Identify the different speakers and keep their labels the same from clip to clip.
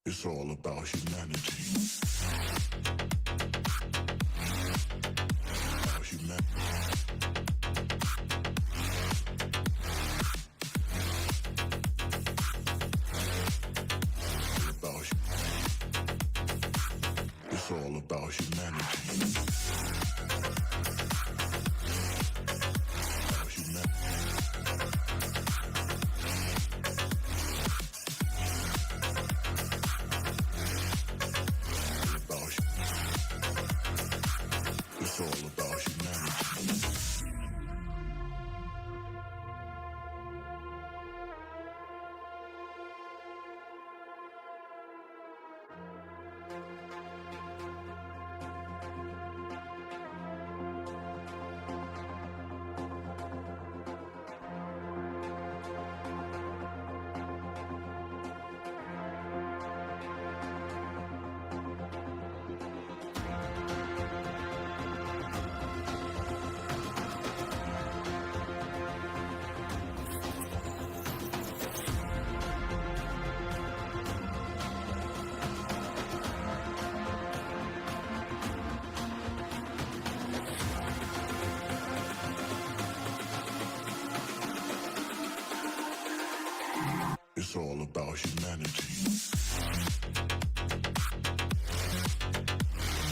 Speaker 1: It's all about humanity. About humanity. It's all about humanity. About humanity. It's all about humanity. It's all about humanity.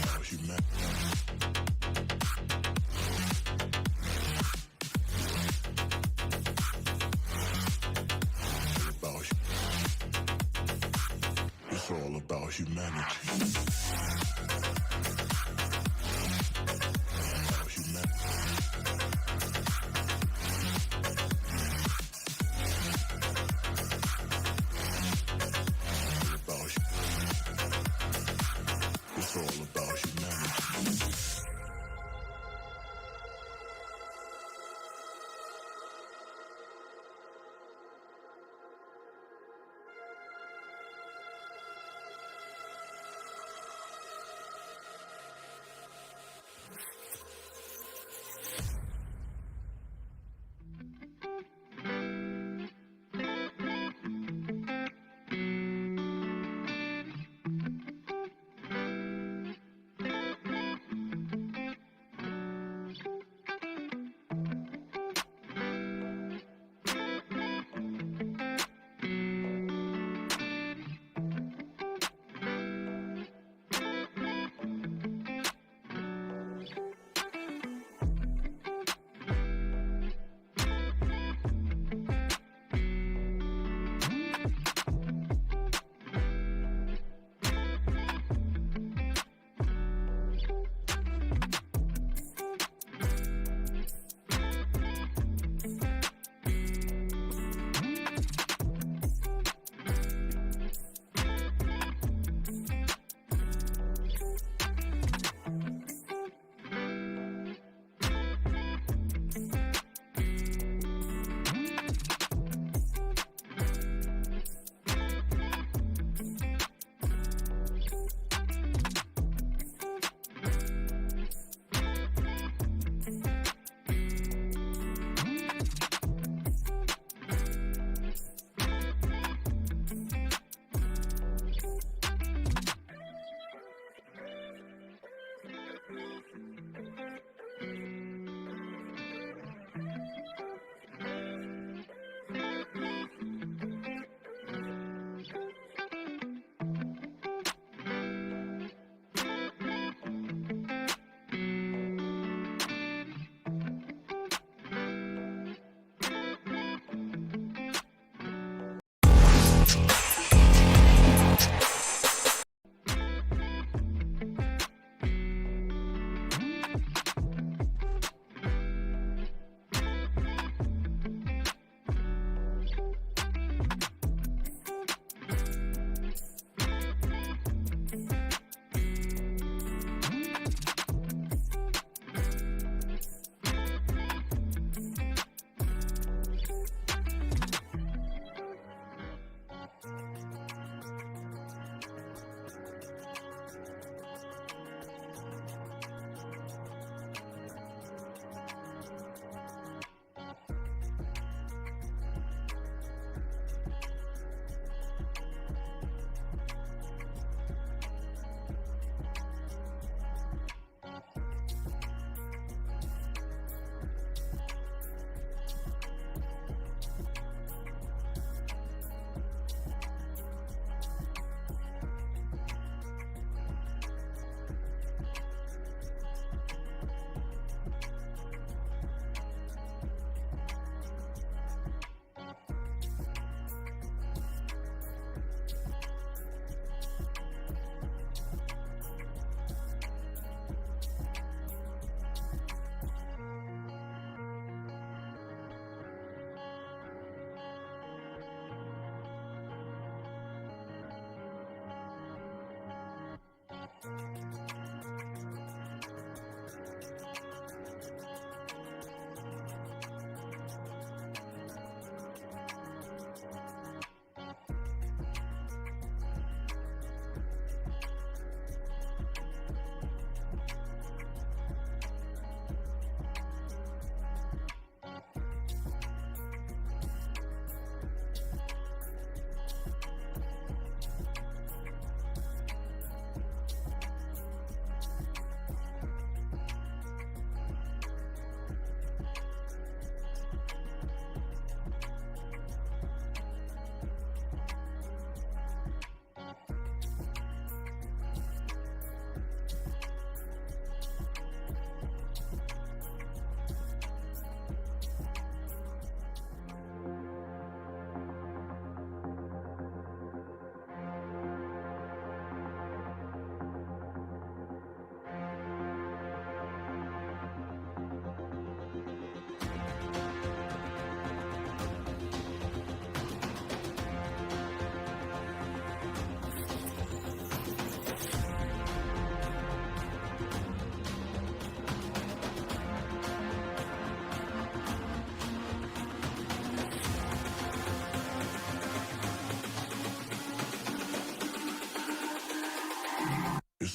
Speaker 1: About humanity. It's all about humanity. About humanity. It's all about humanity.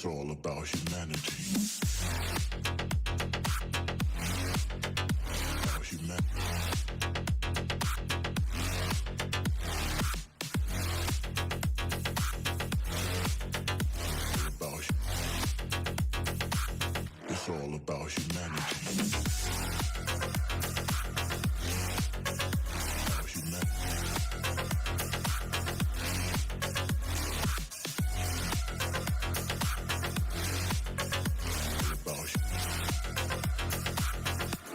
Speaker 1: It's all about humanity. About humanity. It's all about humanity. About humanity.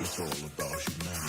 Speaker 1: It's all about humanity.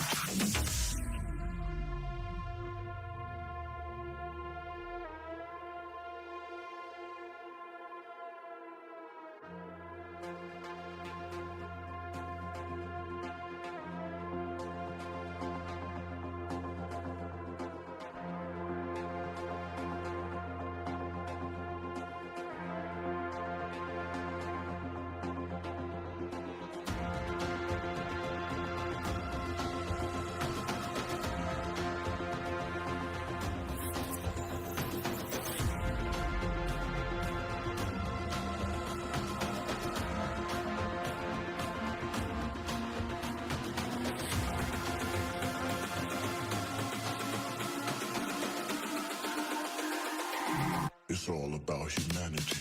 Speaker 1: It's all about humanity.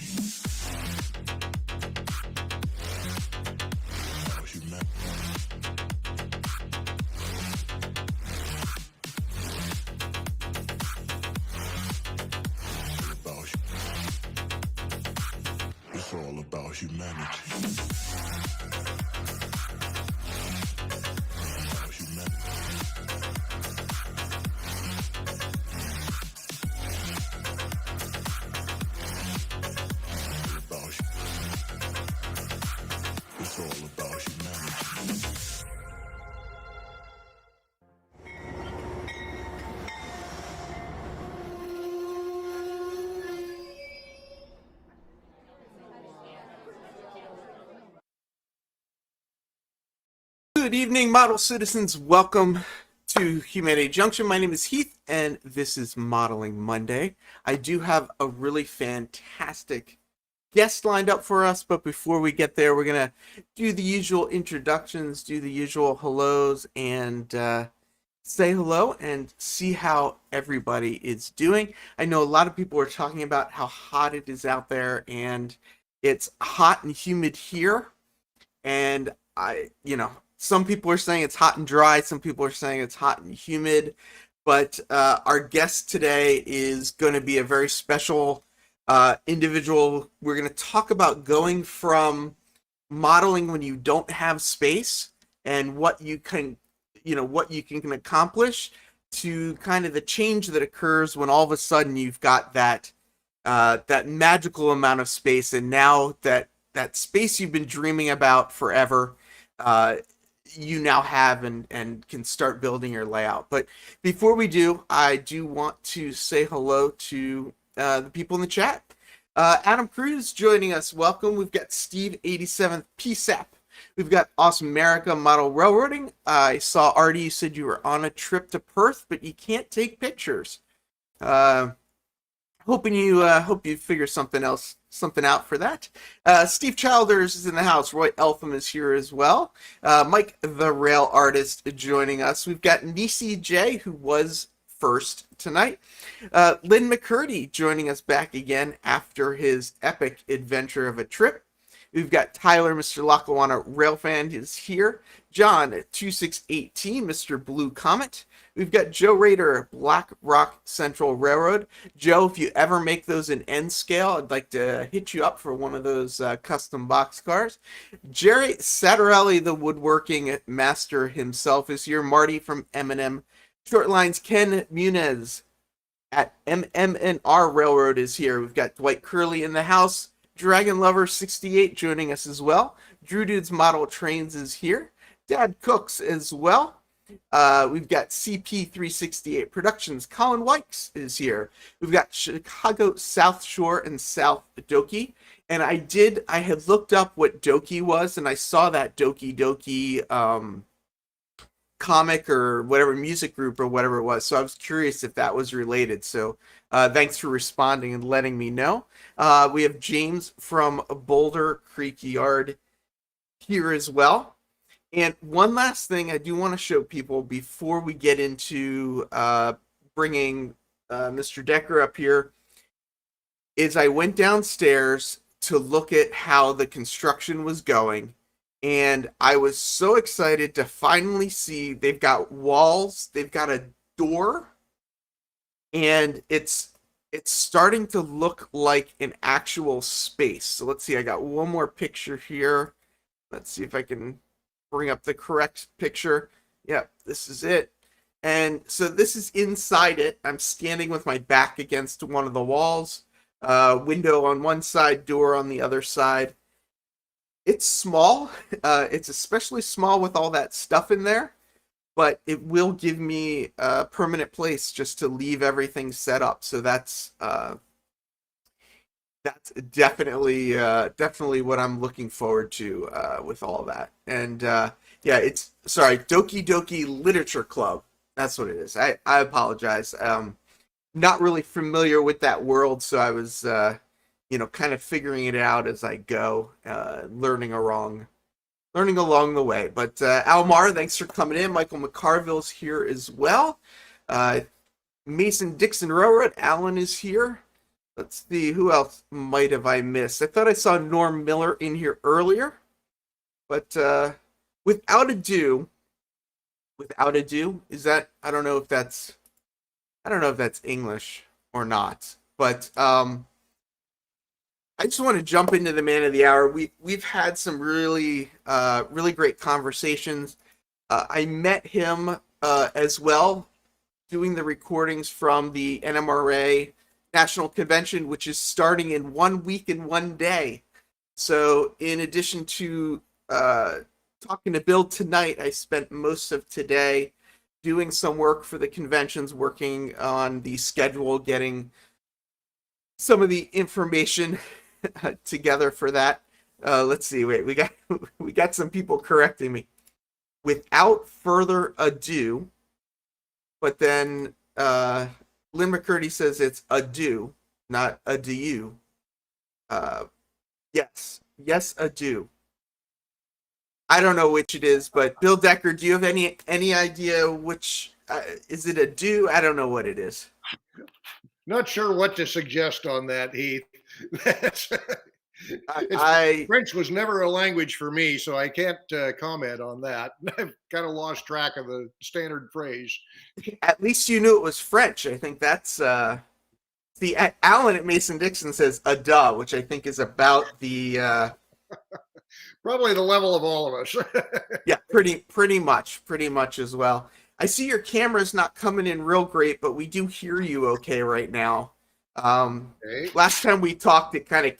Speaker 1: About humanity. It's all about humanity. About humanity. It's all about humanity.
Speaker 2: Good evening, model citizens. Welcome to Humanity Junction. My name is Heath, and this is Modeling Monday. I do have a really fantastic guest lined up for us, but before we get there, we're going to do the usual introductions, do the usual hellos, and say hello and see how everybody is doing. I know a lot of people are talking about how hot it is out there, and it's hot and humid here, and some people are saying it's hot and dry. Some people are saying it's hot and humid. But our guest today is going to be a very special individual. We're going to talk about going from modeling when you don't have space and what you can accomplish to kind of the change that occurs when all of a sudden you've got that magical amount of space, and now that space you've been dreaming about forever, you now have and can start building your layout. But before we do, I do want to say hello to the people in the chat. Adam Cruz joining us. Welcome. We've got Steve 87th PSAP. We've got Awesome America Model Railroading. I saw Artie, you said you were on a trip to Perth, but you can't take pictures. Hope you figure something out for that. Steve Childers is in the house. Roy Eltham is here as well. Mike the Rail Artist joining us. We've got Nisi J, who was first tonight. Lynn McCurdy joining us back again after his epic adventure of a trip. We've got Tyler, Mr. Lackawanna Railfan is here. John at 2618, Mr. Blue Comet. We've got Joe Rader, Black Rock Central Railroad. Joe, if you ever make those in N scale, I'd like to hit you up for one of those custom box cars. Jerry Satterelli, the woodworking master himself, is here. Marty from M&M Short Lines. Ken Munez at MM&R Railroad is here. We've got Dwight Curley in the house. Dragon Lover 68 joining us as well. Drew Dudes Model Trains is here. Dad Cooks as well. We've got CP368 Productions. Colin Wykes is here. We've got Chicago South Shore and South Doki. And I had looked up what Doki was, and I saw that Doki Doki comic or whatever, music group or whatever it was. So I was curious if that was related. So thanks for responding and letting me know. We have James from Boulder Creek Yard here as well. And one last thing I do want to show people before we get into bringing Mr. Decker up here is I went downstairs to look at how the construction was going. And I was so excited to finally see they've got walls, they've got a door, and it's starting to look like an actual space. So let's see, I got one more picture here. Let's see if I can bring up the correct picture. Yep, this is it. And so this is inside it. I'm standing with my back against one of the walls. Window on one side, door on the other side. It's small. It's especially small with all that stuff in there, but it will give me a permanent place just to leave everything set up. So that's definitely what I'm looking forward to with all that. And yeah, it's sorry, Doki Doki Literature Club. That's what it is. I apologize. Not really familiar with that world, so I was kind of figuring it out as I go, learning along the way. But Almar, thanks for coming in. Michael McCarville's here as well. Mason Dixon Railroad, Alan is here. Let's see, who else might have I missed? I thought I saw Norm Miller in here earlier. But without ado, is that I don't know if that's English or not. But I just want to jump into the man of the hour. We've had some really great conversations. I met him as well doing the recordings from the NMRA National Convention, which is starting in 1 week and 1 day. So in addition to talking to Bill tonight, I spent most of today doing some work for the conventions, working on the schedule, getting some of the information together for that. Let's see. Wait, we got some people correcting me. Without further ado, but then Lynn McCurdy says it's ado, not adieu. Yes, ado. I don't know which it is, but Bill Decker, do you have any idea which? Is it adieu? I don't know what it is.
Speaker 3: Not sure what to suggest on that, Heath. French was never a language for me, so I can't comment on that. I've kind of lost track of the standard phrase.
Speaker 2: At least you knew it was French. I think that's the Alan at Mason Dixon says "ada," which I think is about the
Speaker 3: probably the level of all of us.
Speaker 2: Yeah, pretty much as well. I see your camera's not coming in real great, but we do hear you okay right now.
Speaker 3: Okay.
Speaker 2: Last time we talked, it kind of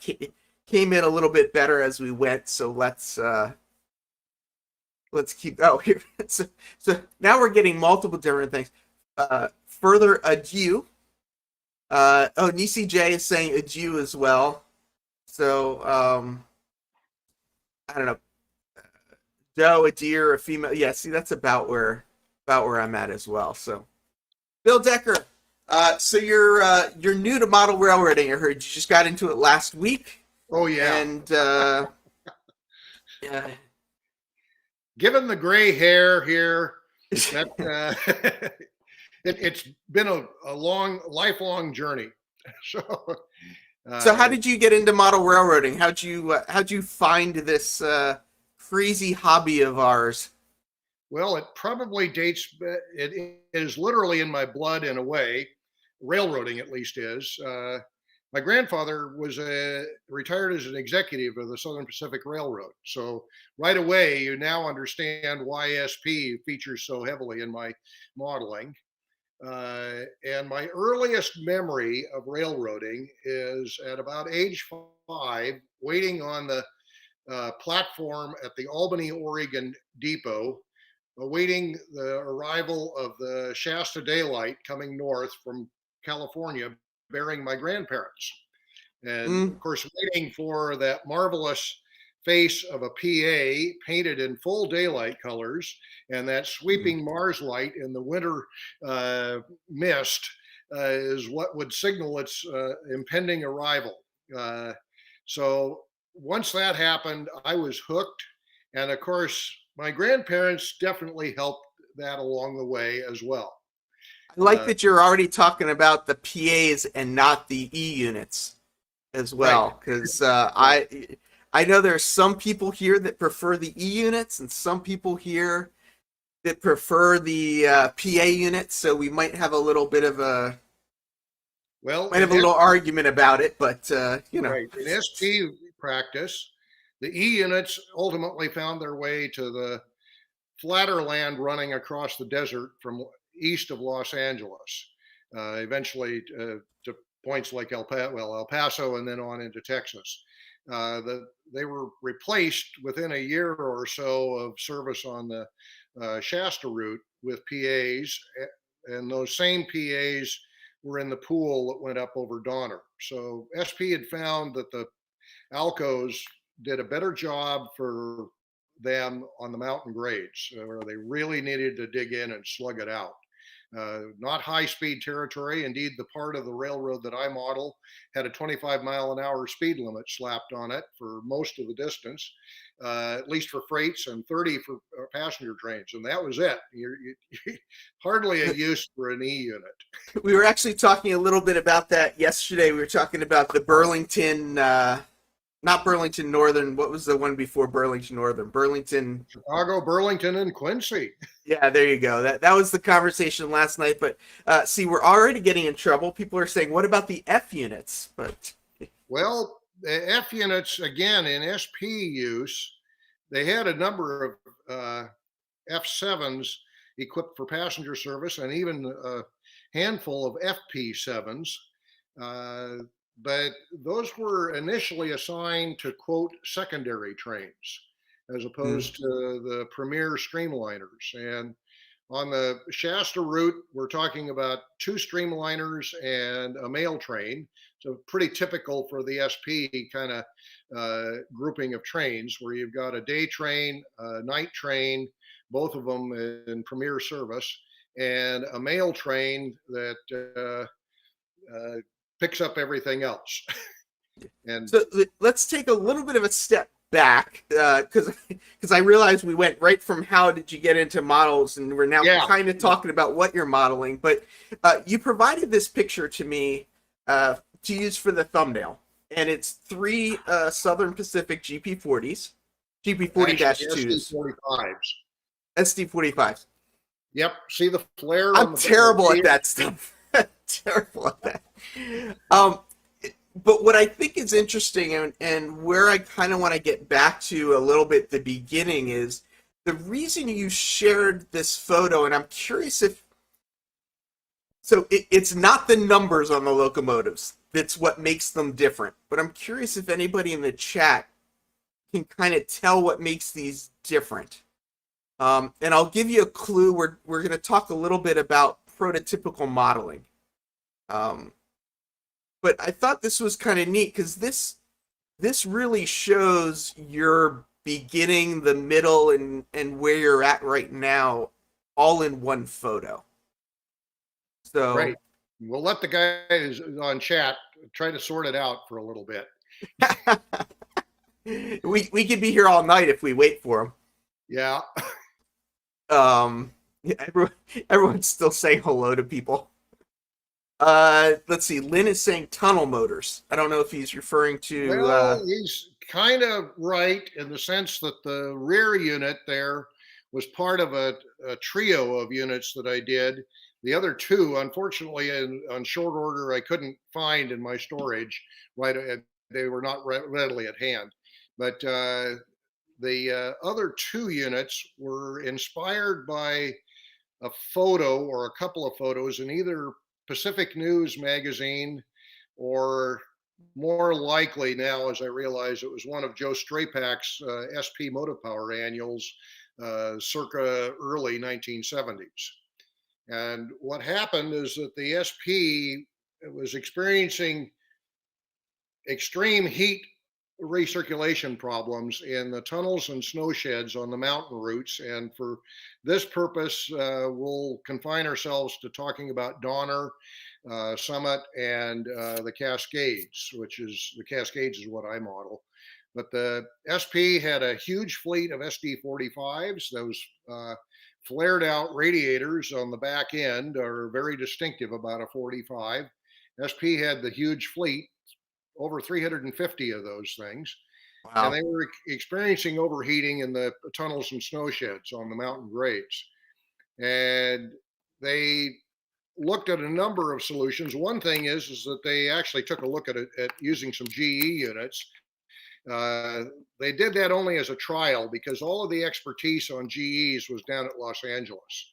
Speaker 2: came in a little bit better as we went. So let's keep. Oh, here. So now we're getting multiple different things. Further adieu. Nisi J is saying adieu as well. So I don't know. Doe, a deer, a female. Yeah, see, that's about where I'm at as well. So, Bill Decker. So you're new to model railroading. I heard you just got into it last week.
Speaker 3: Oh yeah.
Speaker 2: And yeah.
Speaker 3: Given the gray hair here, that it's been a lifelong journey. So
Speaker 2: how did you get into model railroading? How'd you find this crazy hobby of ours?
Speaker 3: Well, it probably dates. It is literally in my blood in a way. Railroading, at least, is. My grandfather was retired as an executive of the Southern Pacific Railroad. So right away, you now understand why SP features so heavily in my modeling. And my earliest memory of railroading is at about age 5, waiting on the platform at the Albany, Oregon depot, awaiting the arrival of the Shasta Daylight coming north from California, bearing my grandparents. And of course, waiting for that marvelous face of a PA painted in full daylight colors and that sweeping Mars light in the winter mist is what would signal its impending arrival. Uh, so once that happened, I was hooked. And of course, my grandparents definitely helped that along the way as well.
Speaker 2: I like
Speaker 3: Uh,
Speaker 2: that you're already talking about the PAs and not the E units as
Speaker 3: right.
Speaker 2: well, because
Speaker 3: Yeah.
Speaker 2: I know there's some people here that prefer the E units and some people here that prefer the PA units. So we might have a little bit of a
Speaker 3: Well,
Speaker 2: might have a little argument about it, but you know.
Speaker 3: right. In SP practice, the E units ultimately found their way to the flatter land running across the desert from east of Los Angeles, eventually to points like El Paso, and then on into Texas. They were replaced within a year or so of service on the Shasta route with PAs, and those same PAs were in the pool that went up over Donner. So SP had found that the Alcos did a better job for them on the mountain grades, where they really needed to dig in and slug it out. Not high speed territory. Indeed, the part of the railroad that I model had a 25-mile-an-hour speed limit slapped on it for most of the distance, at least for freights, and 30 for passenger trains. And that was it. Hardly a use for an E unit.
Speaker 2: We were actually talking a little bit about that yesterday. We were talking about the Burlington, not Burlington Northern. What was the one before Burlington Northern? Burlington.
Speaker 3: Chicago, Burlington, and Quincy.
Speaker 2: Yeah, there you go. That was the conversation last night. But see, we're already getting in trouble. People are saying, "What about the F units?" But
Speaker 3: Well, the F units, again, in SP use, they had a number of F7s equipped for passenger service and even a handful of FP7s. Uh, but those were initially assigned to, quote, secondary trains as opposed to the premier streamliners. And on the Shasta route, we're talking about 2 streamliners and a mail train. So pretty typical for the SP kind of grouping of trains, where you've got a day train, a night train, both of them in premier service, and a mail train that picks up everything else. And
Speaker 2: so let's take a little bit of a step back because I realize we went right from how did you get into models, and we're now kind of talking about what you're modeling. But you provided this picture to me to use for the thumbnail, and it's 3 Southern Pacific GP40s, GP40-2s,
Speaker 3: SD45s.
Speaker 2: SD45s.
Speaker 3: Yep. See the flare?
Speaker 2: I'm terrible at that stuff. Terrible at that. But what I think is interesting, and where I kind of want to get back to a little bit the beginning, is the reason you shared this photo, and I'm curious if, so it's not the numbers on the locomotives that's what makes them different, but I'm curious if anybody in the chat can kind of tell what makes these different. And I'll give you a clue. We're going to talk a little bit about prototypical modeling. But I thought this was kind of neat because this really shows your beginning, the middle, and where you're at right now, all in one photo. So
Speaker 3: right. We'll let the guys on chat try to sort it out for a little bit.
Speaker 2: we could be here all night if we wait for them.
Speaker 3: Yeah.
Speaker 2: Everyone's still saying hello to people. Let's see. Lynn is saying tunnel motors. I don't know if he's referring to.
Speaker 3: Well, he's kind of right in the sense that the rear unit there was part of a trio of units that I did. The other 2, unfortunately, on short order, I couldn't find in my storage. Right, they were not readily at hand. But the other 2 units were inspired by a photo or a couple of photos in either Pacific News magazine, or more likely now, as I realize, it was one of Joe Strapak's SP Motopower annuals circa early 1970s. And what happened is that the SP was experiencing extreme heat recirculation problems in the tunnels and snow sheds on the mountain routes. And for this purpose, we'll confine ourselves to talking about Donner. Summit, and the Cascades, the Cascades is what I model. But the SP had a huge fleet of SD45s. Those flared out radiators on the back end are very distinctive about a 45. SP had the huge fleet, over 350 of those things. And
Speaker 2: Wow.
Speaker 3: they were experiencing overheating in the tunnels and snow sheds on the mountain grades. And they looked at a number of solutions. One thing is that they actually took a look at using some GE units. They did that only as a trial because all of the expertise on GEs was down at Los Angeles.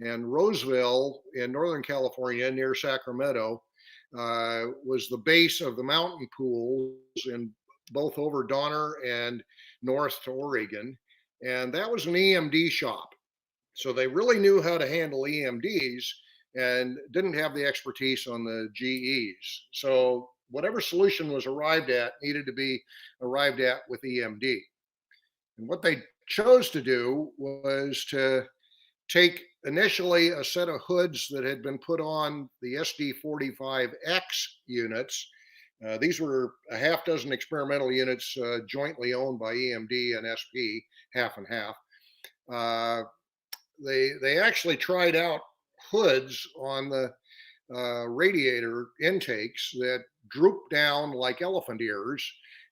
Speaker 3: And Roseville in Northern California near Sacramento was the base of the mountain pools in both over Donner and north to Oregon. And that was an EMD shop. So they really knew how to handle EMDs and didn't have the expertise on the GEs. So whatever solution was arrived at needed to be arrived at with EMD. And what they chose to do was to take initially a set of hoods that had been put on the SD45X units. These were a half dozen experimental units jointly owned by EMD and SP, half and half. They actually tried out hoods on the radiator intakes that droop down like elephant ears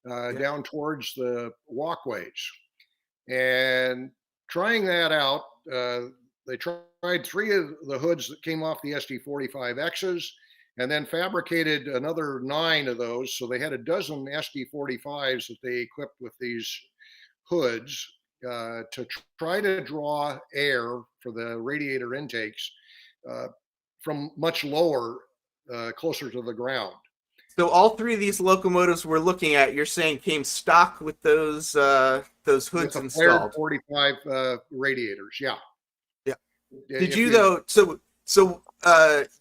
Speaker 3: down towards the walkways. And trying that out, they tried 3 of the hoods that came off the SD45Xs and then fabricated another 9 of those. So they had a dozen SD45s that they equipped with these hoods to try to draw air for the radiator intakes from much lower, closer to the ground.
Speaker 2: So all 3 of these locomotives we're looking at, you're saying came stock with those hoods
Speaker 3: with
Speaker 2: installed.
Speaker 3: 45 radiators, yeah.
Speaker 2: Yeah. Did you though? So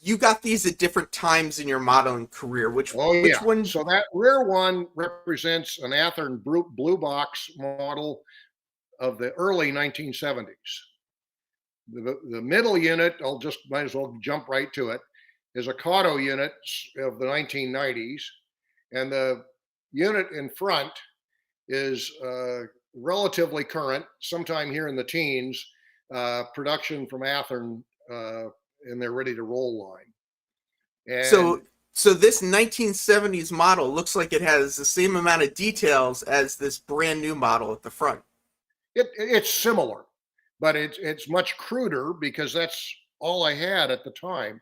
Speaker 2: you got these at different times in your modeling career. Which one?
Speaker 3: So that rear one represents an Athearn blue box model of the early 1970s. The middle unit, might as well jump right to it, is a Cotto unit of the 1990s. And the unit in front is relatively current, sometime here in the teens, production from Athearn in their ready to roll line. And
Speaker 2: so this 1970s model looks like it has the same amount of details as this brand new model at the front.
Speaker 3: It's similar, but it's much cruder because that's all I had at the time.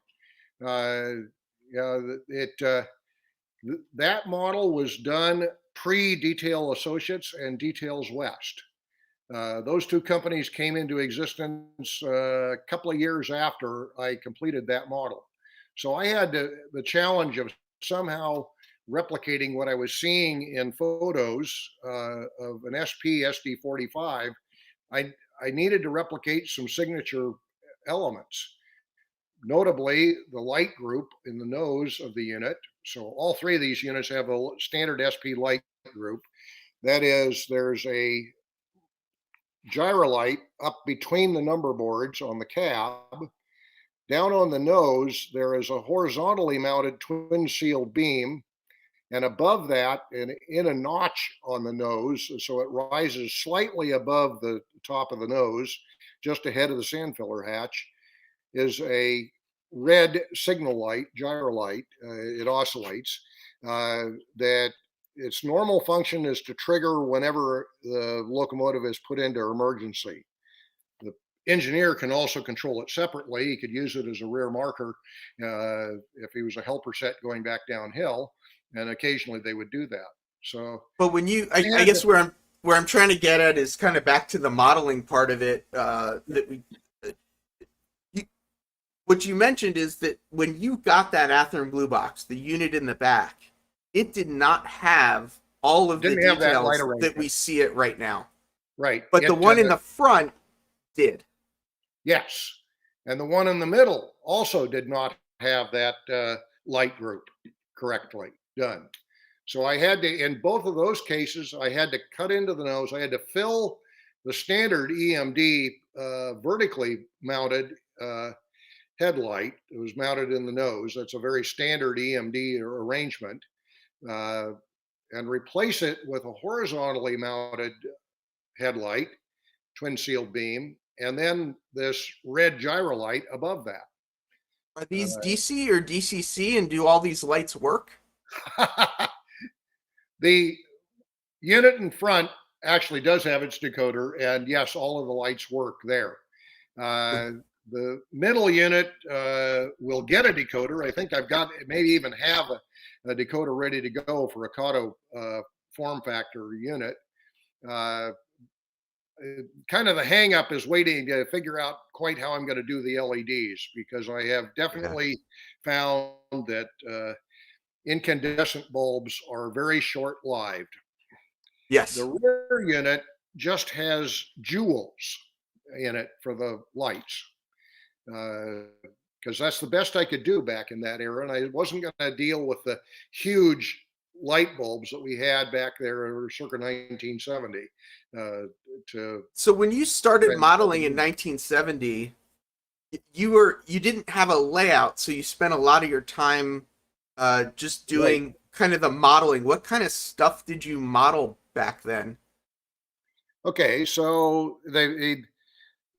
Speaker 3: That model was done pre-Detail Associates and Details West. Those 2 companies came into existence a couple of years after I completed that model. So I had the challenge of somehow replicating what I was seeing in photos of an SP SD45. I needed to replicate some signature elements, notably the light group in the nose of the unit. So all 3 of these units have a standard SP light group. That is, there's a gyrolight up between the number boards on the cab. Down on the nose, there is a horizontally mounted twin seal beam. And above that, and in a notch on the nose, so it rises slightly above the top of the nose, just ahead of the sand filler hatch, is a red signal light, gyrolight. It oscillates. That its normal function is to trigger whenever the locomotive is put into emergency. The engineer can also control it separately. He could use it as a rear marker if he was a helper set going back downhill, and occasionally they would do that. So,
Speaker 2: but when I guess where I'm trying to get at is kind of back to the modeling part of it. What you mentioned is that when you got that Athearn blue box, the unit in the back, it did not have all of the details that we see it right now.
Speaker 3: Right.
Speaker 2: But the one in the front did.
Speaker 3: Yes. And the one in the middle also did not have that light group correctly done. So I had to, in both of those cases, I had to cut into the nose. I had to fill the standard EMD vertically mounted headlight. It was mounted in the nose. That's a very standard EMD arrangement. Uh, and replace it with a horizontally mounted headlight, twin sealed beam, and then this red gyro light above that.
Speaker 2: Are these DC or DCC, and do all these lights work?
Speaker 3: The unit in front actually does have its decoder, and yes, all of the lights work there. The middle unit will get a decoder. I think I've got, maybe even have a decoder ready to go for a Kato form factor unit. Kind of the hang up is waiting to figure out quite how I'm going to do the LEDs, because I have definitely found that incandescent bulbs are very short lived.
Speaker 2: Yes.
Speaker 3: The rear unit just has jewels in it for the lights, because that's the best I could do back in that era. And I wasn't going to deal with the huge light bulbs that we had back there circa 1970.
Speaker 2: So when you started modeling in 1970, you didn't have a layout, so you spent a lot of your time just doing kind of the modeling. What kind of stuff did you model back then?
Speaker 3: Okay, so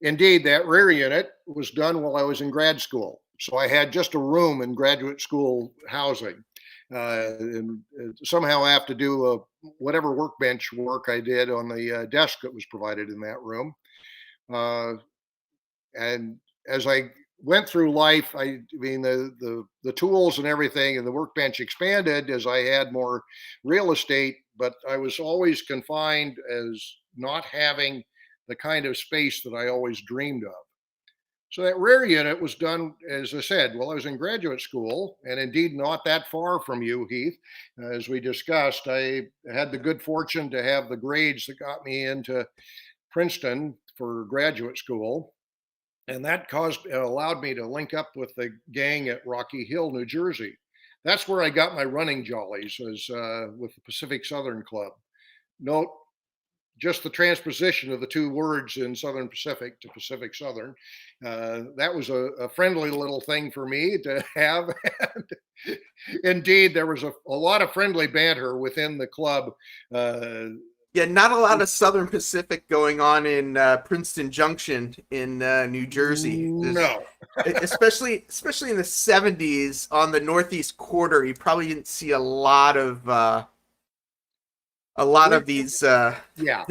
Speaker 3: indeed, that rear unit was done while I was in grad school. So I had just a room in graduate school housing. And somehow I have to do whatever workbench work I did on the desk that was provided in that room. And as I went through life, I mean, the tools and everything and the workbench expanded as I had more real estate, but I was always confined as not having the kind of space that I always dreamed of. So that rear unit was done, as I said, while I was in graduate school, and indeed not that far from you, Heath. As we discussed, I had the good fortune to have the grades that got me into Princeton for graduate school. And that allowed me to link up with the gang at Rocky Hill, New Jersey. That's where I got my running jollies, was with the Pacific Southern Club. Note just the transposition of the two words in Southern Pacific to Pacific Southern. That was a friendly little thing for me to have. And indeed, there was a lot of friendly banter within the club.
Speaker 2: Yeah, not a lot of Southern Pacific going on in Princeton Junction in New Jersey.
Speaker 3: No.
Speaker 2: especially in the 70s on the Northeast Quarter, you probably didn't see a lot of these
Speaker 3: yeah,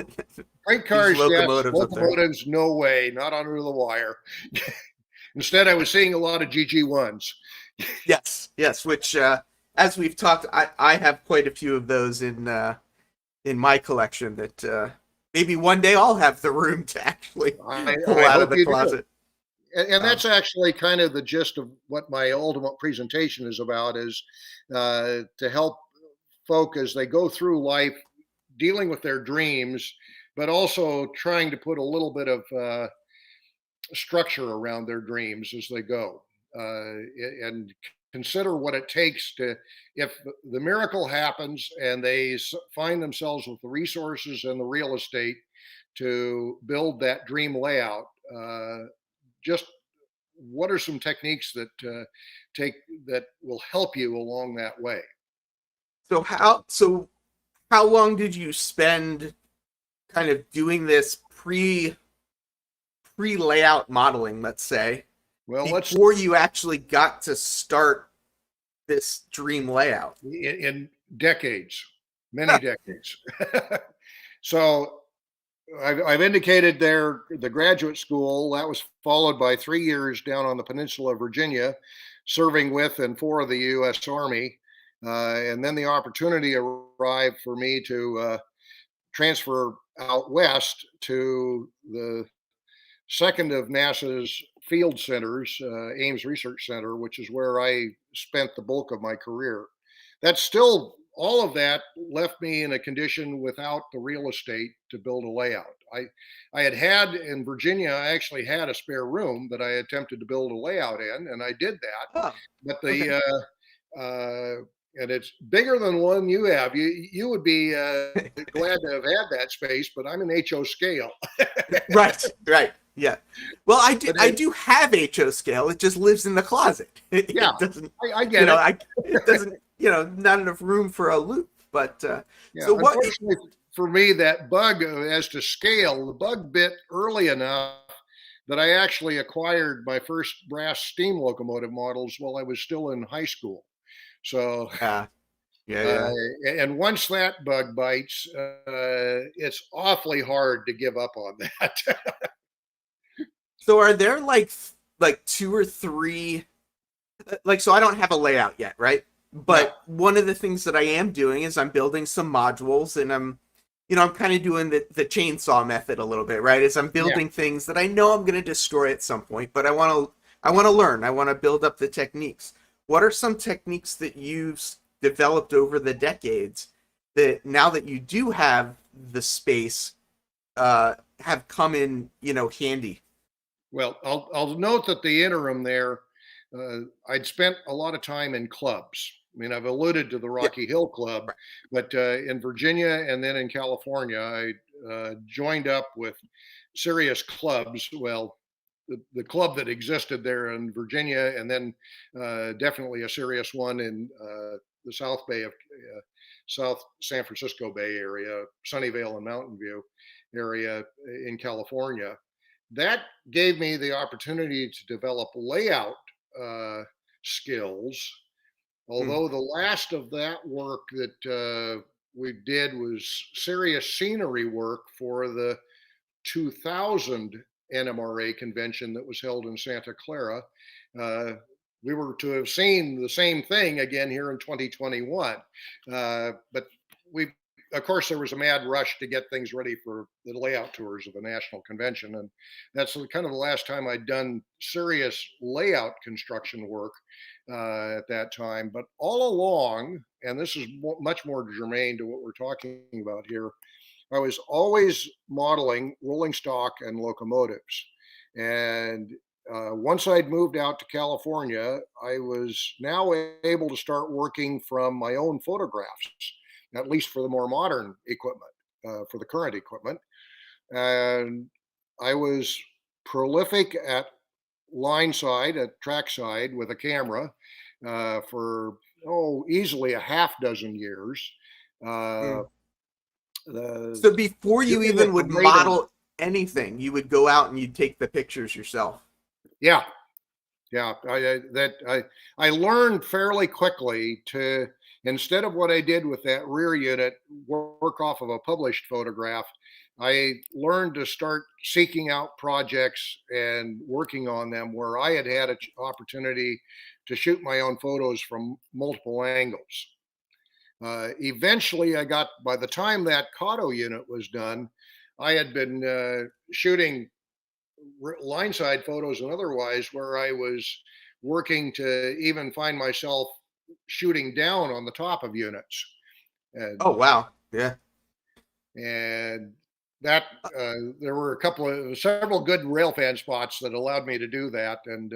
Speaker 3: freight cars,
Speaker 2: locomotives,
Speaker 3: yes, locomotives, no way, not under the wire. Instead, I was seeing a lot of GG1s.
Speaker 2: Yes, which as we've talked, I have quite a few of those in my collection that maybe one day I'll have the room to actually pull out of the closet.
Speaker 3: And that's actually kind of the gist of what my ultimate presentation is about, is to help folk as they go through life dealing with their dreams, but also trying to put a little bit of structure around their dreams as they go, and consider what it takes to, if the miracle happens and they find themselves with the resources and the real estate to build that dream layout, just what are some techniques that that will help you along that way?
Speaker 2: So how long did you spend kind of doing this pre-layout modeling, let's say, before you actually got to start this dream layout?
Speaker 3: In decades, many decades. So I've indicated there the graduate school, that was followed by 3 years down on the peninsula of Virginia, serving with and for the U.S. Army. And then the opportunity arrived for me to transfer out west to the second of NASA's field centers, Ames Research Center, which is where I spent the bulk of my career. That's still, all of that left me in a condition without the real estate to build a layout. I had in Virginia, I actually had a spare room that I attempted to build a layout in, and I did that. But and it's bigger than one you have. You would be glad to have had that space, but I'm an HO scale.
Speaker 2: Right. Yeah. Well,
Speaker 3: But
Speaker 2: I do have HO scale. It just lives in the closet.
Speaker 3: yeah,
Speaker 2: It doesn't,
Speaker 3: I get it.
Speaker 2: it doesn't, not enough room for a loop. But
Speaker 3: Yeah,
Speaker 2: so what?
Speaker 3: unfortunately for me, that bug as to scale, the bug bit early enough that I actually acquired my first brass steam locomotive models while I was still in high school. So,
Speaker 2: Yeah, yeah,
Speaker 3: uh,
Speaker 2: yeah.
Speaker 3: and once that bug bites, it's awfully hard to give up on that.
Speaker 2: So are there like two or three like so I don't have a layout yet, right?
Speaker 3: Yeah,
Speaker 2: But one of the things that I am doing is I'm building some modules and I'm kind of doing the chainsaw method a little bit, right? As I'm
Speaker 3: yeah.
Speaker 2: building things that I know I'm going to destroy at some point, but I want to learn. I want to build up the techniques. What are some techniques that you've developed over the decades that now that you do have the space have come in, handy?
Speaker 3: Well, I'll note that the interim there, I'd spent a lot of time in clubs. I mean, I've alluded to the
Speaker 2: Yeah.
Speaker 3: Rocky Hill Club, but in Virginia and then in California, I joined up with serious clubs. Well, the club that existed there in Virginia, and then definitely a serious one in the South Bay of South San Francisco Bay area, Sunnyvale and Mountain View area in California. That gave me the opportunity to develop layout uh, skills.
Speaker 2: Mm.
Speaker 3: Although the last of that work that we did was serious scenery work for the 2000 NMRA convention that was held in Santa Clara. Uh, we were to have seen the same thing again here in 2021. But we, of course, there was a mad rush to get things ready for the layout tours of the national convention. And that's kind of the last time I'd done serious layout construction work at that time. But all along, and this is much more germane to what we're talking about here, I was always modeling rolling stock and locomotives. And once I'd moved out to California, I was now able to start working from my own photographs, at least for the more modern equipment, for the current equipment. And I was prolific at line side, at track side with a camera for, easily a half dozen years. Uh,
Speaker 2: Mm.
Speaker 3: the
Speaker 2: So before you
Speaker 3: Shooting at
Speaker 2: even
Speaker 3: the
Speaker 2: would
Speaker 3: rate of,
Speaker 2: model anything, you would go out and you'd take the pictures yourself.
Speaker 3: yeah, yeah, I learned fairly quickly to, instead of what I did with that rear unit, work off of a published photograph. I learned to start seeking out projects and working on them where I had had an opportunity to shoot my own photos from multiple angles. Eventually, by the time that Kato unit was done, I had been shooting line side photos and otherwise where I was working to even find myself shooting down on the top of units.
Speaker 2: Oh
Speaker 3: And,
Speaker 2: wow. Yeah.
Speaker 3: and that there were several good railfan spots that allowed me to do that. And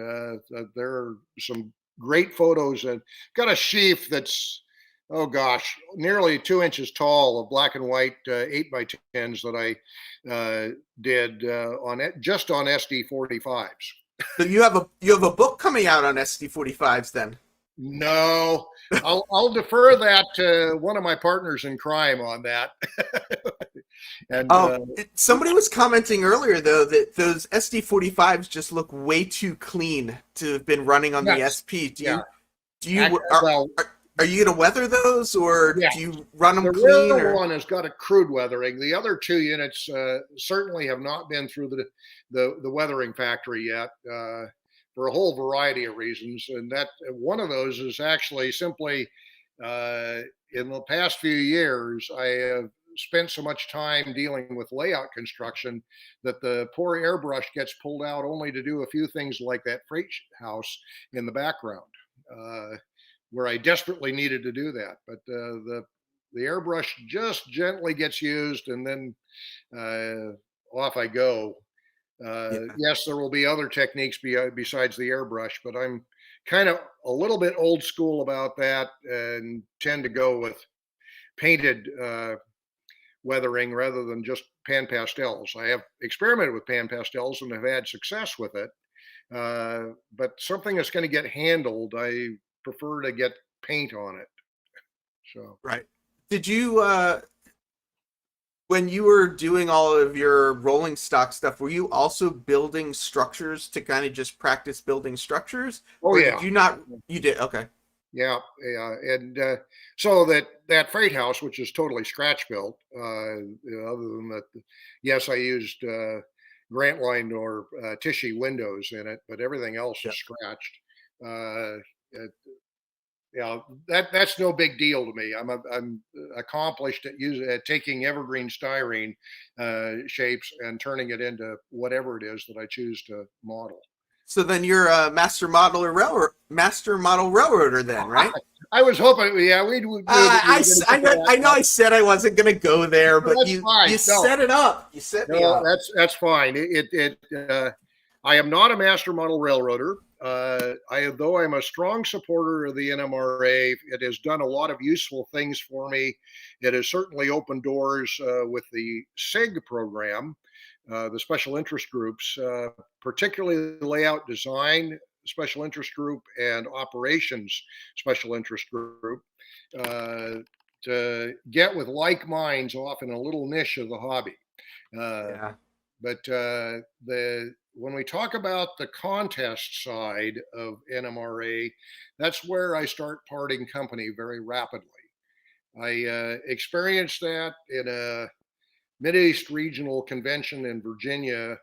Speaker 3: there are some great photos, and got a sheaf that's, oh gosh, nearly 2 inches tall of black and white 8x10s that I did on it just on SD45s.
Speaker 2: So you have a book coming out on SD45s then.
Speaker 3: No, I'll defer that to one of my partners in crime on that. And
Speaker 2: Somebody was commenting earlier though that those SD45s just look way too clean to have been running on the
Speaker 3: yes,
Speaker 2: SP. Do
Speaker 3: yeah,
Speaker 2: you do you are,
Speaker 3: well,
Speaker 2: are you going to weather those or
Speaker 3: yeah.
Speaker 2: do you run them
Speaker 3: The
Speaker 2: clean
Speaker 3: rear
Speaker 2: or?
Speaker 3: one has got a crude weathering. The other two units certainly have not been through the weathering factory yet, for a whole variety of reasons. And that one of those is actually simply uh, in the past few years, I have spent so much time dealing with layout construction that the poor airbrush gets pulled out only to do a few things like that freight house in the background. Where I desperately needed to do that. But the airbrush just gently gets used, and then off I go.
Speaker 2: Yeah.
Speaker 3: Yes, there will be other techniques besides the airbrush, but I'm kind of a little bit old school about that, and tend to go with painted weathering rather than just pan pastels. I have experimented with pan pastels and have had success with it. But something that's going to get handled, I prefer to get paint on it. So
Speaker 2: Right. Did you when you were doing all of your rolling stock stuff, were you also building structures to kind of just practice building structures?
Speaker 3: oh
Speaker 2: Or
Speaker 3: yeah.
Speaker 2: did you not? You did. Okay.
Speaker 3: Yeah, yeah, and so that freight house, which is totally scratch built, other than that, yes, I used Grant line or Tichy windows in it, but everything else
Speaker 2: Yeah.
Speaker 3: is scratched. It, yeah, that's no big deal to me. I'm accomplished at taking evergreen styrene shapes and turning it into whatever it is that I choose to model.
Speaker 2: So then you're a master model railroader then, right?
Speaker 3: I was hoping, yeah, we were
Speaker 2: I,
Speaker 3: going to
Speaker 2: s- I
Speaker 3: get to
Speaker 2: know
Speaker 3: that.
Speaker 2: I know I said I wasn't gonna go there,
Speaker 3: No,
Speaker 2: but
Speaker 3: that's
Speaker 2: you
Speaker 3: fine.
Speaker 2: you
Speaker 3: No,
Speaker 2: set it up. You set me
Speaker 3: no,
Speaker 2: up.
Speaker 3: that's fine. I am not a master model railroader. Though I'm a strong supporter of the NMRA, it has done a lot of useful things for me. It has certainly opened doors with the SIG program, the special interest groups, particularly the layout design special interest group and operations special interest group, uh, to get with like minds off in a little niche of the hobby. Uh,
Speaker 2: Yeah.
Speaker 3: but the when we talk about the contest side of NMRA, that's where I start parting company very rapidly. I experienced that in a Mideast Regional Convention in Virginia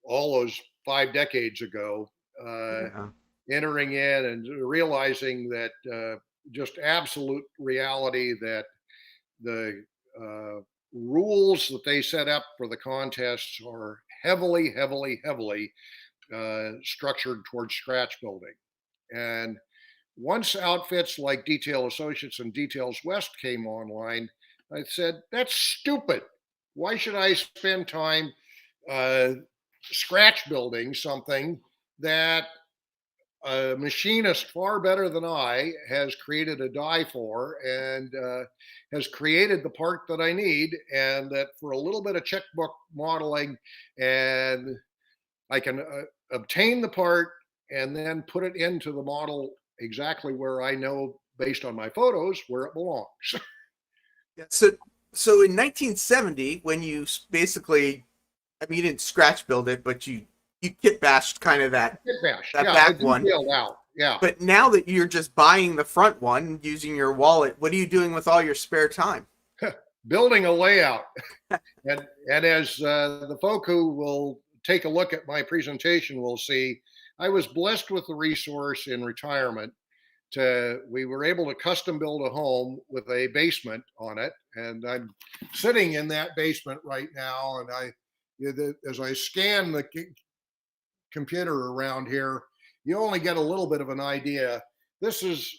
Speaker 3: all those 5 decades ago,
Speaker 2: Yeah.
Speaker 3: entering in and realizing that just absolute reality that the rules that they set up for the contests are heavily, heavily, heavily structured towards scratch building. And once outfits like Detail Associates and Details West came online, I said, that's stupid. Why should I spend time uh, scratch building something that a machinist far better than I has created a die for and has created the part that I need, and that for a little bit of checkbook modeling, and I can obtain the part and then put it into the model exactly where I know based on my photos where it belongs.
Speaker 2: Yeah. So in 1970, when you basically, I mean, you didn't scratch build it, but you kit bashed kind of
Speaker 3: Kit bash,
Speaker 2: that
Speaker 3: yeah, I
Speaker 2: back one.
Speaker 3: detailed out, yeah.
Speaker 2: But now that you're just buying the front one using your wallet, what are you doing with all your spare time?
Speaker 3: Building a layout. And as the folk who will take a look at my presentation will see, I was blessed with the resource in retirement we were able to custom build a home with a basement on it. And I'm sitting in that basement right now. And as I scan the computer around here, you only get a little bit of an idea. This is,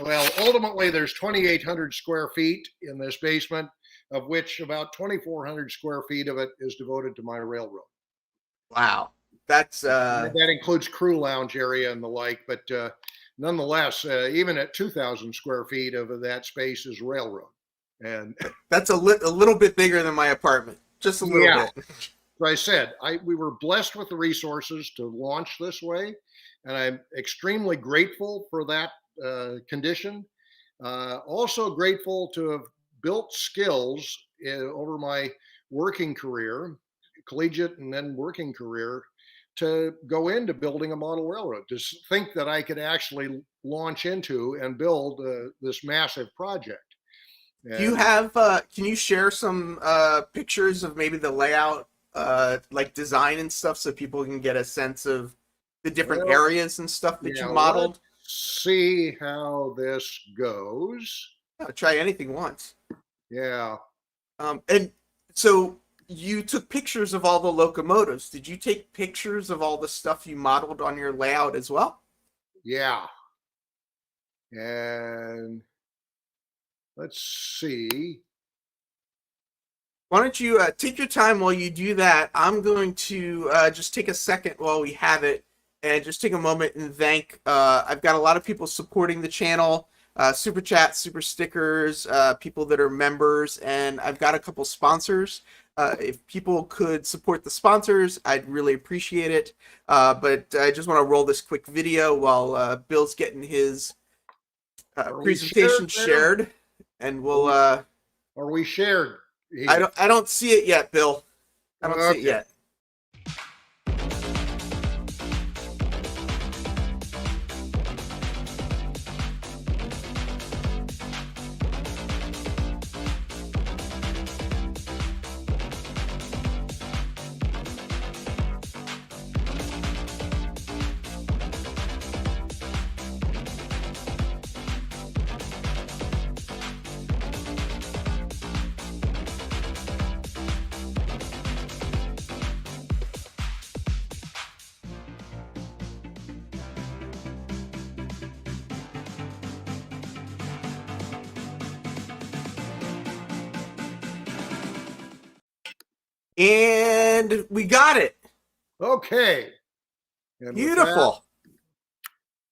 Speaker 3: well, ultimately there's 2,800 square feet in this basement, of which about 2,400 square feet of it is devoted to my railroad.
Speaker 2: Wow, that's
Speaker 3: That includes crew lounge area and the like, but nonetheless, even at 2,000 square feet of that space is railroad. And
Speaker 2: that's a little bit bigger than my apartment, just a little
Speaker 3: yeah,
Speaker 2: bit.
Speaker 3: as I said, we were blessed with the resources to launch this way, and I'm extremely grateful for that condition. Also grateful to have built skills over my working career, collegiate and then working career, to go into building a model railroad, to think that I could actually launch into and build this massive project.
Speaker 2: Do you
Speaker 3: And
Speaker 2: have? Can you share some pictures of maybe the layout, like design and stuff, so people can get a sense of the different
Speaker 3: well,
Speaker 2: areas and stuff that you
Speaker 3: yeah,
Speaker 2: modeled?
Speaker 3: let's see how this goes.
Speaker 2: Try anything once.
Speaker 3: Yeah,
Speaker 2: And so you took pictures of all the locomotives. Did you take pictures of all the stuff you modeled on your layout as well?
Speaker 3: yeah. And let's see.
Speaker 2: Why don't you take your time while you do that? I'm going to just take a second while we have it and just take a moment and thank. I've got a lot of people supporting the channel. super chats, super stickers, people that are members, and I've got a couple sponsors. If people could support the sponsors, I'd really appreciate it. But I just want to roll this quick video while Bill's getting his
Speaker 3: Are we
Speaker 2: presentation
Speaker 3: shared there?
Speaker 2: shared, and we'll.
Speaker 3: Are we shared
Speaker 2: I
Speaker 3: here?
Speaker 2: don't see it yet, Bill. I don't see it
Speaker 3: Okay.
Speaker 2: yet. And we got it.
Speaker 3: Okay. And with that,
Speaker 2: Beautiful.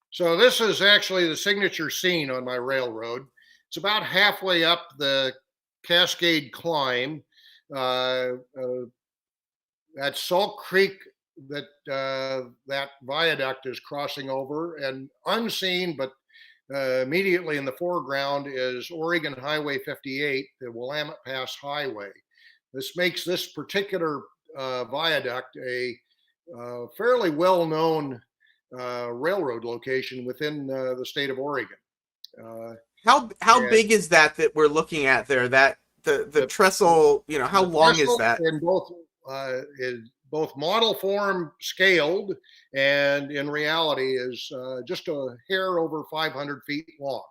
Speaker 3: so this is actually the signature scene on my railroad. It's about halfway up the Cascade climb. That Salt Creek that viaduct is crossing over, and unseen but immediately in the foreground is Oregon Highway 58, the Willamette Pass Highway. This makes this particular viaduct a fairly well-known railroad location within the state of Oregon.
Speaker 2: How
Speaker 3: And
Speaker 2: big is that we're looking at there? That the trestle, how
Speaker 3: the
Speaker 2: long is
Speaker 3: trestle
Speaker 2: that?
Speaker 3: in both model form scaled and in reality is just a hair over 500 feet long.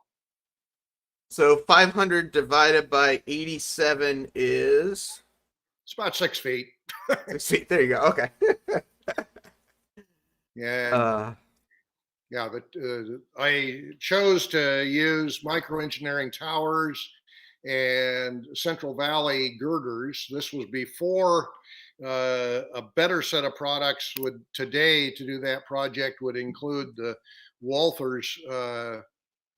Speaker 2: So 500 divided by 87 is
Speaker 3: It's about 6 feet.
Speaker 2: 6 feet. There you go. Okay.
Speaker 3: And yeah, but I chose to use microengineering towers and Central Valley girders. This was before a better set of products would today to do that project would include the Walther's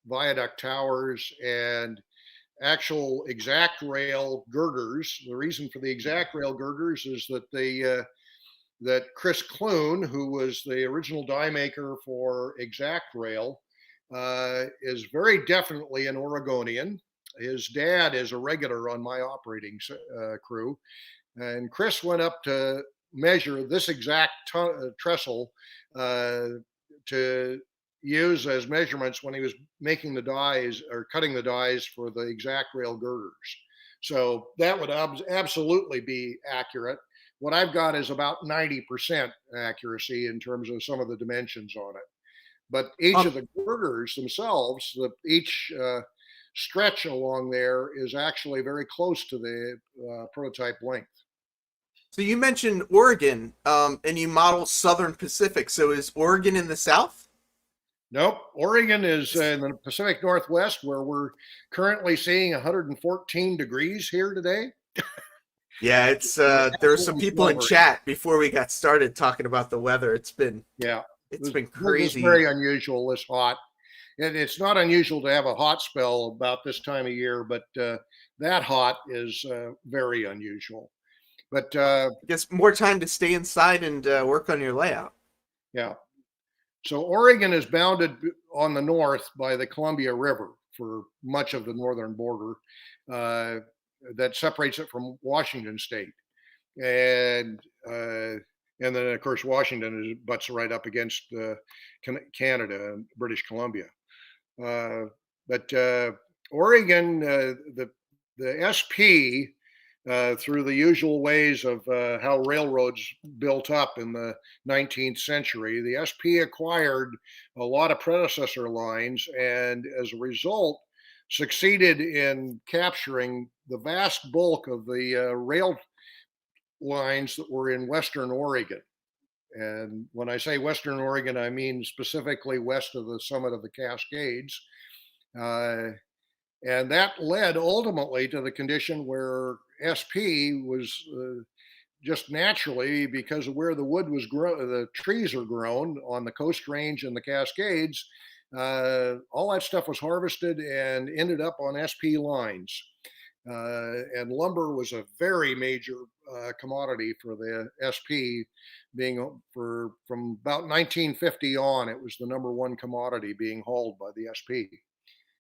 Speaker 3: viaduct towers and actual exact rail girders. The reason for the exact rail girders is that that Chris Clune, who was the original die maker for Exact Rail, is very definitely an Oregonian. His dad is a regular on my operating crew. And Chris went up to measure this exact trestle to use as measurements when he was making the dies or cutting the dies for the Exact Rail girders. So that would absolutely be accurate. What I've got is about 90% accuracy in terms of some of the dimensions on it. But each of the girders themselves, each stretch along there is actually very close to the prototype length.
Speaker 2: So you mentioned Oregon, and you model Southern Pacific. So is Oregon in the south?
Speaker 3: Nope. Oregon is in the Pacific Northwest, where we're currently seeing 114 degrees here today.
Speaker 2: Yeah, it's there were some people in chat before we got started talking about the weather. It's been been crazy.
Speaker 3: It's very unusual this hot. And it's not unusual to have a hot spell about this time of year, but that hot is very unusual. But
Speaker 2: I guess more time to stay inside and work on your layout.
Speaker 3: Yeah. So Oregon is bounded on the north by the Columbia River for much of the northern border. That separates it from Washington State, and then of course Washington butts right up against Canada and British Columbia. But Oregon, the SP, through the usual ways of how railroads built up in the 19th century, the SP acquired a lot of predecessor lines, and as a result, succeeded in capturing the vast bulk of the rail lines that were in Western Oregon. And when I say Western Oregon, I mean specifically west of the summit of the Cascades. And that led ultimately to the condition where SP was just naturally, because of where the wood was grown, the trees are grown on the Coast Range and the Cascades, all that stuff was harvested and ended up on SP lines. And lumber was a very major commodity for the SP, being from about 1950 on, it was the number one commodity being hauled by the SP.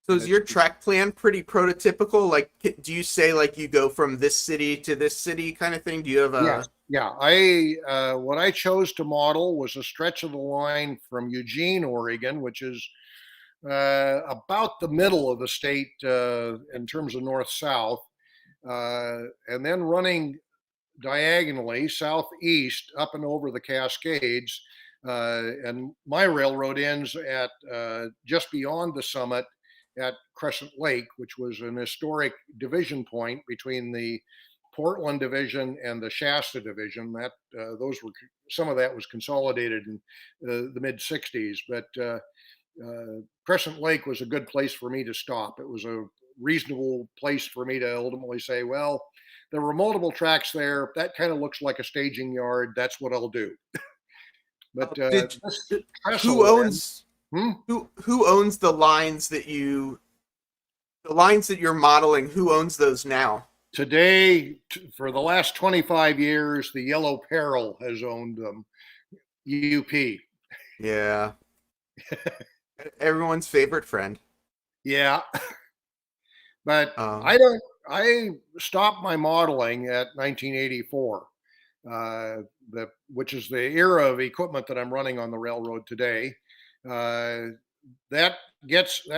Speaker 2: So is your track plan pretty prototypical? Like, do you say like you go from this city to this city kind of thing? Do you have a?
Speaker 3: Yes, yeah. What I chose to model was a stretch of the line from Eugene, Oregon, which is about the middle of the state in terms of north-south, and then running diagonally southeast up and over the Cascades. And my railroad ends at just beyond the summit at Crescent Lake, which was an historic division point between the Portland division and the Shasta division. That those were some of that was consolidated in the mid '60s, but Crescent Lake was a good place for me to stop. It was a reasonable place for me to ultimately say, well, there were multiple tracks there. That kind of looks like a staging yard. That's what I'll do. But
Speaker 2: who owns
Speaker 3: Hmm?
Speaker 2: who owns the lines that you're modeling? Who owns those now?
Speaker 3: Today, for the last 25 years, the Yellow Peril has owned them. UP.
Speaker 2: Yeah. Everyone's favorite friend.
Speaker 3: Yeah. But I stopped my modeling at 1984, which is the era of equipment that I'm running on the railroad today. That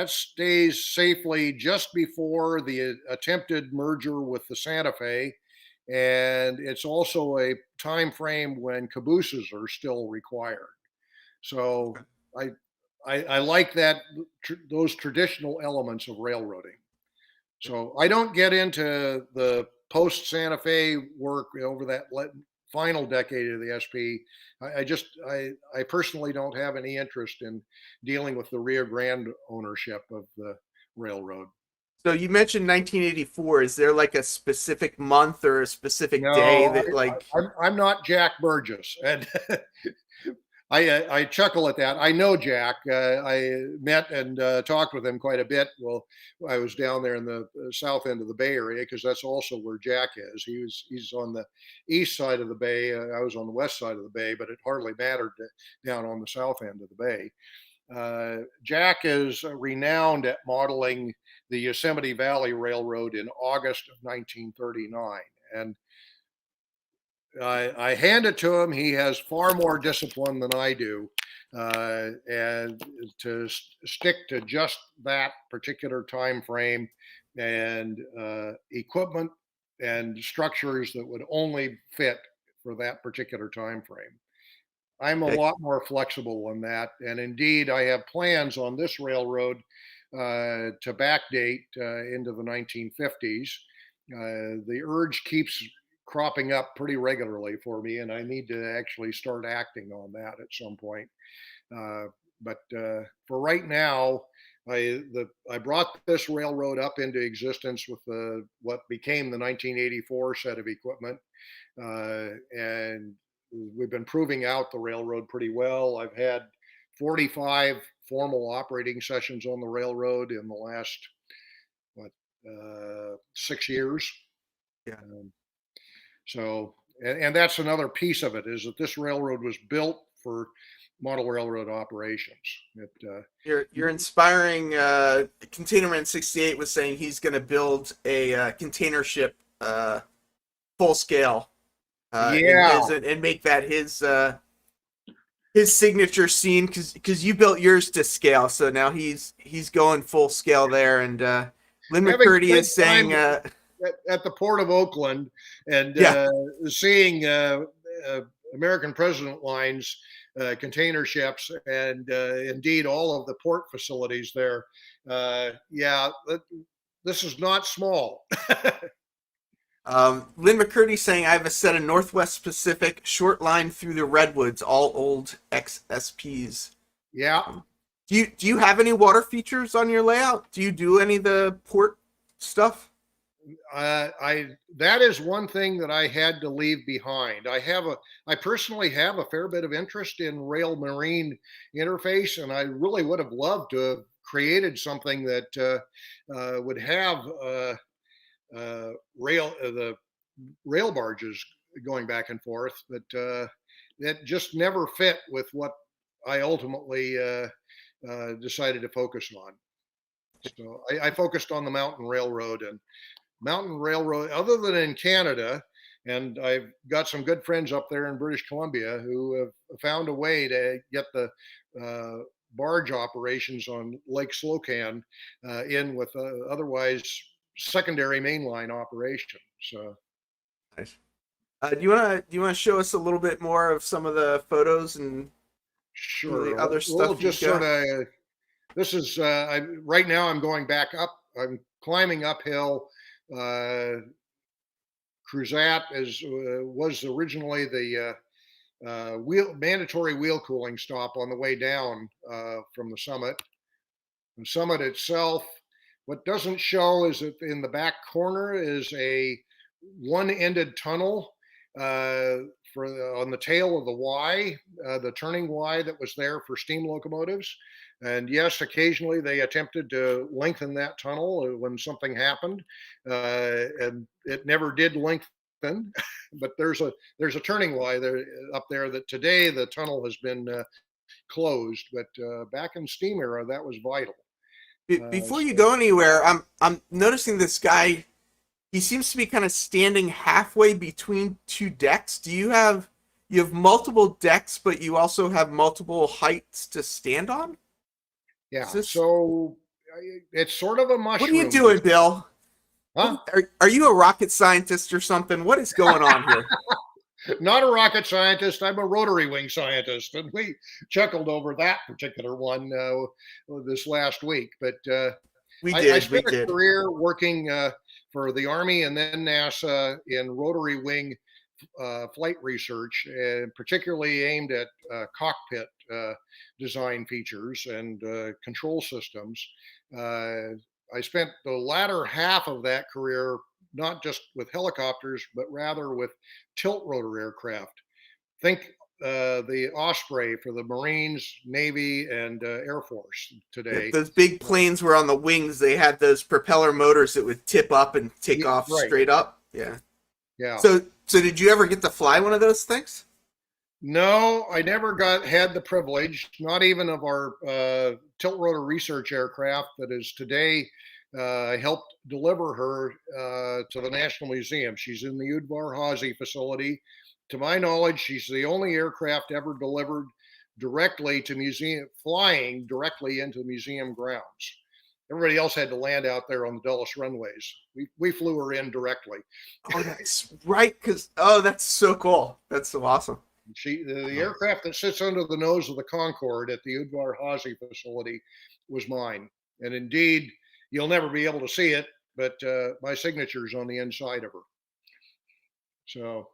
Speaker 3: stays safely just before the attempted merger with the Santa Fe, and it's also a time frame when cabooses are still required. So I like those traditional elements of railroading. So I don't get into the post Santa Fe work over that final decade of the SP. I personally don't have any interest in dealing with the Rio Grande ownership of the railroad.
Speaker 2: So you mentioned 1984. Is there like a specific month or a specific
Speaker 3: No,
Speaker 2: day that like?
Speaker 3: I'm not Jack Burgess, and I chuckle at that. I know Jack. I met and talked with him quite a bit. Well, I was down there in the south end of the Bay Area because that's also where Jack is. He's on the east side of the Bay. I was on the west side of the Bay, but it hardly mattered down on the south end of the Bay. Jack is renowned at modeling the Yosemite Valley Railroad in August of 1939, and I hand it to him. He has far more discipline than I do, and to stick to just that particular time frame and equipment and structures that would only fit for that particular time frame. I'm a lot more flexible than that, and indeed, I have plans on this railroad to backdate into the 1950s. The urge keeps cropping up pretty regularly for me, and I need to actually start acting on that at some point. But for right now, I brought this railroad up into existence with what became the 1984 set of equipment, and we've been proving out the railroad pretty well. I've had 45 formal operating sessions on the railroad in the last 6 years.
Speaker 2: Yeah.
Speaker 3: So, and that's another piece of it, is that this railroad was built for model railroad operations.
Speaker 2: You're inspiring. Containerman 68 was saying he's going to build a container ship full scale. And make that his signature scene, because you built yours to scale, so now he's going full scale there. And Lynn McCurdy is saying
Speaker 3: at the port of Oakland and seeing American President Lines container ships and indeed all of the port facilities there. This is not small.
Speaker 2: Lynn McCurdy saying, I have a set of Northwest Pacific short line through the Redwoods, all old XSPs.
Speaker 3: Yeah.
Speaker 2: Do you have any water features on your layout? Do you do any of the port stuff?
Speaker 3: that is one thing that I had to leave behind. I personally have a fair bit of interest in rail marine interface, and I really would have loved to have created something that would have the rail barges going back and forth, but that just never fit with what I ultimately decided to focus on. So I focused on the mountain railroad, and mountain railroad, other than in Canada, and I've got some good friends up there in British Columbia who have found a way to get the barge operations on Lake Slocan in with otherwise secondary mainline operations. So.
Speaker 2: Nice. Do you wanna show us a little bit more of some of the photos and some of the
Speaker 3: Sure.
Speaker 2: other
Speaker 3: We'll
Speaker 2: stuff you've
Speaker 3: just sort
Speaker 2: got?
Speaker 3: of. This is right now. I'm going back up. I'm climbing uphill. Cruzat was originally the mandatory wheel cooling stop on the way down from the summit. The summit itself, what doesn't show is that in the back corner is a one-ended tunnel on the tail of the Y, the turning Y that was there for steam locomotives. And yes, occasionally they attempted to lengthen that tunnel when something happened, and it never did lengthen. But there's a turning Y there up there that today the tunnel has been closed. But back in steam era, that was vital.
Speaker 2: Before you
Speaker 3: So
Speaker 2: go anywhere, I'm noticing this guy. He seems to be kind of standing halfway between two decks. You have multiple decks, but you also have multiple heights to stand on? Is
Speaker 3: yeah,
Speaker 2: this
Speaker 3: so it's sort of a
Speaker 2: What are you
Speaker 3: mushroom.
Speaker 2: doing, Bill?
Speaker 3: Huh?
Speaker 2: Are you a rocket scientist or something? What is going on here?
Speaker 3: Not a rocket scientist. I'm a rotary wing scientist, and we chuckled over that particular one this last week. But
Speaker 2: We
Speaker 3: I
Speaker 2: did, we
Speaker 3: spent a
Speaker 2: did.
Speaker 3: career working for the Army and then NASA in rotary wing flight research, and particularly aimed at cockpit design features and control systems. I spent the latter half of that career not just with helicopters, but rather with tilt rotor aircraft. Think the Osprey for the Marines, Navy, and Air Force
Speaker 2: Yeah,
Speaker 3: today.
Speaker 2: those big planes were on the wings. They had those propeller motors that would tip up and take
Speaker 3: Yeah,
Speaker 2: off
Speaker 3: right.
Speaker 2: straight up. Yeah.
Speaker 3: Yeah.
Speaker 2: So did you ever get to fly one of those things?
Speaker 3: No, I never had the privilege, not even of our tilt rotor research aircraft that is today. I helped deliver her to the National Museum. She's in the Udvar Hazy facility. To my knowledge, she's the only aircraft ever delivered directly to museum, flying directly into the museum grounds. Everybody else had to land out there on the Dulles runways. We flew her in directly.
Speaker 2: Oh, that's right. That's so cool. That's so awesome.
Speaker 3: The aircraft that sits under the nose of the Concorde at the Udvar Hazy facility was mine. And indeed, you'll never be able to see it, but my signature's on the inside of her. So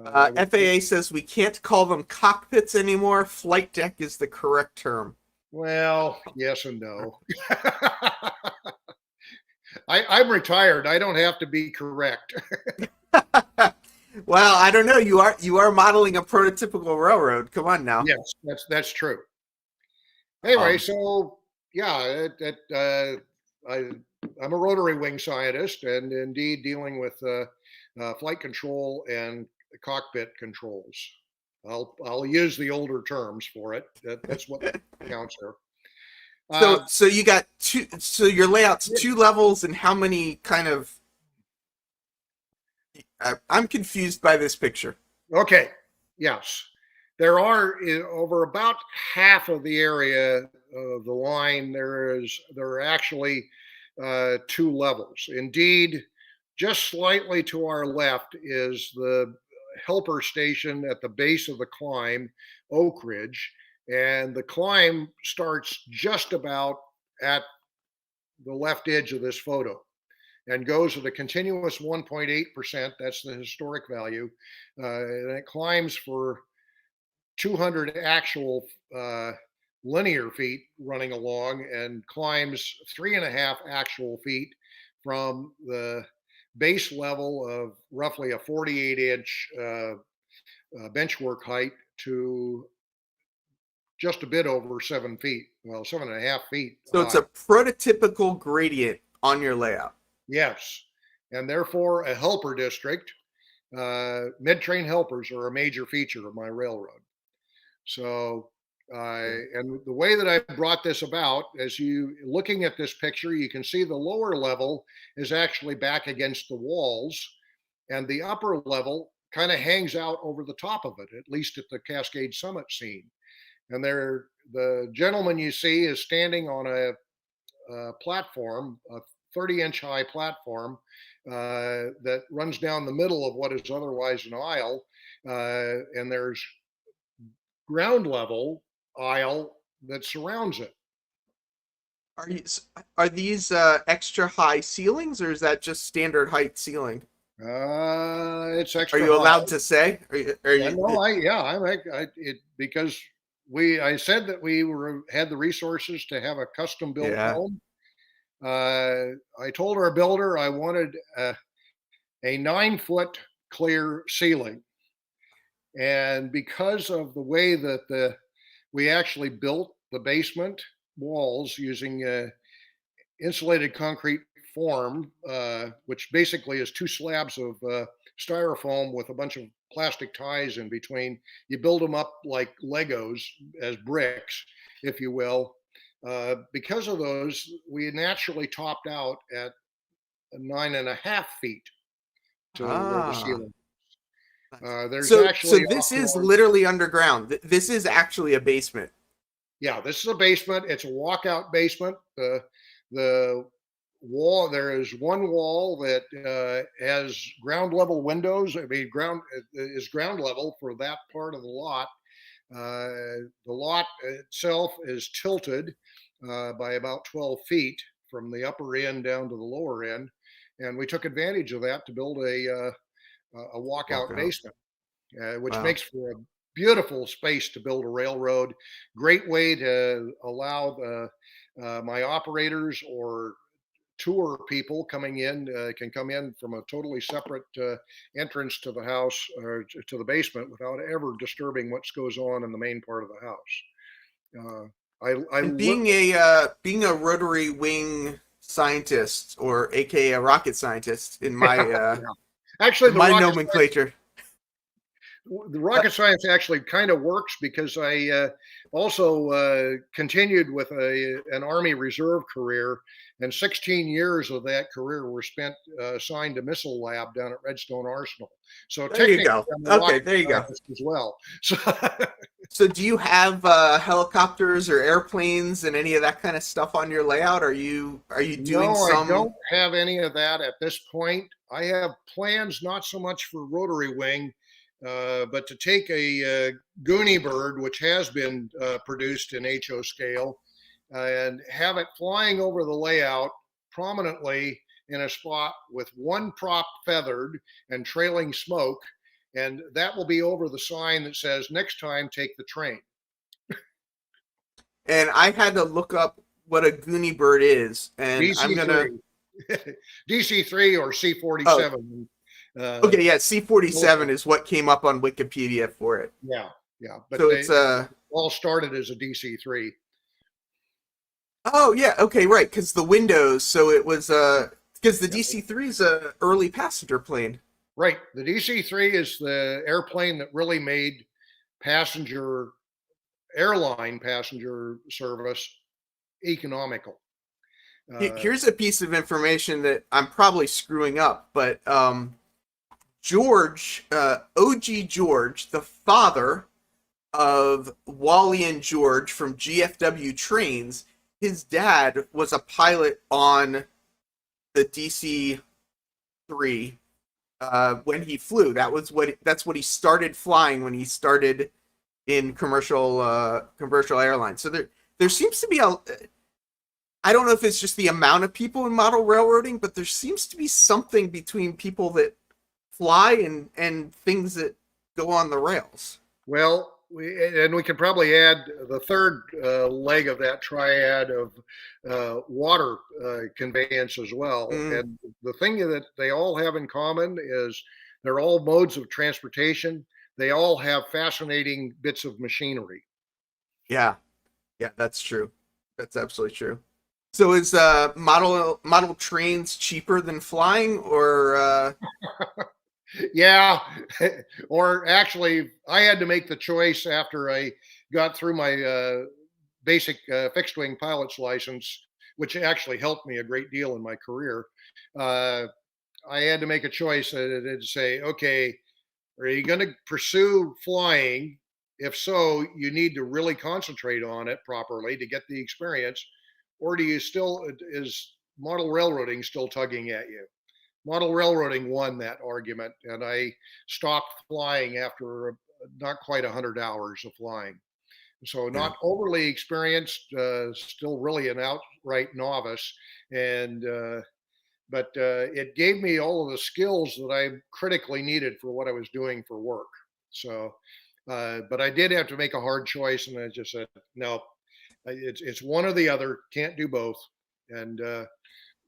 Speaker 2: FAA says we can't call them cockpits anymore. Flight deck is the correct term.
Speaker 3: well, yes and no. I'm retired. I don't have to be correct.
Speaker 2: Well, I don't know. You are modeling a prototypical railroad. Come on now.
Speaker 3: Yes, that's true. Anyway,
Speaker 2: Um,
Speaker 3: so yeah, I'm a rotary wing scientist, and indeed dealing with flight control and cockpit controls. I'll use the older terms for it. That's what counts here.
Speaker 2: so you got two. So your layout's two levels, and how many kind of? I'm confused by this picture.
Speaker 3: Okay, yes, there are over about half of the area of the line. There are actually two levels. Indeed, just slightly to our left is the helper station at the base of the climb, Oak Ridge, and the climb starts just about at the left edge of this photo and goes at a continuous 1.8%. That's the historic value. And it climbs for 200 actual linear feet running along and climbs 3.5 actual feet from the base level of roughly a 48-inch benchwork height to just a bit over 7 feet. Well, 7.5 feet
Speaker 2: So it's
Speaker 3: high.
Speaker 2: a prototypical gradient on your layout.
Speaker 3: Yes. And therefore, a helper district, mid-train helpers are a major feature of my railroad. So, and the way that I brought this about, as you looking at this picture, you can see the lower level is actually back against the walls, and the upper level kind of hangs out over the top of it, at least at the Cascade Summit scene. And there, the gentleman you see is standing on a platform, a 30-inch high platform that runs down the middle of what is otherwise an aisle, and there's ground level aisle that surrounds it.
Speaker 2: Are you are these extra high ceilings, or is that just standard height ceiling?
Speaker 3: It's
Speaker 2: Are
Speaker 3: extra
Speaker 2: you
Speaker 3: high.
Speaker 2: allowed to say?
Speaker 3: Yeah, no, it because I said that we had the resources to have a custom built
Speaker 2: Yeah.
Speaker 3: home. I told our builder I wanted a 9 foot clear ceiling, and because of the way that we actually built the basement walls using insulated concrete form, which basically is 2 slabs of styrofoam with a bunch of plastic ties in between. You build them up like Legos as bricks, if you will. Because of those, we naturally topped out at 9.5 feet to where the
Speaker 2: Ah.
Speaker 3: ceiling. There's
Speaker 2: So
Speaker 3: actually
Speaker 2: this is
Speaker 3: offshore.
Speaker 2: literally underground. This is actually a basement.
Speaker 3: Yeah, this is a basement. It's a walkout basement. The wall, there is one wall that has ground level windows. I mean, ground is ground level for that part of the lot. The lot itself is tilted by about 12 feet from the upper end down to the lower end, and we took advantage of that to build a walkout
Speaker 2: Walkout.
Speaker 3: basement, which
Speaker 2: Wow.
Speaker 3: makes for a beautiful space to build a railroad. Great way to allow my operators or tour people coming in can come in from a totally separate entrance to the house or to the basement without ever disturbing what goes on in the main part of the house.
Speaker 2: And being a rotary wing scientist, or AKA a rocket scientist in my
Speaker 3: Yeah. Actually,
Speaker 2: nomenclature.
Speaker 3: the rocket science actually kind of works because I also continued with an Army Reserve career, and 16 years of that career were spent assigned to missile lab down at Redstone Arsenal. So
Speaker 2: There you
Speaker 3: technically,
Speaker 2: go.
Speaker 3: I'm a
Speaker 2: Okay,
Speaker 3: rocket
Speaker 2: there you go.
Speaker 3: scientist as well. So
Speaker 2: So do you have helicopters or airplanes and any of that kind of stuff on your layout? Are you doing
Speaker 3: no, I
Speaker 2: some?
Speaker 3: don't have any of that at this point. I have plans not so much for rotary wing, but to take a Goonie bird, which has been produced in HO scale, and have it flying over the layout prominently in a spot with one prop feathered and trailing smoke. And that will be over the sign that says, "Next time, take the train."
Speaker 2: And I had to look up what a Goonie bird is, and I'm gonna.
Speaker 3: DC3. DC3 or
Speaker 2: Oh,
Speaker 3: C47.
Speaker 2: okay, yeah, C-47 is what came up on Wikipedia for it.
Speaker 3: Yeah, yeah. But
Speaker 2: So
Speaker 3: they
Speaker 2: it's
Speaker 3: all started as a DC3.
Speaker 2: oh yeah, okay, right, because the windows. So it was because the DC-3 is a early passenger plane.
Speaker 3: Right. The DC3 is the airplane that really made passenger airline passenger service economical.
Speaker 2: Here's a piece of information that I'm probably screwing up, but George, OG George, the father of Wally and George from GFW Trains, his dad was a pilot on the DC-3 when he flew. That's what he started flying when he started in commercial airlines. So there seems to be a, I don't know if it's just the amount of people in model railroading, but there seems to be something between people that fly and things that go on the rails.
Speaker 3: Well, we can probably add the third leg of that triad of water conveyance as well.
Speaker 2: Mm,
Speaker 3: And the thing that they all have in common is they're all modes of transportation. They all have fascinating bits of machinery.
Speaker 2: yeah, yeah, that's true. That's absolutely true. So is model trains cheaper than flying, or
Speaker 3: Yeah, or actually, I had to make the choice after I got through my basic fixed wing pilot's license, which actually helped me a great deal in my career. Uh, I had to make a choice and say, okay, are you going to pursue flying? If so, you need to really concentrate on it properly to get the experience, or do you still is model railroading still tugging at you? Model railroading won that argument, and I stopped flying after not quite 100 hours of flying. So,
Speaker 2: yeah,
Speaker 3: not overly experienced, still really an outright novice, and but it gave me all of the skills that I critically needed for what I was doing for work. So, but I did have to make a hard choice, and I just said, no, it's one or the other, can't do both, and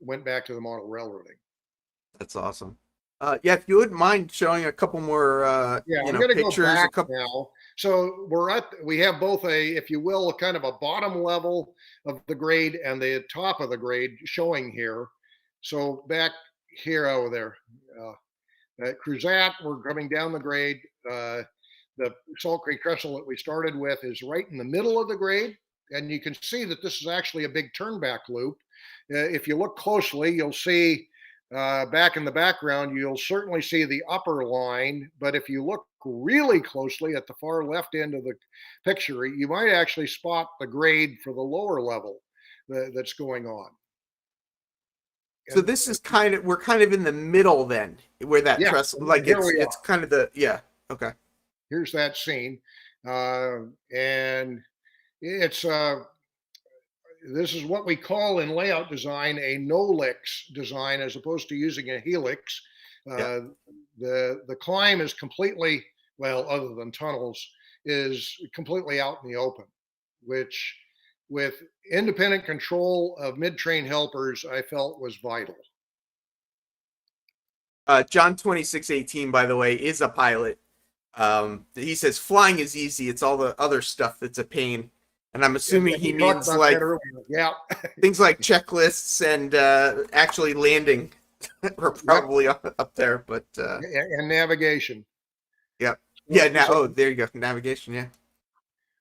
Speaker 3: went back to the model railroading.
Speaker 2: that's awesome. Yeah, if you wouldn't mind showing a couple more,
Speaker 3: Yeah, I'm going to go
Speaker 2: pictures, a
Speaker 3: back
Speaker 2: couple.
Speaker 3: now. So we have both a, if you will, kind of a bottom level of the grade and the top of the grade showing here. So back here over there, at Cruzat, we're coming down the grade. The Salt Creek Trestle that we started with is right in the middle of the grade. And you can see that this is actually a big turnback loop. If you look closely, you'll see back in the background, you'll certainly see the upper line. But if you look really closely at the far left end of the picture, you might actually spot the grade for the lower level that's going on.
Speaker 2: So
Speaker 3: And
Speaker 2: this is we're kind of in the middle then, where that
Speaker 3: yeah,
Speaker 2: trestle, like
Speaker 3: here we
Speaker 2: it's
Speaker 3: are.
Speaker 2: kind of the yeah. Okay.
Speaker 3: Here's that scene. And it's this is what we call in layout design a no-licks design as opposed to using a helix.
Speaker 2: Yeah.
Speaker 3: Uh, the climb is completely, well, other than tunnels, is completely out in the open, which with independent control of mid-train helpers, I felt was vital.
Speaker 2: John 2618, by the way, is a pilot. He says flying is easy. It's all the other stuff that's a pain. And I'm
Speaker 3: And
Speaker 2: assuming he
Speaker 3: we talked
Speaker 2: means
Speaker 3: about that
Speaker 2: like
Speaker 3: earlier. Yeah.
Speaker 2: things like checklists and actually landing are
Speaker 3: Yep.
Speaker 2: probably up there. But
Speaker 3: And navigation.
Speaker 2: yeah, yeah. Now,
Speaker 3: So
Speaker 2: oh, there you go, navigation. Yeah,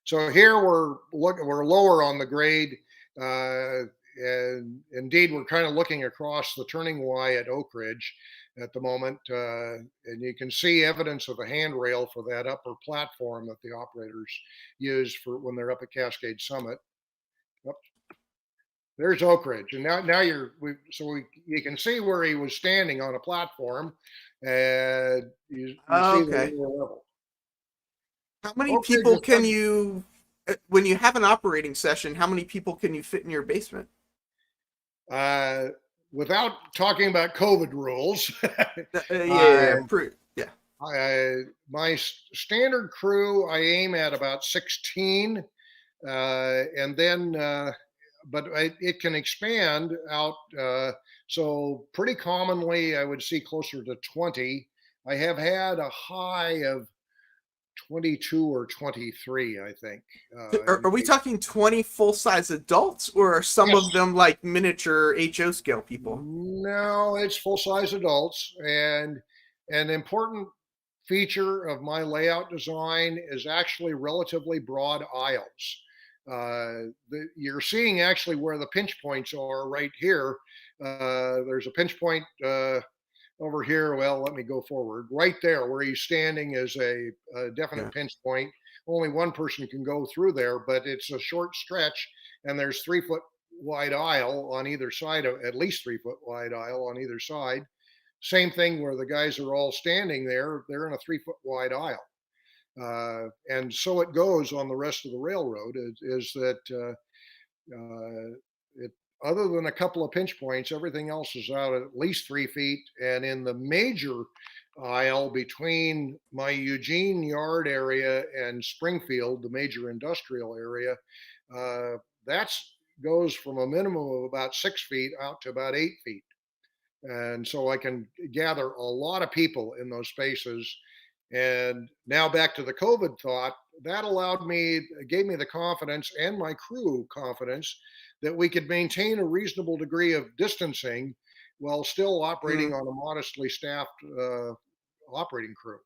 Speaker 3: So here we're lower on the grade, and indeed we're kind of looking across the turning Y at Oak Ridge at the moment, and you can see evidence of a handrail for that upper platform that the operators use for when they're up at Cascade Summit. Yep, there's Oak Ridge, and now you can see where he was standing on a platform, and you
Speaker 2: oh,
Speaker 3: see the
Speaker 2: okay.
Speaker 3: lower level.
Speaker 2: How many
Speaker 3: Oak Ridge
Speaker 2: people
Speaker 3: is
Speaker 2: can you, when you have an operating session? How many people can you fit in your basement?
Speaker 3: Uh, without talking about COVID rules,
Speaker 2: Yeah,
Speaker 3: uh,
Speaker 2: yeah, yeah.
Speaker 3: my standard crew, I aim at about 16. And then, but it can expand out. So, pretty commonly, I would see closer to 20. I have had a high of 22 or 23, I think.
Speaker 2: Are we talking 20 full-size adults, or are some
Speaker 3: Yes.
Speaker 2: of them like miniature HO scale people?
Speaker 3: No, it's full size adults. And an important feature of my layout design is actually relatively broad aisles. You're seeing actually where the pinch points are right here. There's a pinch point over here. Well, let me go forward. Right there, where he's standing, is a
Speaker 2: Yeah.
Speaker 3: definite pinch point. Only one person can go through there, but it's a short stretch, and there's 3 foot wide aisle on either side of at least 3 foot wide aisle on either side. Same thing where the guys are all standing there; they're in a 3 foot wide aisle, and so it goes on the rest of the railroad. Is that it? Other than a couple of pinch points, everything else is out at least 3 feet, and in the major aisle between my Eugene yard area and Springfield, the major industrial area. Uh, that's goes from a minimum of about 6 feet out to about 8 feet. And so I can gather a lot of people in those spaces. And now back to the COVID thought, that gave me the confidence and my crew confidence that we could maintain a reasonable degree of distancing while still operating
Speaker 2: Mm.
Speaker 3: on a modestly staffed operating crew.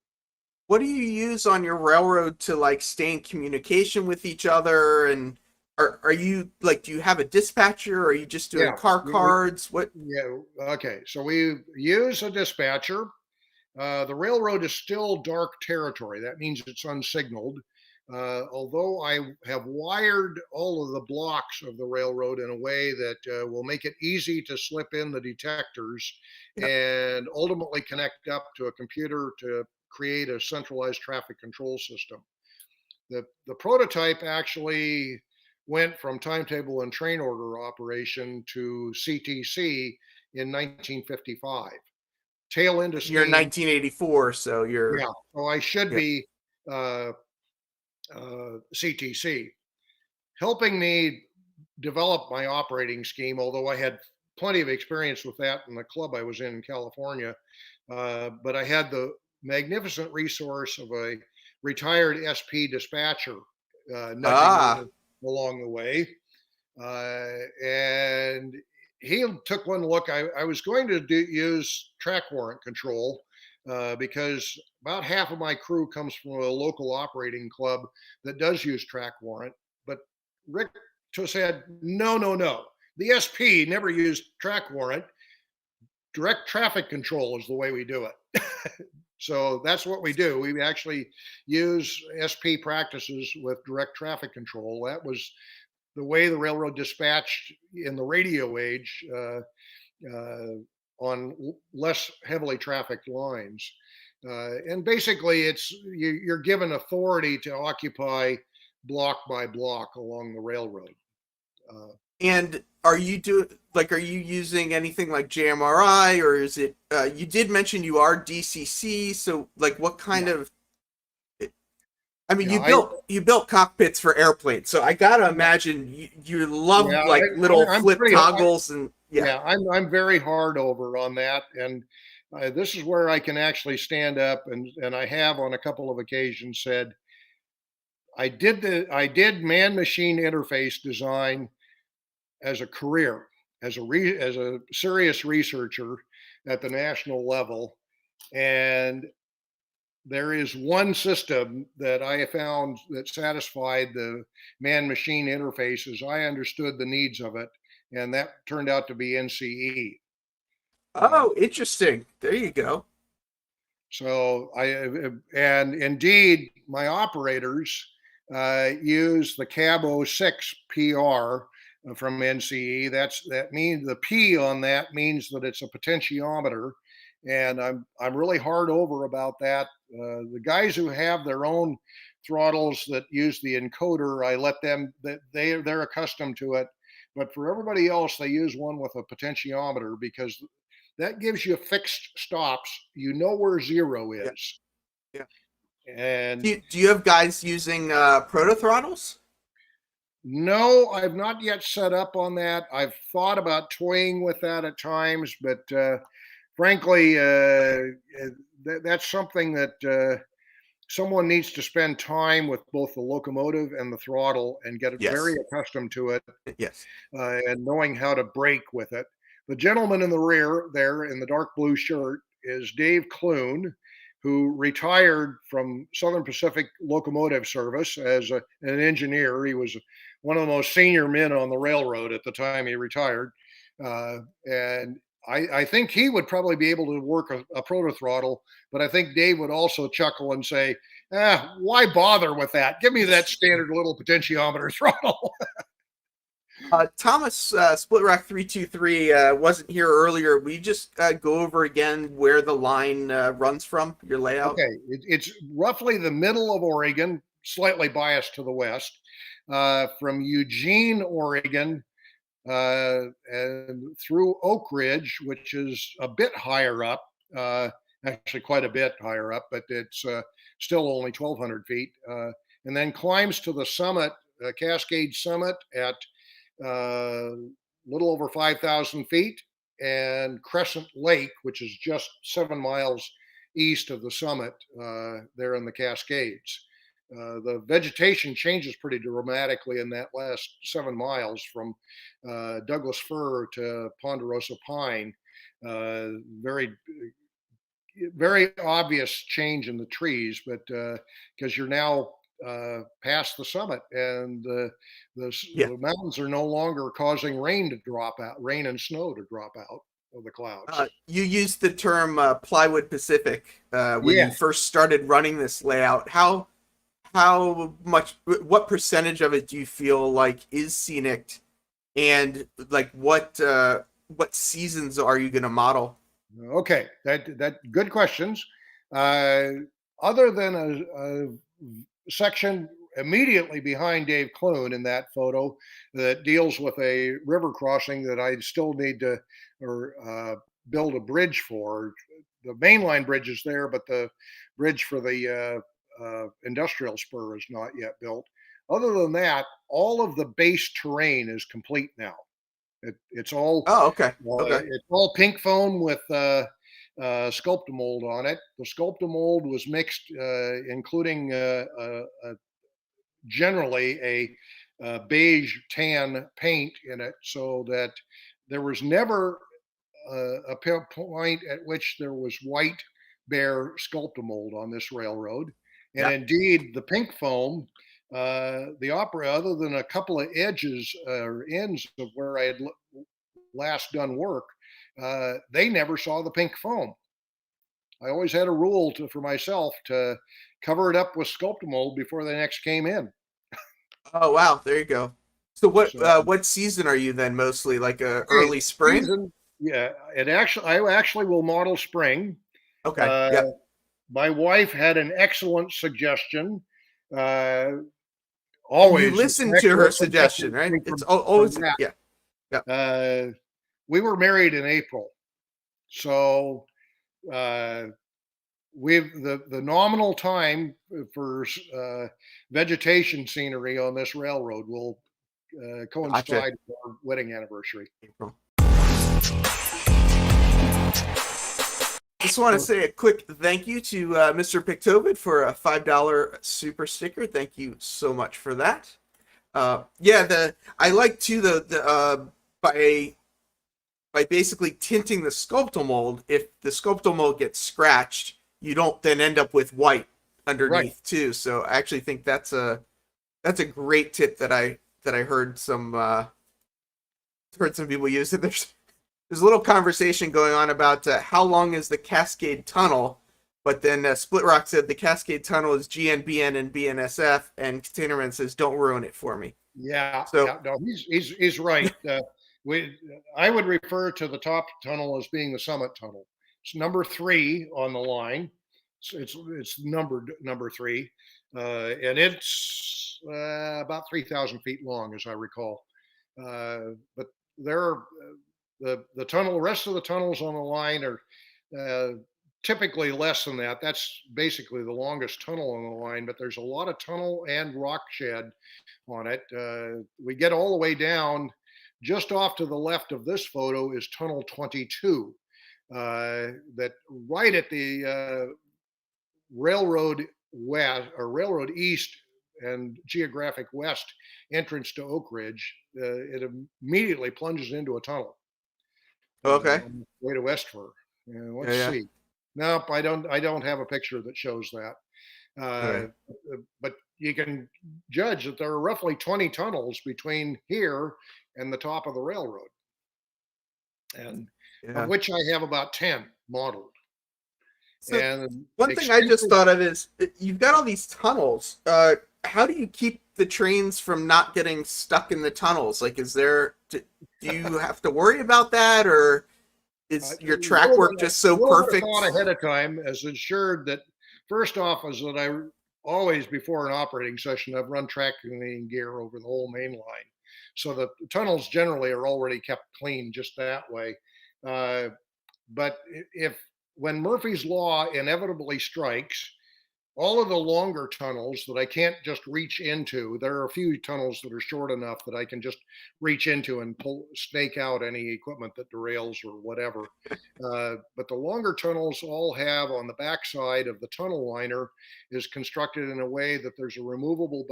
Speaker 2: What do you use on your railroad to like stay in communication with each other? And are you like, do you have a dispatcher, or are you just doing
Speaker 3: Yeah,
Speaker 2: car
Speaker 3: we
Speaker 2: cards? What?
Speaker 3: yeah, okay. So we use a dispatcher. The railroad is still dark territory. That means it's unsignaled. Although I have wired all of the blocks of the railroad in a way that will make it easy to slip in the detectors
Speaker 2: Yeah.
Speaker 3: and ultimately connect up to a computer to create a centralized traffic control system. The prototype actually went from timetable and train order operation to CTC in 1955. Tail end of
Speaker 2: You're
Speaker 3: steam.
Speaker 2: 1984, so you're,
Speaker 3: Yeah, so I should
Speaker 2: yeah.
Speaker 3: be uh, CTC, helping me develop my operating scheme. Although I had plenty of experience with that in the club I was in California, but I had the magnificent resource of a retired SP dispatcher nudging me
Speaker 2: Ah,
Speaker 3: along the way. And he took one look. I was going to use track warrant control because about half of my crew comes from a local operating club that does use track warrant. But Rick said, no, no, no. The SP never used track warrant. Direct traffic control is the way we do it. So that's what we do. We actually use SP practices with direct traffic control. That was the way the railroad dispatched in the radio age uh, on less heavily trafficked lines. And basically, you're given authority to occupy block by block along the railroad. Uh,
Speaker 2: and are you using anything like JMRI, or is it? You did mention you are DCC, so like, what kind
Speaker 3: yeah,
Speaker 2: of? I mean,
Speaker 3: yeah,
Speaker 2: you built cockpits for airplanes, so I gotta
Speaker 3: yeah,
Speaker 2: imagine you love
Speaker 3: yeah.
Speaker 2: like little
Speaker 3: I'm
Speaker 2: flip
Speaker 3: pretty.
Speaker 2: toggles and yeah.
Speaker 3: Yeah, I'm very hard over on that, and this is where I can actually stand up and I have on a couple of occasions said I did man machine interface design as a career, as a serious researcher at the national level, and there is one system that I found that satisfied the man machine interface as I understood the needs of it, and that turned out to be NCE. Uh,
Speaker 2: Oh, interesting. There you go.
Speaker 3: so and indeed, my operators use the Cab 06 PR from NCE. That means the P on that means that it's a potentiometer, and I'm really hard over about that. The guys who have their own throttles that use the encoder, I let them that they're accustomed to it. But for everybody else, they use one with a potentiometer because that gives you fixed stops. You know where zero
Speaker 2: Yeah,
Speaker 3: is.
Speaker 2: yeah.
Speaker 3: And
Speaker 2: Do you have guys using proto throttles?
Speaker 3: no, I've not yet set up on that. I've thought about toying with that at times, but frankly, that's something that someone needs to spend time with both the locomotive and the throttle and get very
Speaker 2: Yes.
Speaker 3: accustomed to it
Speaker 2: Yes.
Speaker 3: and knowing how to brake with it. The gentleman in the rear there in the dark blue shirt is Dave Clune, who retired from Southern Pacific Locomotive Service as an engineer. He was one of the most senior men on the railroad at the time he retired. And I think he would probably be able to work a proto throttle, but I think Dave would also chuckle and say, why bother with that? Give me that standard little potentiometer throttle.
Speaker 2: Thomas, Split Rack 323 wasn't here earlier. We just go over again where the line runs from, your layout?
Speaker 3: Okay, it's roughly the middle of Oregon, slightly biased to the west, from Eugene, Oregon, and through Oak Ridge, which is a bit higher up, actually quite a bit higher up, but it's still only 1,200 feet, and then climbs to the summit, Cascade Summit, at a little over 5,000 feet, and Crescent Lake, which is just 7 miles east of the summit, there in the Cascades. The vegetation changes pretty dramatically in that last 7 miles, from Douglas fir to ponderosa pine. Very, very obvious change in the trees, but because you're now past the summit, and
Speaker 2: Yeah.
Speaker 3: the mountains are no longer causing rain to drop out, rain and snow to drop out of the clouds.
Speaker 2: You used the term plywood Pacific when
Speaker 3: Yeah.
Speaker 2: you first started running this layout. How much, what percentage of it do you feel like is scenic, and like what seasons are you going to model?
Speaker 3: Okay, that good questions. Uh, Other than a section immediately behind Dave Clune in that photo that deals with a river crossing that I still need to or build a bridge for. The mainline bridge is there, but the bridge for the industrial spur is not yet built. Other than that, all of the base terrain is complete now.
Speaker 2: Oh, okay. Okay.
Speaker 3: It's all pink foam with Sculptamold on it. The Sculptamold was mixed, including generally a beige tan paint in it, so that there was never a point at which there was white bare Sculptamold on this railroad. And
Speaker 2: Yeah.
Speaker 3: indeed, the pink foam, the opera, other than a couple of edges or ends of where I had last done work, they never saw the pink foam. I always had a rule for myself to cover it up with Sculptamold before they next came in.
Speaker 2: Oh, wow. There you go. So
Speaker 3: So
Speaker 2: what season are you then, mostly like
Speaker 3: hey,
Speaker 2: early spring?
Speaker 3: season, yeah, I actually will model spring.
Speaker 2: Okay.
Speaker 3: Uh,
Speaker 2: Yep.
Speaker 3: my wife had an excellent suggestion. Uh,
Speaker 2: And you
Speaker 3: Always an
Speaker 2: listen to her
Speaker 3: excellent
Speaker 2: suggestion,
Speaker 3: suggestion
Speaker 2: right?
Speaker 3: coming
Speaker 2: It's
Speaker 3: from
Speaker 2: always,
Speaker 3: Matt.
Speaker 2: yeah. Yeah.
Speaker 3: We were married in April, so uh, the nominal time for vegetation scenery on this railroad will
Speaker 2: Gotcha.
Speaker 3: coincide with our wedding anniversary.
Speaker 2: April. Just want to say a quick thank you to Mr. Pictovid for a $5 super sticker. Thank you so much for that. Yeah, the I like too the by basically tinting the sculptal mold. If the sculptal mold gets scratched, you don't then end up with white
Speaker 3: Right.
Speaker 2: underneath too. So I actually think that's a great tip that I heard some people use it. There's a little conversation going on about how long is the Cascade Tunnel, but then Split Rock said the Cascade Tunnel is GNBN and BNSF, and Containerman says don't ruin it for me.
Speaker 3: Yeah.
Speaker 2: So
Speaker 3: Yeah. No, he's right. We I would refer to the top tunnel as being the summit tunnel. It's number three on the line. It's numbered number three, and it's about 3,000 feet long, as I recall. But there are the tunnel. The rest of the tunnels on the line are uh, typically less than that. That's basically the longest tunnel on the line. But there's a lot of tunnel and rock shed on it. We get all the way down. Just off to the left of this photo is Tunnel 22. That right at the railroad west or railroad east and geographic west entrance to Oak Ridge, it immediately plunges into a tunnel
Speaker 2: okay,
Speaker 3: on the way to Westford.
Speaker 2: yeah,
Speaker 3: Let's
Speaker 2: yeah,
Speaker 3: see. Nope, I don't. I don't have a picture that shows that.
Speaker 2: okay,
Speaker 3: But you can judge that there are roughly 20 tunnels between here and the top of the railroad, and of
Speaker 2: yeah.
Speaker 3: which I have about 10 modeled.
Speaker 2: So
Speaker 3: And
Speaker 2: one thing I just
Speaker 3: extensive.
Speaker 2: thought of is you've got all these tunnels. How do you keep the trains from not getting stuck in the tunnels? Like, do you have to worry about that, or is your track work just so
Speaker 3: Little bit of
Speaker 2: perfect?
Speaker 3: thought ahead of time has ensured that first off is that I always before an operating session I've run tracking gear over the whole main line, so the tunnels generally are already kept clean just that way. Uh, but if when Murphy's Law inevitably strikes, all of the longer tunnels that I can't just reach into, there are a few tunnels that are short enough that I can just reach into and snake out any equipment that derails or whatever. But the longer tunnels all have on the backside of the tunnel liner is constructed in a way that there's a removable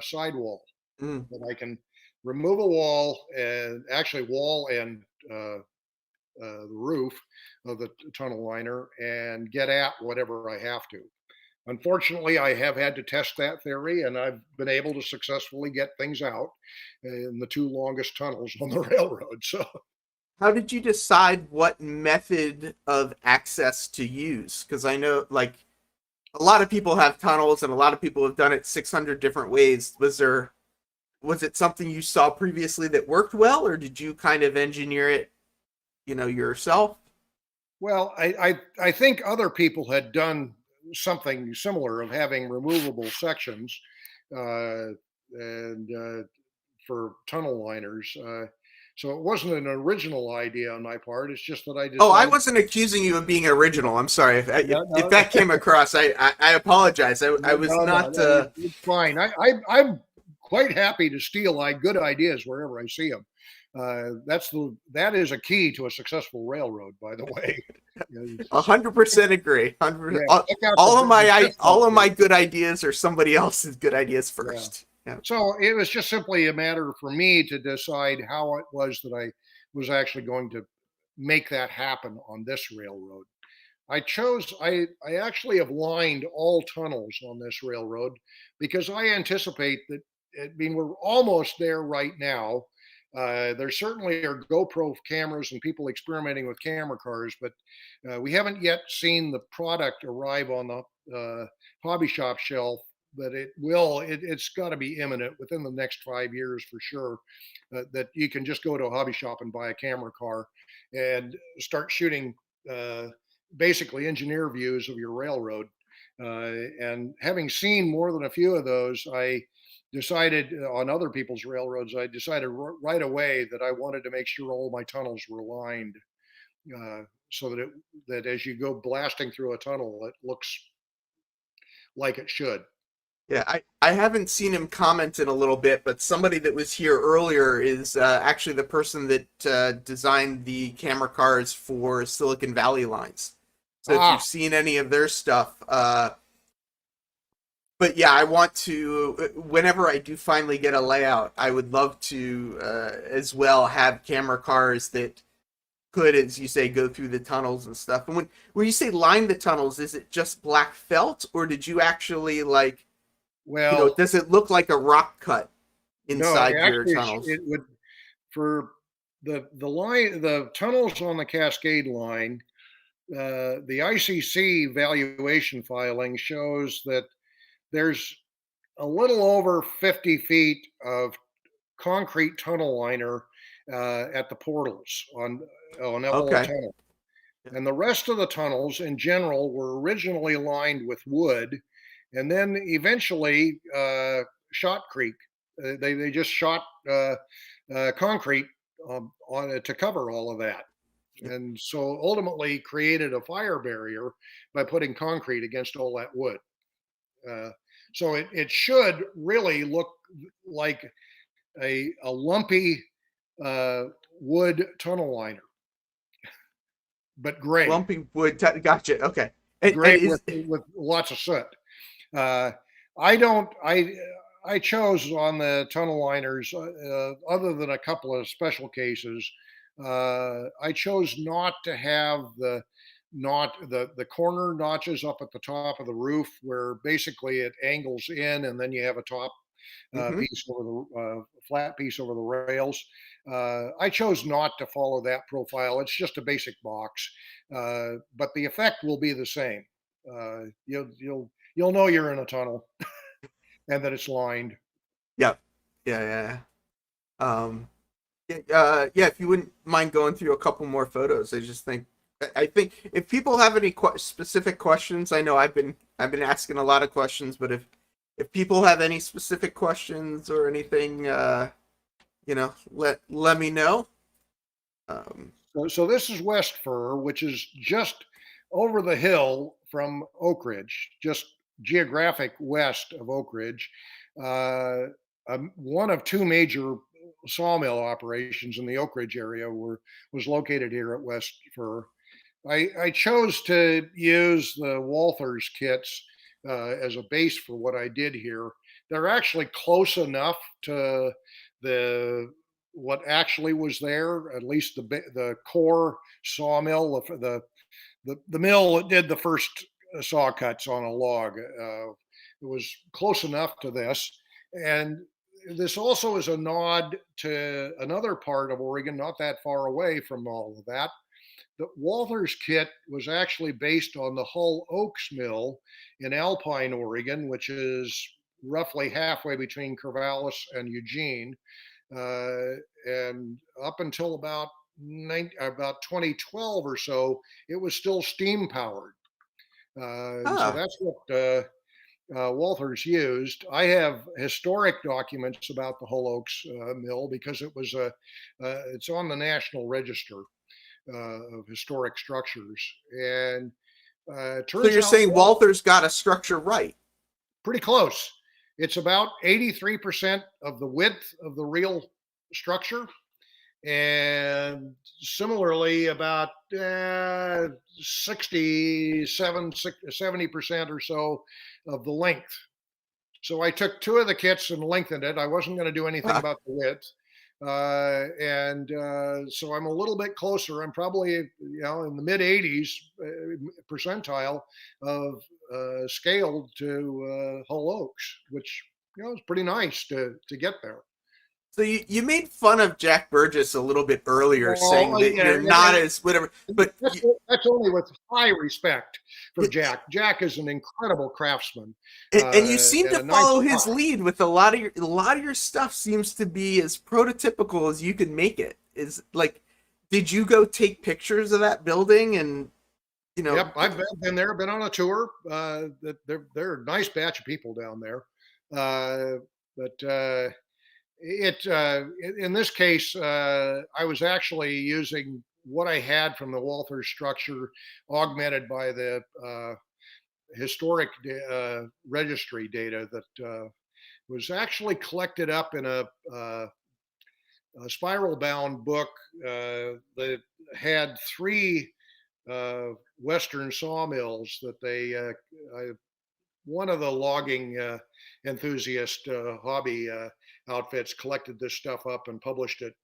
Speaker 3: sidewall
Speaker 2: Mm.
Speaker 3: that I can remove a wall and actually wall and the roof of the tunnel liner and get at whatever I have to. Unfortunately, I have had to test that theory, and I've been able to successfully get things out in the two longest tunnels on the railroad. So,
Speaker 2: How did you decide what method of access to use? Because I know, like, a lot of people have tunnels, and a lot of people have done it 600 different ways. Was it something you saw previously that worked well, or did you kind of engineer it, yourself?
Speaker 3: well, I think other people had done something similar of having removable sections uh, and for tunnel liners. So it wasn't an original idea on my part. It's just that I
Speaker 2: Oh, I
Speaker 3: decided.
Speaker 2: wasn't accusing you of being original. I'm sorry
Speaker 3: No,
Speaker 2: if
Speaker 3: no,
Speaker 2: that came across. I apologize. I was
Speaker 3: no, no,
Speaker 2: not.
Speaker 3: no, it's fine. I'm quite happy to steal good ideas wherever I see them. That is a key to a successful railroad, by the way. Is,
Speaker 2: 100% agree.
Speaker 3: yeah,
Speaker 2: 100. All,
Speaker 3: check out
Speaker 2: all of
Speaker 3: the
Speaker 2: my all
Speaker 3: pitfall
Speaker 2: of my
Speaker 3: theory.
Speaker 2: good ideas are somebody else's good ideas
Speaker 3: Yeah.
Speaker 2: first. Yeah.
Speaker 3: So it was just simply a matter for me to decide how it was that I was actually going to make that happen on this railroad. I actually have lined all tunnels on this railroad because I anticipate that, I mean, we're almost there right now. There certainly are GoPro cameras and people experimenting with camera cars, but we haven't yet seen the product arrive on the hobby shop shelf. But it's got to be imminent within the next 5 years for sure. That you can just go to a hobby shop and buy a camera car and start shooting basically engineer views of your railroad. And having seen more than a few of those, I decided on other people's railroads, I decided right away that I wanted to make sure all my tunnels were lined so that as you go blasting through a tunnel, it looks like it should.
Speaker 2: Yeah, I haven't seen him comment in a little bit, but somebody that was here earlier is actually the person that designed the camera cars for Silicon Valley lines. So if you've
Speaker 3: Ah,
Speaker 2: seen any of their stuff, but yeah, I want to. Whenever I do finally get a layout, I would love to as well have camera cars that could, as you say, go through the tunnels and stuff. And when you say line the tunnels, is it just black felt, or did you actually like,
Speaker 3: well,
Speaker 2: does it look like a rock cut
Speaker 3: no,
Speaker 2: inside your
Speaker 3: actually,
Speaker 2: tunnels?
Speaker 3: it would for the tunnels on the Cascade line. The ICC valuation filing shows that there's a little over 50 feet of concrete tunnel liner at the portals on all
Speaker 2: Okay.
Speaker 3: tunnels. And the rest of the tunnels in general were originally lined with wood and then eventually shotcrete. They just shot concrete on it to cover all of that. And so ultimately created a fire barrier by putting concrete against all that wood. Uh, so it should really look like a lumpy uh, wood tunnel liner, but gray,
Speaker 2: Lumpy wood. Gotcha. Okay. And
Speaker 3: gray
Speaker 2: is
Speaker 3: with lots of soot. Uh, I don't. I chose on the tunnel liners, other than a couple of special cases. I chose not to have the corner notches up at the top of the roof, where basically it angles in, and then you have a top
Speaker 2: hmm
Speaker 3: piece over the flat piece over the rails. I chose not to follow that profile. It's just a basic box, but the effect will be the same. You'll know you're in a tunnel and that it's lined.
Speaker 2: Yeah. Yeah. Yeah. Um. Yeah, yeah. If you wouldn't mind going through a couple more photos, I just think I think if people have any specific questions, I know I've been asking a lot of questions, but if people have any specific questions or anything, let me know. Um,
Speaker 3: So this is West Fur, which is just over the hill from Oak Ridge, just geographic west of Oak Ridge, uh, one of two major sawmill operations in the Oak Ridge area was located here at West Fir. I chose to use the Walthers kits as a base for what I did here. They're actually close enough to the what actually was there, at least the core sawmill, the mill that did the first saw cuts on a log. It was close enough to this, and this also is a nod to another part of Oregon, not that far away from all of that. The Walters kit was actually based on the Hull Oaks Mill in Alpine, Oregon, which is roughly halfway between Corvallis and Eugene. And up until about 2012 or so, it was still steam powered. And so
Speaker 2: Ah,
Speaker 3: that's what Walters used. I have historic documents about the Hull Oaks mill because it's on the National Register of historic structures. And it
Speaker 2: so
Speaker 3: turns
Speaker 2: you're
Speaker 3: out
Speaker 2: saying Walters got a structure right?
Speaker 3: pretty close. It's about 83% of the width of the real structure. And similarly, about 70% or so of the length. So I took two of the kits and lengthened it. I wasn't going to do anything
Speaker 2: Ah,
Speaker 3: about the width. So I'm a little bit closer. I'm probably, in the mid 80s percentile of scaled to Hull Oaks, which, is pretty nice to get there.
Speaker 2: so you made fun of Jack Burgess a little bit earlier, saying
Speaker 3: Well,
Speaker 2: that
Speaker 3: yeah,
Speaker 2: you're not as whatever, but
Speaker 3: that's only with high respect for Jack. Jack is an incredible craftsman
Speaker 2: and you seem
Speaker 3: and
Speaker 2: to
Speaker 3: a nice
Speaker 2: follow his
Speaker 3: guy.
Speaker 2: lead with a lot of your stuff seems to be as prototypical as you can make it. Is like, did you go take pictures of that building and you know?
Speaker 3: Yep, I've been there, been on a tour. They're a nice batch of people down there, but in this case, I was actually using what I had from the Walther structure, augmented by the historic registry data that was actually collected up in a spiral bound book that had three Western sawmills that one of the logging enthusiast hobby outfits collected this stuff up and published it,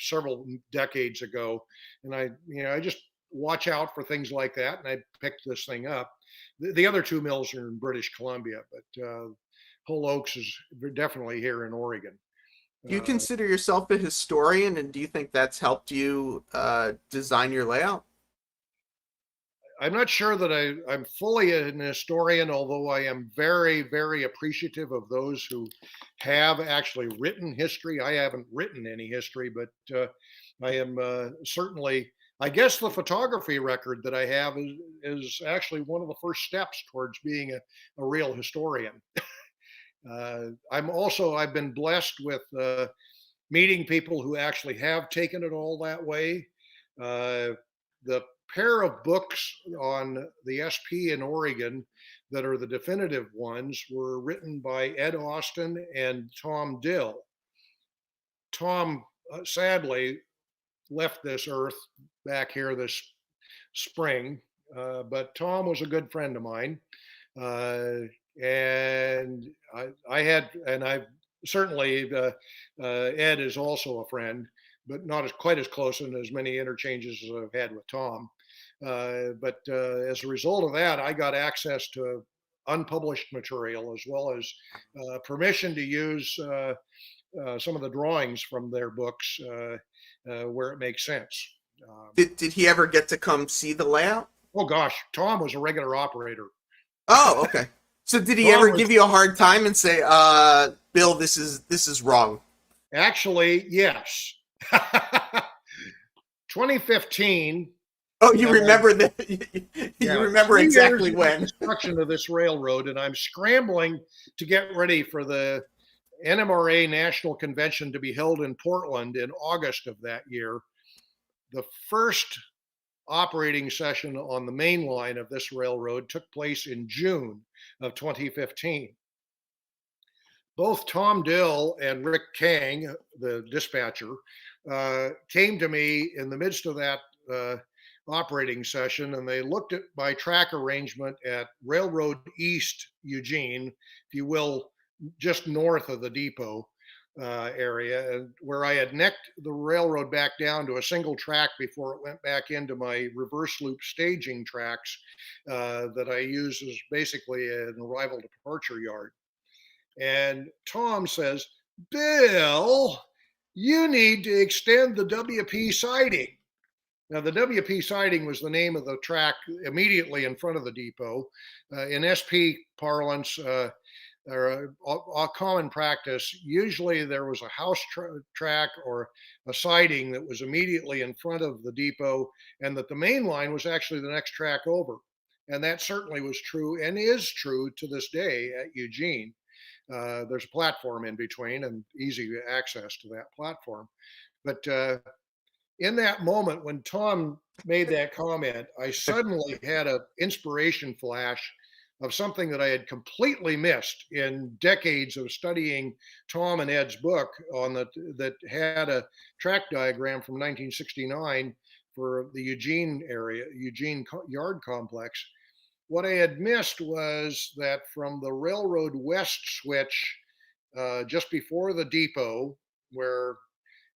Speaker 3: several decades ago. And I just watch out for things like that. And I picked this thing up. The other two mills are in British Columbia, but Hull Oaks is definitely here in Oregon.
Speaker 2: Do you
Speaker 3: Uh,
Speaker 2: consider yourself a historian, and do you think that's helped you design your layout?
Speaker 3: I'm not sure that I'm fully an historian, although I am very, very appreciative of those who have actually written history. I haven't written any history, but I am certainly, I guess the photography record that I have is actually one of the first steps towards being a real historian. I've been blessed with meeting people who actually have taken it all that way. The pair of books on the SP in Oregon that are the definitive ones were written by Ed Austin and Tom Dill. Tom sadly left this earth back here this spring, but Tom was a good friend of mine. And I've certainly, Ed is also a friend, but not quite as close and as many interchanges as I've had with Tom. But as a result of that, I got access to unpublished material as well as permission to use some of the drawings from their books where it makes sense.
Speaker 2: Did he ever get to come see the layout?
Speaker 3: Oh gosh, Tom was a regular operator.
Speaker 2: Oh, okay. So did he
Speaker 3: Tom
Speaker 2: ever
Speaker 3: was
Speaker 2: give you a hard time and say, Bill, this is wrong?
Speaker 3: actually yes. 2015.
Speaker 2: Oh, you remember that? You
Speaker 3: Yeah,
Speaker 2: remember
Speaker 3: 3 years
Speaker 2: exactly
Speaker 3: in the
Speaker 2: when?
Speaker 3: construction of this railroad, and I'm scrambling to get ready for the NMRA National Convention to be held in Portland in August of that year. The first operating session on the main line of this railroad took place in June of 2015. Both Tom Dill and Rick Kang, the dispatcher, came to me in the midst of that operating session, and they looked at my track arrangement at Railroad East Eugene, if you will, just north of the depot area, and where I had necked the railroad back down to a single track before it went back into my reverse loop staging tracks that I use as basically an arrival departure yard. And Tom says, Bill, you need to extend the WP siding. Now, the WP siding was the name of the track immediately in front of the depot. In SP parlance, or a common practice, usually there was a house track or a siding that was immediately in front of the depot, and that the main line was actually the next track over. And that certainly was true and is true to this day at Eugene. There's a platform in between and easy access to that platform. But in that moment when Tom made that comment, I suddenly had an inspiration flash of something that I had completely missed in decades of studying Tom and Ed's book on that had a track diagram from 1969 for the Eugene area, Eugene Yard Complex. What I had missed was that from the railroad west switch just before the depot, where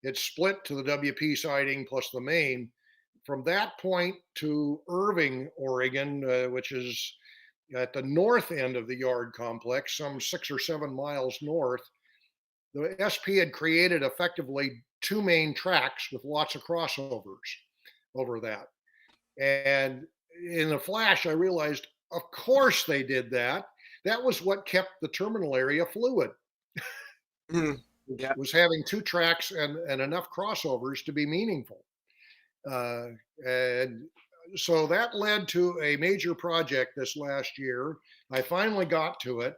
Speaker 3: it split to the WP siding plus the main, from that point to Irving, Oregon, which is at the north end of the yard complex, some 6 or 7 miles north, the SP had created effectively 2 main tracks with lots of crossovers over that. And in a flash, I realized, of course they did that. That was what kept the terminal area fluid.
Speaker 2: Yeah.
Speaker 3: Was having 2 tracks and enough crossovers to be meaningful. And so that led to a major project this last year. I finally got to it,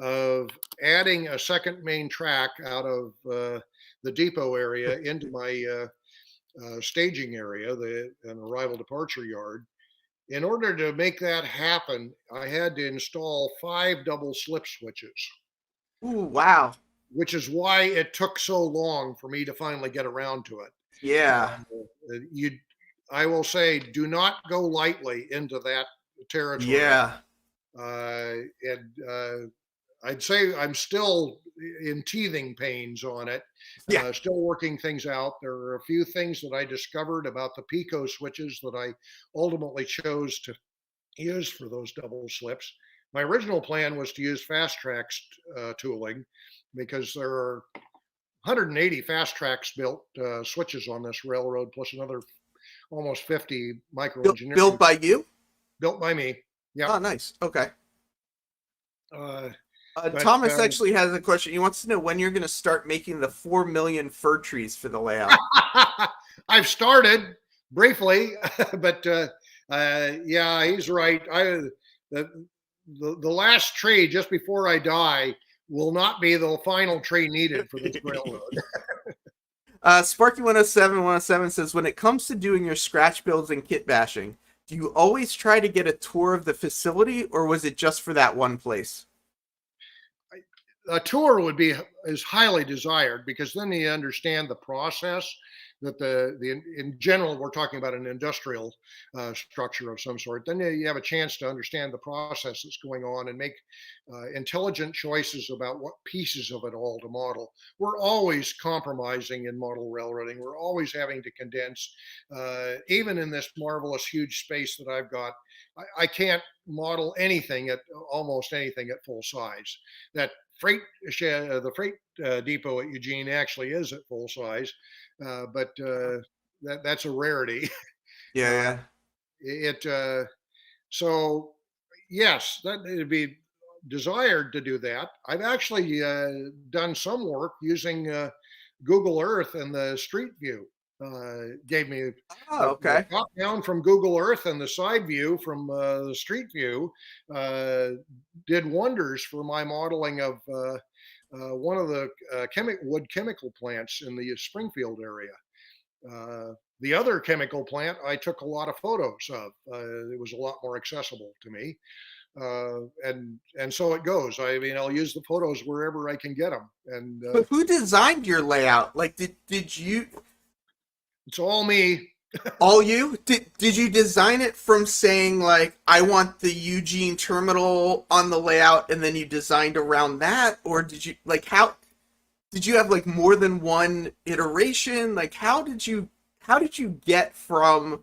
Speaker 3: of adding a second main track out of the depot area into my staging area, an arrival departure yard. In order to make that happen, I had to install 5 double slip switches.
Speaker 2: Ooh, wow.
Speaker 3: Which is why it took so long for me to finally get around to it.
Speaker 2: Yeah.
Speaker 3: I will say, do not go lightly into that territory.
Speaker 2: Yeah.
Speaker 3: I'd say I'm still in teething pains on it.
Speaker 2: Yeah.
Speaker 3: Still working things out. There are a few things that I discovered about the Pico switches that I ultimately chose to use for those double slips. My original plan was to use fast tracks tooling, because there are 180 fast tracks built switches on this railroad, plus another almost 50 micro engineering.
Speaker 2: Built by you?
Speaker 3: Built by me. Yeah.
Speaker 2: Oh, nice. Okay. Thomas actually has a question. He wants to know when you're going to start making the 4 million fir trees for the layout.
Speaker 3: I've started briefly, but yeah, he's right. The last tree just before I die will not be the final tree needed for this railroad.
Speaker 2: Sparky 107 says, when it comes to doing your scratch builds and kit bashing, do you always try to get a tour of the facility, or was it just for that one place?
Speaker 3: A tour is highly desired, because then you understand the process that in general, we're talking about an industrial structure of some sort. Then you have a chance to understand the process that's going on and make intelligent choices about what pieces of it all to model. We're always compromising in model railroading. We're always having to condense, even in this marvelous huge space that I've got. I can't model almost anything at full size. That the freight depot at Eugene actually is at full size, but that's a rarity.
Speaker 2: Yeah.
Speaker 3: So yes, that it'd be desired to do that. I've actually done some work using Google Earth and the Street View. Gave me
Speaker 2: okay.
Speaker 3: The top down from Google Earth and the side view from the Street View did wonders for my modeling of one of the wood chemical plants in the Springfield area. The other chemical plant, I took a lot of photos of. It was a lot more accessible to me, and so it goes. I mean, I'll use the photos wherever I can get them, and
Speaker 2: But who designed your layout? Like, did you
Speaker 3: it's all me.
Speaker 2: all you did you design it from saying like I want the Eugene terminal on the layout, and then you designed around that, or did you like how did you have like more than one iteration? Like, how did you get from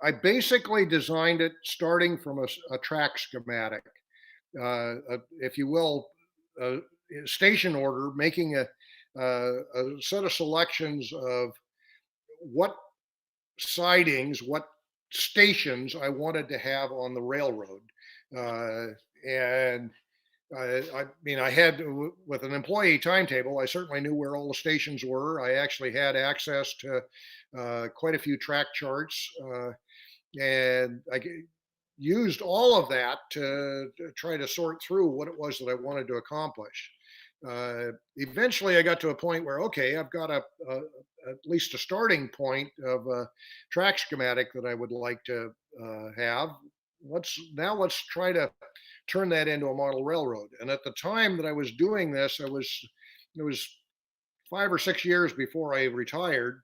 Speaker 3: I basically designed it starting from a track schematic, if you will, a station order, making a set of selections of what sidings, what stations I wanted to have on the railroad. Uh, and I mean, I had with an employee timetable, I certainly knew where all the stations were. I actually had access to quite a few track charts, and used all of that to try to sort through what it was that I wanted to accomplish. Eventually, I got to a point where, okay, I've got at least a starting point of a track schematic that I would like to have. Let's try to turn that into a model railroad. And at the time that I was doing this, it was 5 or 6 years before I retired.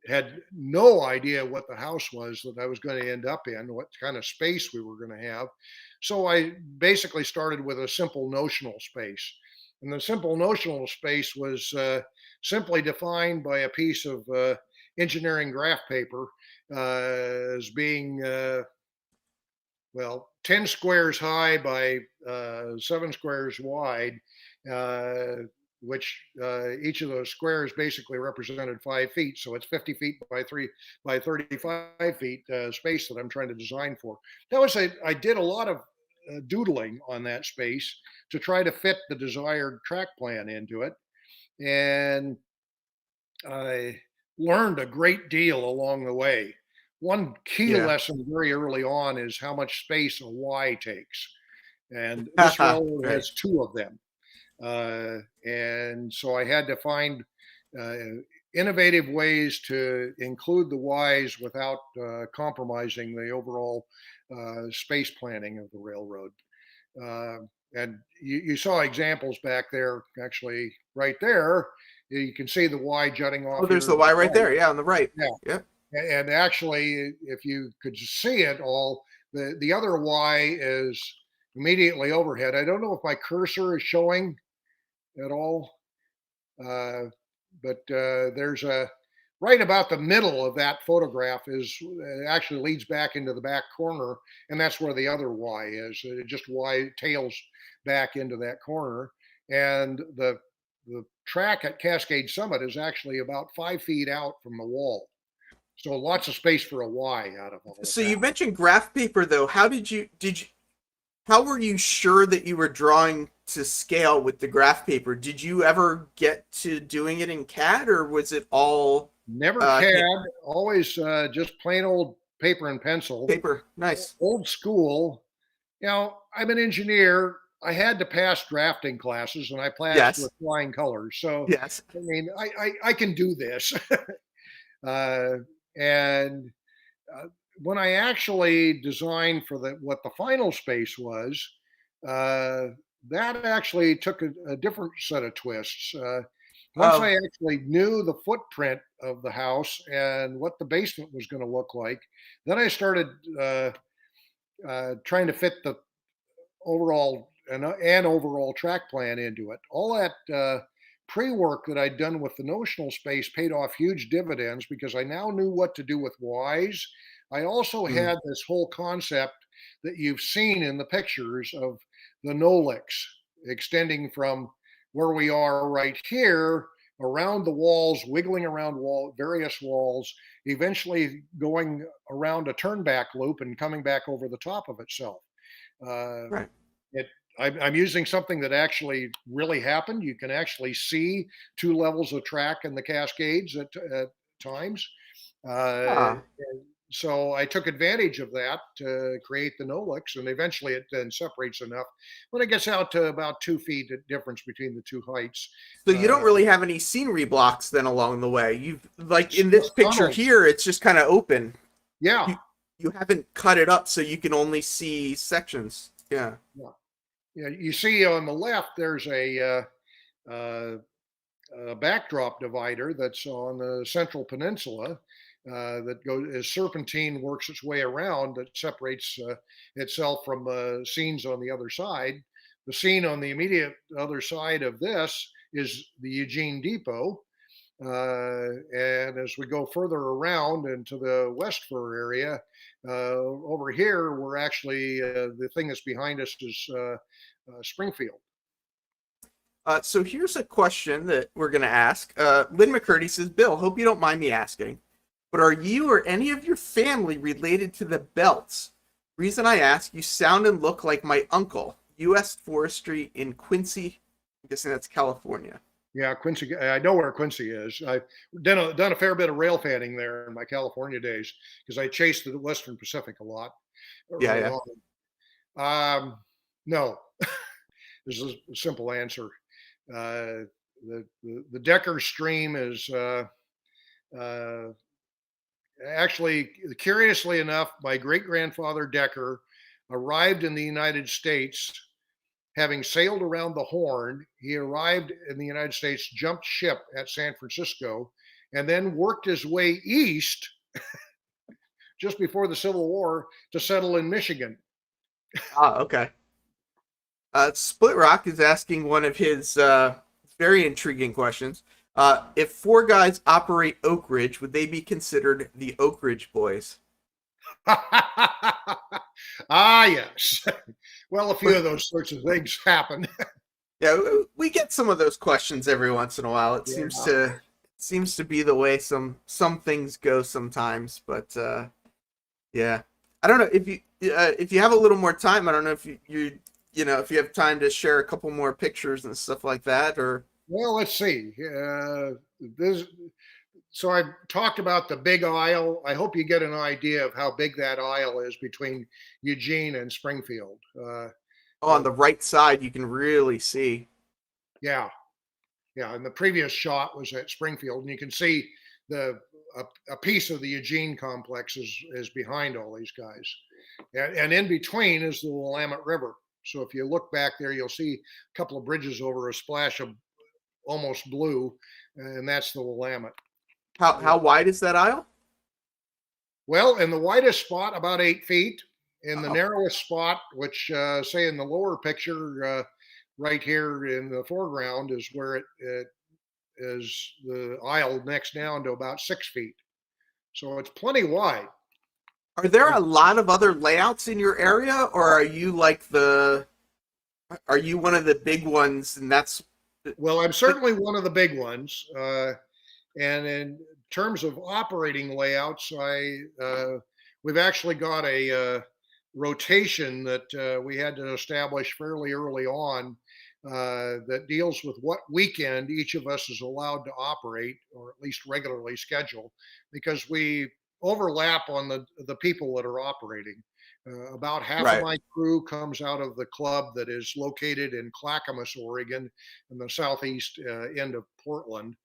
Speaker 3: Had no idea what the house was that I was going to end up in, what kind of space we were going to have. So I basically started with a simple notional space. And the simple notional space was simply defined by a piece of engineering graph paper as being, well, 10 squares high by 7 squares wide, uh, which each of those squares basically represented 5 feet. So it's 50 feet by 35 feet space that I'm trying to design for. I did a lot of doodling on that space to try to fit the desired track plan into it. And I learned a great deal along the way. One key
Speaker 2: yeah.
Speaker 3: lesson very early on is how much space a Y takes. And this railroad
Speaker 2: Right.
Speaker 3: has two of them. And so I had to find uh, innovative ways to include the Ys without compromising the overall space planning of the railroad. And you saw examples back there, actually, right there. You can see the Y jutting
Speaker 2: Oh,
Speaker 3: off
Speaker 2: there's
Speaker 3: here
Speaker 2: the
Speaker 3: to the
Speaker 2: Y right
Speaker 3: right.
Speaker 2: there. Yeah, on the right.
Speaker 3: Yeah.
Speaker 2: Yep.
Speaker 3: And actually, if you could see it all, the other Y is immediately overhead. I don't know if my cursor is showing at all, uh, but there's a right about the middle of that photograph is actually leads back into the back corner, and that's where the other Y is. It just Y tails back into that corner, and the track at Cascade Summit is actually about 5 feet out from the wall. So lots of space for a Y out of all of
Speaker 2: So
Speaker 3: that.
Speaker 2: you mentioned graph paper though. How did you how were you sure that you were drawing to scale with the graph paper? Did you ever get to doing it in CAD, or was it all
Speaker 3: Never
Speaker 2: uh,
Speaker 3: CAD, always just plain old paper and pencil,
Speaker 2: paper? Nice.
Speaker 3: old school. I'm an engineer. I had to pass drafting classes, and I passed
Speaker 2: Yes.
Speaker 3: with flying colors. So,
Speaker 2: Yes.
Speaker 3: I mean, I can do this. uh, and when I actually designed for what the final space was, uh, that actually took a different set of twists. Once
Speaker 2: Oh,
Speaker 3: I actually knew the footprint of the house and what the basement was going to look like, then I started trying to fit the overall and overall track plan into it. All that pre-work that I'd done with the notional space paid off huge dividends because I now knew what to do with Ys. I also
Speaker 2: mm,
Speaker 3: had this whole concept that you've seen in the pictures of the Nolix extending from where we are right here around the walls, wiggling around various walls, eventually going around a turnback loop and coming back over the top of itself. Uh,
Speaker 2: right.
Speaker 3: it, I'm using something that actually really happened. You can actually see two levels of track in the Cascades at times. Uh,
Speaker 2: Ah,
Speaker 3: So I took advantage of that to create the Nolix, and eventually it then separates enough when it gets out to about 2 feet difference between the two heights.
Speaker 2: So you don't
Speaker 3: Uh,
Speaker 2: really have any scenery blocks then along the way. You've like in this picture
Speaker 3: tunnels.
Speaker 2: here, it's just kind of open.
Speaker 3: Yeah,
Speaker 2: You you haven't cut it up so you can only see sections. Yeah.
Speaker 3: yeah, yeah. You see on the left, there's uh, a backdrop divider that's on the Central Peninsula that goes as serpentine works its way around that separates itself from scenes on the other side. The scene on the immediate other side of this is the Eugene Depot. And as we go further around into the West Fur area, over here, we're actually the thing that's behind us is Springfield.
Speaker 2: So here's a question that we're going to ask. Lynn McCurdy says, Bill, hope you don't mind me asking, but are you or any of your family related to the Belts? Reason I ask, you sound and look like my uncle, U.S. Forestry in Quincy. I'm guessing that's California.
Speaker 3: Yeah, Quincy. I know where Quincy is. I've done a fair bit of rail fanning there in my California days because I chased the Western Pacific a lot
Speaker 2: Yeah,
Speaker 3: early
Speaker 2: yeah.
Speaker 3: on. No, this is a simple answer. The Decker stream is uh, actually, curiously enough, my great grandfather Decker arrived in the United States having sailed around the Horn. He arrived in the United States, jumped ship at San Francisco, and then worked his way east just before the Civil War to settle in Michigan.
Speaker 2: Ah, okay. Split Rock is asking one of his very intriguing questions. If four guys operate Oak Ridge, would they be considered the Oak Ridge Boys?
Speaker 3: Ah, yes. Well, a few of those sorts of things happen.
Speaker 2: Yeah, we get some of those questions every once in a while. It
Speaker 3: Yeah.
Speaker 2: seems to be the way some things go sometimes. But yeah, I don't know if you have a little more time. I don't know if if you have time to share a couple more pictures and stuff like that, or
Speaker 3: Well, let's see. So I've talked about the big aisle. I hope you get an idea of how big that aisle is between Eugene and Springfield.
Speaker 2: oh, on the right side you can really see.
Speaker 3: Yeah, yeah. And the previous shot was at Springfield, and you can see the a piece of the Eugene complex is behind all these guys, and in between is the Willamette River. So if you look back there, you'll see a couple of bridges over a splash of almost blue, and that's the Willamette.
Speaker 2: How wide is that aisle?
Speaker 3: Well, in the widest spot, about 8 feet. In the
Speaker 2: Oh,
Speaker 3: narrowest spot, which say in the lower picture, right here in the foreground, is where it is the aisle next down to about 6 feet. So it's plenty wide.
Speaker 2: are there a lot of other layouts in your area, or are you one of the big ones, and that's
Speaker 3: Well, I'm certainly one of the big ones. And in terms of operating layouts, we've actually got a rotation that we had to establish fairly early on that deals with what weekend each of us is allowed to operate, or at least regularly schedule, because we overlap on the people that are operating. About half of
Speaker 2: right?
Speaker 3: my crew comes out of the club that is located in Clackamas, Oregon, in the southeast end of Portland.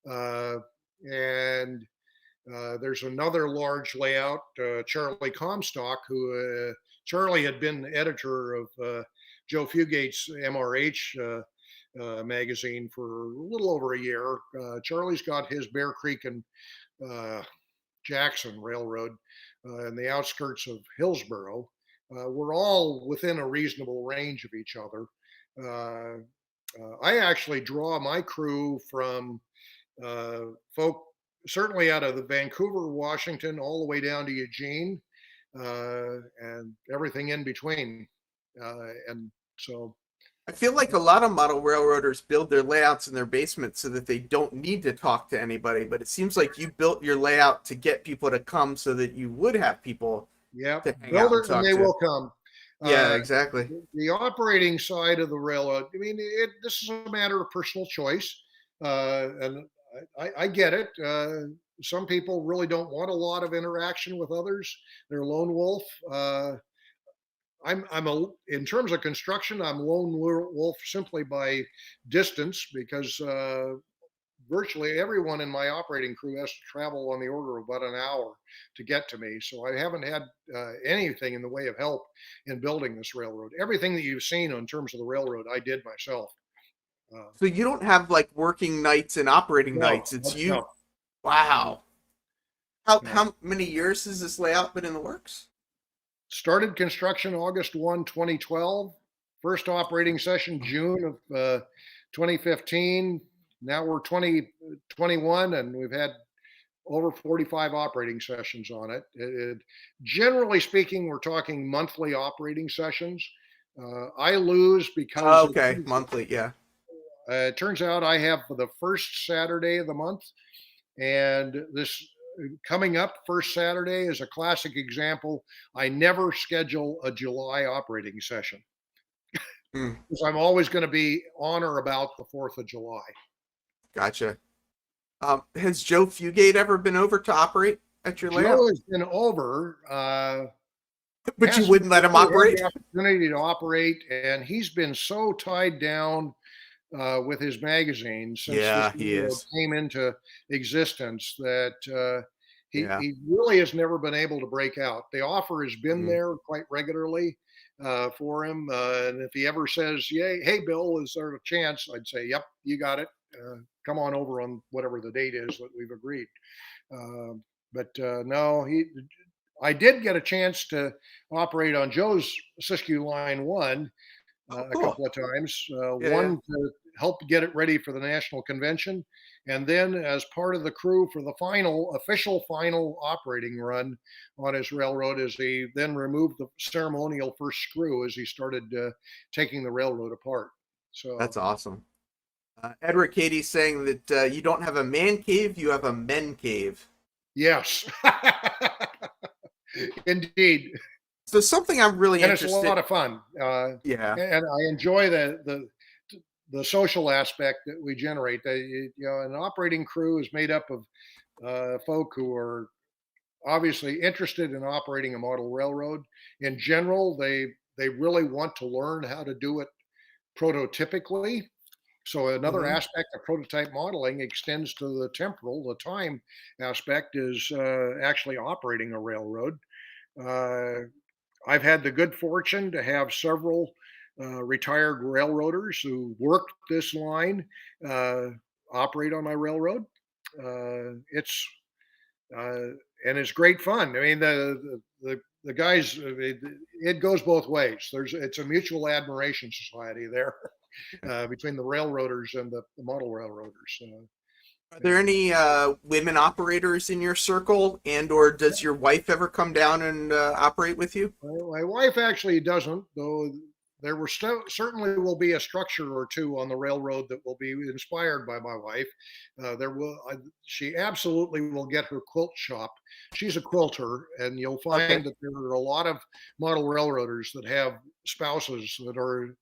Speaker 3: Uh, and there's another large layout, Charlie Comstock, who Charlie had been the editor of Joe Fugate's MRH magazine for a little over a year. Charlie's got his Bear Creek and uh, Jackson Railroad in the outskirts of Hillsboro. We're all within a reasonable range of each other. I actually draw my crew from folk certainly out of the Vancouver, Washington, all the way down to Eugene, and everything in between. And so,
Speaker 2: I feel like a lot of model railroaders build their layouts in their basement so that they don't need to talk to anybody. But it seems like you built your layout to get people to come so that you would have people
Speaker 3: yeah,
Speaker 2: to hang
Speaker 3: build
Speaker 2: out and
Speaker 3: it and
Speaker 2: talk
Speaker 3: they
Speaker 2: to.
Speaker 3: will come.
Speaker 2: Yeah,
Speaker 3: Uh,
Speaker 2: exactly.
Speaker 3: the operating side of the railroad, I mean, this is a matter of personal choice. And I get it. some people really don't want a lot of interaction with others. They're lone wolf. In terms of construction, I'm lone wolf simply by distance because virtually everyone in my operating crew has to travel on the order of about an hour to get to me. So I haven't had anything in the way of help in building this railroad. Everything that you've seen in terms of the railroad, I did myself.
Speaker 2: So you don't have like working nights and operating
Speaker 3: No,
Speaker 2: nights. It's you.
Speaker 3: no,
Speaker 2: Wow. How
Speaker 3: no.
Speaker 2: how many years has this layout been in the works?
Speaker 3: Started construction August 1, 2012. First operating session June of 2015. Now we're 2021, and we've had over 45 operating sessions on it. Generally speaking, we're talking monthly operating sessions. I lose because
Speaker 2: Okay, monthly, yeah.
Speaker 3: it turns out I have the first Saturday of the month, and this coming up first Saturday is a classic example. I never schedule a July operating session
Speaker 2: Hmm,
Speaker 3: because I'm always going to be on or about the 4th of July.
Speaker 2: gotcha. Has Joe Fugate ever been over to operate at your
Speaker 3: Joe
Speaker 2: layout?
Speaker 3: has been over.
Speaker 2: But you
Speaker 3: Hasn't
Speaker 2: wouldn't let him
Speaker 3: really had
Speaker 2: operate?
Speaker 3: the opportunity to operate, and he's been so tied down with his magazine since this
Speaker 2: Yeah, he
Speaker 3: railroad
Speaker 2: is.
Speaker 3: came into existence that
Speaker 2: Yeah.
Speaker 3: he really has never been able to break out. The offer has been
Speaker 2: Mm.
Speaker 3: there quite regularly for him, and if he ever says, "Yay, hey Bill, is there a chance?" I'd say, "Yep, you got it. Come on over on whatever the date is that we've agreed." Uh, but no, I did get a chance to operate on Joe's Siskiyou Line 1
Speaker 2: Oh,
Speaker 3: a
Speaker 2: cool.
Speaker 3: couple of times.
Speaker 2: Yeah, yeah.
Speaker 3: One to help get it ready for the national convention, and then as part of the crew for the official final operating run on his railroad, as he then removed the ceremonial first screw as he started taking the railroad apart. So
Speaker 2: That's awesome. Edward Katie's saying that you don't have a man cave, you have a men cave.
Speaker 3: yes, indeed,
Speaker 2: So something I'm really
Speaker 3: and it's a
Speaker 2: interested.
Speaker 3: lot of fun.
Speaker 2: Yeah.
Speaker 3: And I enjoy the social aspect that we generate. An operating crew is made up of folk who are obviously interested in operating a model railroad. In general, they really want to learn how to do it prototypically. So another
Speaker 2: Hmm.
Speaker 3: aspect of prototype modeling extends to the temporal. The time aspect is actually operating a railroad. Uh, I've had the good fortune to have several retired railroaders who worked this line uh, operate on my railroad. It's and it's great fun. I mean, the guys, it goes both ways. It's a mutual admiration society there between the railroaders and the model railroaders.
Speaker 2: Are there
Speaker 3: And
Speaker 2: any women operators in your circle, and or does your wife ever come down and operate with you?
Speaker 3: my wife actually doesn't, though. There certainly will be a structure or two on the railroad that will be inspired by my wife. She absolutely will get her quilt shop. She's a quilter, and you'll
Speaker 2: Okay.
Speaker 3: find that there are a lot of model railroaders that have spouses that are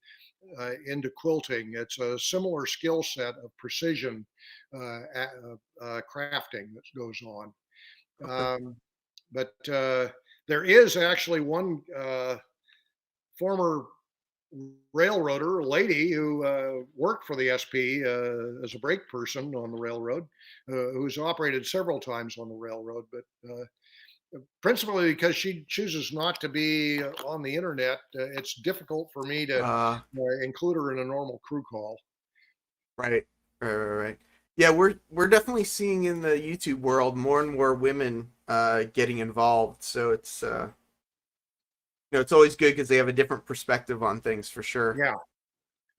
Speaker 3: into quilting. It's a similar skill set of precision crafting that goes on.
Speaker 2: Okay.
Speaker 3: But there is actually one former railroader, a lady who worked for the SP as a brake person on the railroad, who's operated several times on the railroad, but principally because she chooses not to be on the internet. It's difficult for me to include her in a normal crew call.
Speaker 2: Right. Right. Yeah, we're definitely seeing in the YouTube world more and more women getting involved. So it's it's always good because they have a different perspective on things for sure.
Speaker 3: Yeah,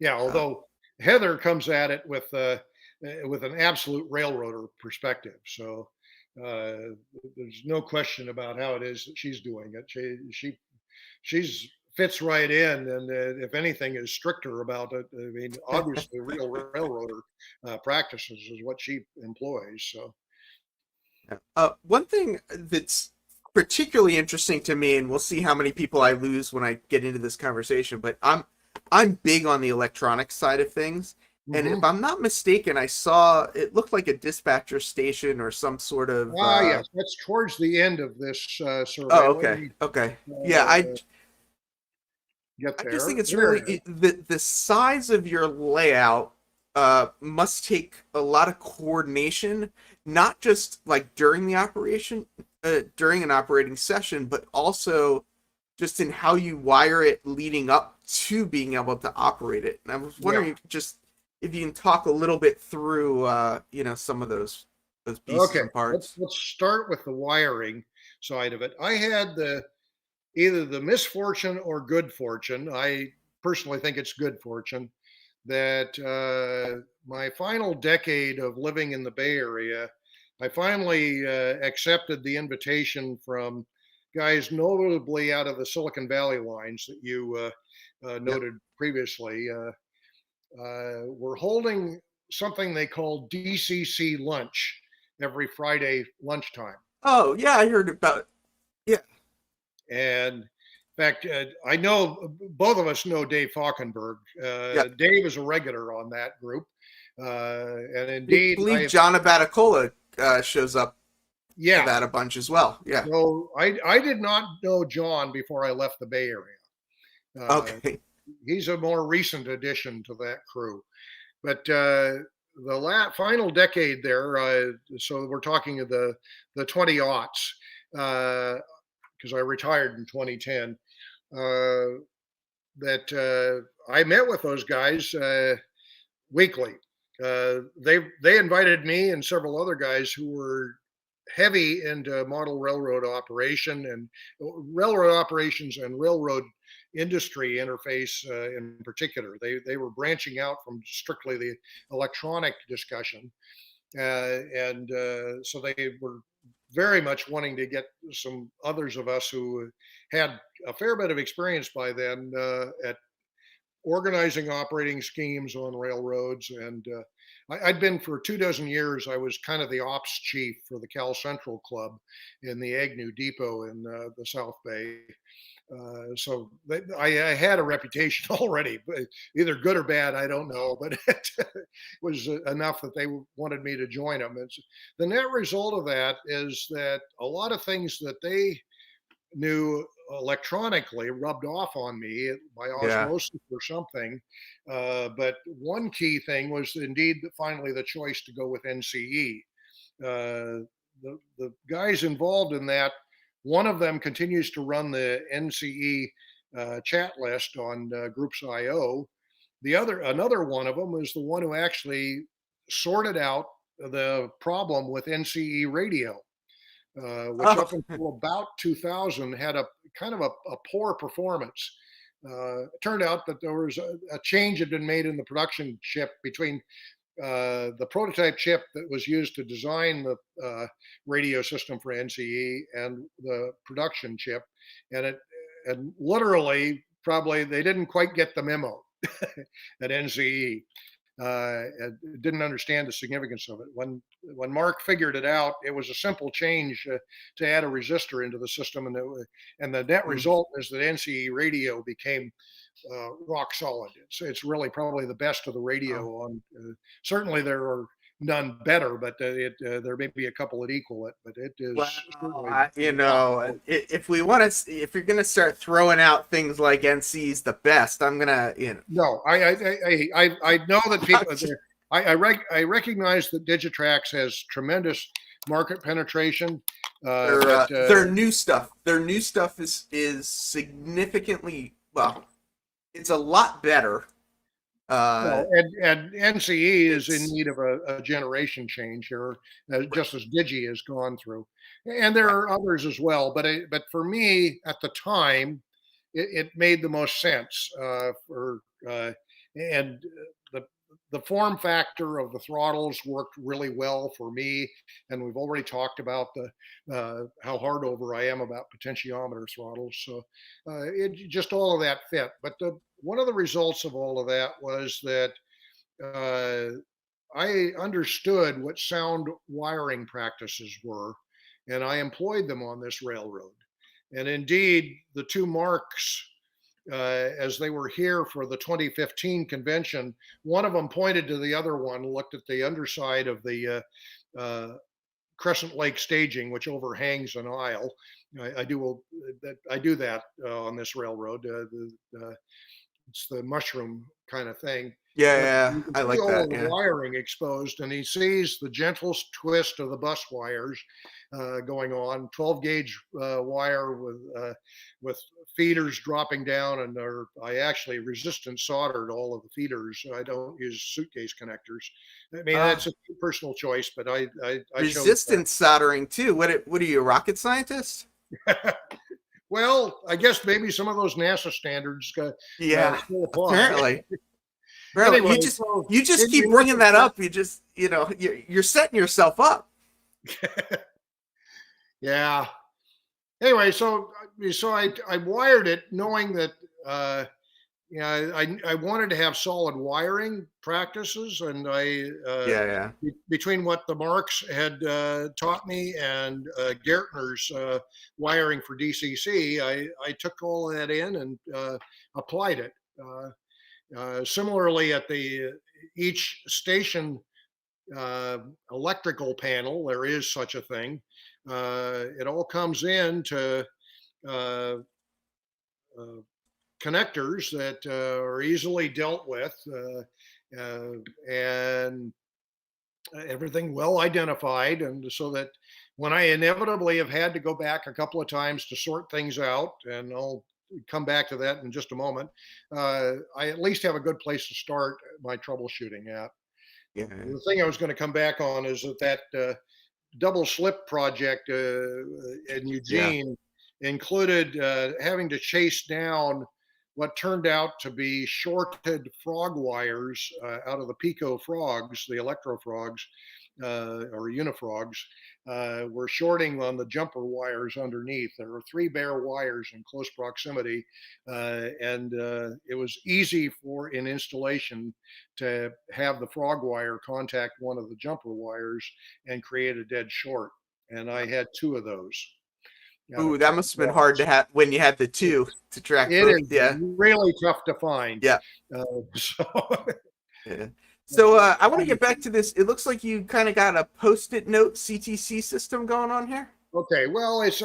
Speaker 3: yeah.
Speaker 2: Uh,
Speaker 3: Although Heather comes at it with an absolute railroader perspective, so uh, there's no question about how it is that she's doing it. She's fits right in, and if anything, is stricter about it. I mean, obviously, real railroader practices is what she employs. So
Speaker 2: one thing that's particularly interesting to me, and we'll see how many people I lose when I get into this conversation, but I'm big on the electronic side of things, And if
Speaker 3: Hmm.
Speaker 2: I'm not mistaken, I saw it looked like a dispatcher station or some sort of.
Speaker 3: Ah, yes, that's towards the end of this survey.
Speaker 2: Oh,
Speaker 3: Let
Speaker 2: okay,
Speaker 3: me
Speaker 2: okay, yeah.
Speaker 3: uh, get
Speaker 2: I just think
Speaker 3: there.
Speaker 2: it's
Speaker 3: There
Speaker 2: really
Speaker 3: it is.
Speaker 2: the size of your layout must take a lot of coordination, not just like during the operation, during an operating session, but also just in how you wire it leading up to being able to operate it. And I was
Speaker 3: Yeah.
Speaker 2: wondering if you can talk a little bit through some of those pieces
Speaker 3: Okay.
Speaker 2: and
Speaker 3: Let's
Speaker 2: parts.
Speaker 3: let's start with the wiring side of it. I had the either the misfortune or good fortune. I personally think it's good fortune that my final decade of living in the Bay Area, I finally accepted the invitation from guys notably out of the Silicon Valley lines that you
Speaker 2: Yep.
Speaker 3: noted previously. We're holding something they call DCC lunch every Friday lunchtime.
Speaker 2: Oh yeah, I heard about it. Yeah.
Speaker 3: And in fact, I know both of us know Dave Falkenberg.
Speaker 2: Yep.
Speaker 3: Dave is a regular on that group. And
Speaker 2: I
Speaker 3: indeed,
Speaker 2: believe John Abaticola shows up to
Speaker 3: yeah.
Speaker 2: that a bunch as well. Yeah.
Speaker 3: So I did not know John before I left the Bay Area.
Speaker 2: Okay.
Speaker 3: He's a more recent addition to that crew. But the final decade there, so we're talking of the 20 aughts, because I retired in 2010. Uh, that I met with those guys weekly. They invited me and several other guys who were heavy into model railroad operation and railroad operations and railroad industry interface in particular. They were branching out from strictly the electronic discussion, and so they were very much wanting to get some others of us who had a fair bit of experience by then at organizing operating schemes on railroads. And I'd been for 2 dozen years, I was kind of the ops chief for the Cal Central Club in the Agnew Depot in the South Bay. I had a reputation already, but either good or bad, I don't know, but it was enough that they wanted me to join them. The net result of that is that a lot of things that they knew electronically rubbed off on me by
Speaker 2: Yeah.
Speaker 3: osmosis or something. But one key thing was indeed finally the choice to go with NCE. The guys involved in that, one of them continues to run the NCE chat list on Groups.io. Another one of them is the one who actually sorted out the problem with NCE radio, which
Speaker 2: Oh.
Speaker 3: up until about 2000 had a kind of a poor performance. It turned out that there was a change had been made in the production chip between the prototype chip that was used to design the radio system for NCE and the production chip, and literally probably they didn't quite get the memo at NCE. Didn't understand the significance of it. When Mark figured it out, it was a simple change to add a resistor into the system, and the net
Speaker 2: Mm.
Speaker 3: result is that NCE radio became rock solid. It's really probably the best of the radio
Speaker 2: Oh.
Speaker 3: on. Certainly there are none better, but there may be a couple that equal it. But it is
Speaker 2: Well,
Speaker 3: certainly rock solid.
Speaker 2: if we want to, if you're gonna start throwing out things like NC's the best, I'm gonna,
Speaker 3: No, I know that people. I recognize that Digitrax has tremendous market penetration, but
Speaker 2: their new stuff is significantly, well, it's a lot better. Uh,
Speaker 3: no, and NCE is in
Speaker 2: it's
Speaker 3: need of a generation change here, just as Digi has gone through, and there
Speaker 2: right.
Speaker 3: are others as well. But for me at the time, it made the most sense and the the form factor of the throttles worked really well for me. And we've already talked about the how hard over I am about potentiometer throttles. So it just all of that fit. But one of the results of all of that was that uh, I understood what sound wiring practices were, and I employed them on this railroad. And indeed, the two marks as they were here for the 2015 convention, one of them pointed to the other one, looked at the underside of the Crescent Lake staging, which overhangs an aisle. I do that on this railroad. It's the mushroom kind of thing.
Speaker 2: Yeah,
Speaker 3: But
Speaker 2: yeah,
Speaker 3: you can
Speaker 2: I
Speaker 3: see
Speaker 2: like
Speaker 3: all
Speaker 2: that.
Speaker 3: of the
Speaker 2: Yeah.
Speaker 3: wiring exposed, and he sees the gentlest twist of the bus wires going on. 12 gauge wire with feeders dropping down, and I actually resistance soldered all of the feeders. I don't use suitcase connectors. I mean,
Speaker 2: Uh,
Speaker 3: that's a personal choice, but I chose
Speaker 2: resistance soldering too. What are you, a rocket scientist?
Speaker 3: that. Well, I guess maybe some of those NASA standards
Speaker 2: Yeah,
Speaker 3: still apply.
Speaker 2: apparently. Apparently,
Speaker 3: Anyway,
Speaker 2: you just
Speaker 3: so
Speaker 2: you just
Speaker 3: in
Speaker 2: keep bringing that up. You just, you're setting yourself up.
Speaker 3: yeah. Anyway, so I wired it knowing that I wanted to have solid wiring practices, and
Speaker 2: Yeah, yeah.
Speaker 3: between what the Marks had taught me and Gertner's wiring for DCC, I took all of that in and applied it. Similarly, at the each station electrical panel, there is such a thing. It all comes in to uh, uh, connectors that are easily dealt with and everything well identified. And so that when I inevitably have had to go back a couple of times to sort things out, and I'll come back to that in just a moment, I at least have a good place to start my troubleshooting at.
Speaker 2: Yeah.
Speaker 3: The thing I was going to come back on is that double slip project in
Speaker 2: Yeah.
Speaker 3: Eugene included having to chase down what turned out to be shorted frog wires out of the Pico frogs, the electro frogs or unifrogs, were shorting on the jumper wires underneath. There were 3 bare wires in close proximity, and it was easy for in installation to have the frog wire contact one of the jumper wires and create a dead short. And I had 2 of those out
Speaker 2: Ooh,
Speaker 3: of
Speaker 2: that
Speaker 3: 10
Speaker 2: must have been hard to
Speaker 3: jobs.
Speaker 2: have when you had the two to track
Speaker 3: It
Speaker 2: both.
Speaker 3: is
Speaker 2: Yeah.
Speaker 3: really tough to find.
Speaker 2: Yeah.
Speaker 3: So
Speaker 2: Yeah. So I want to get back to this. It looks like you kind of got a post-it note CTC system going on here.
Speaker 3: okay, well, it's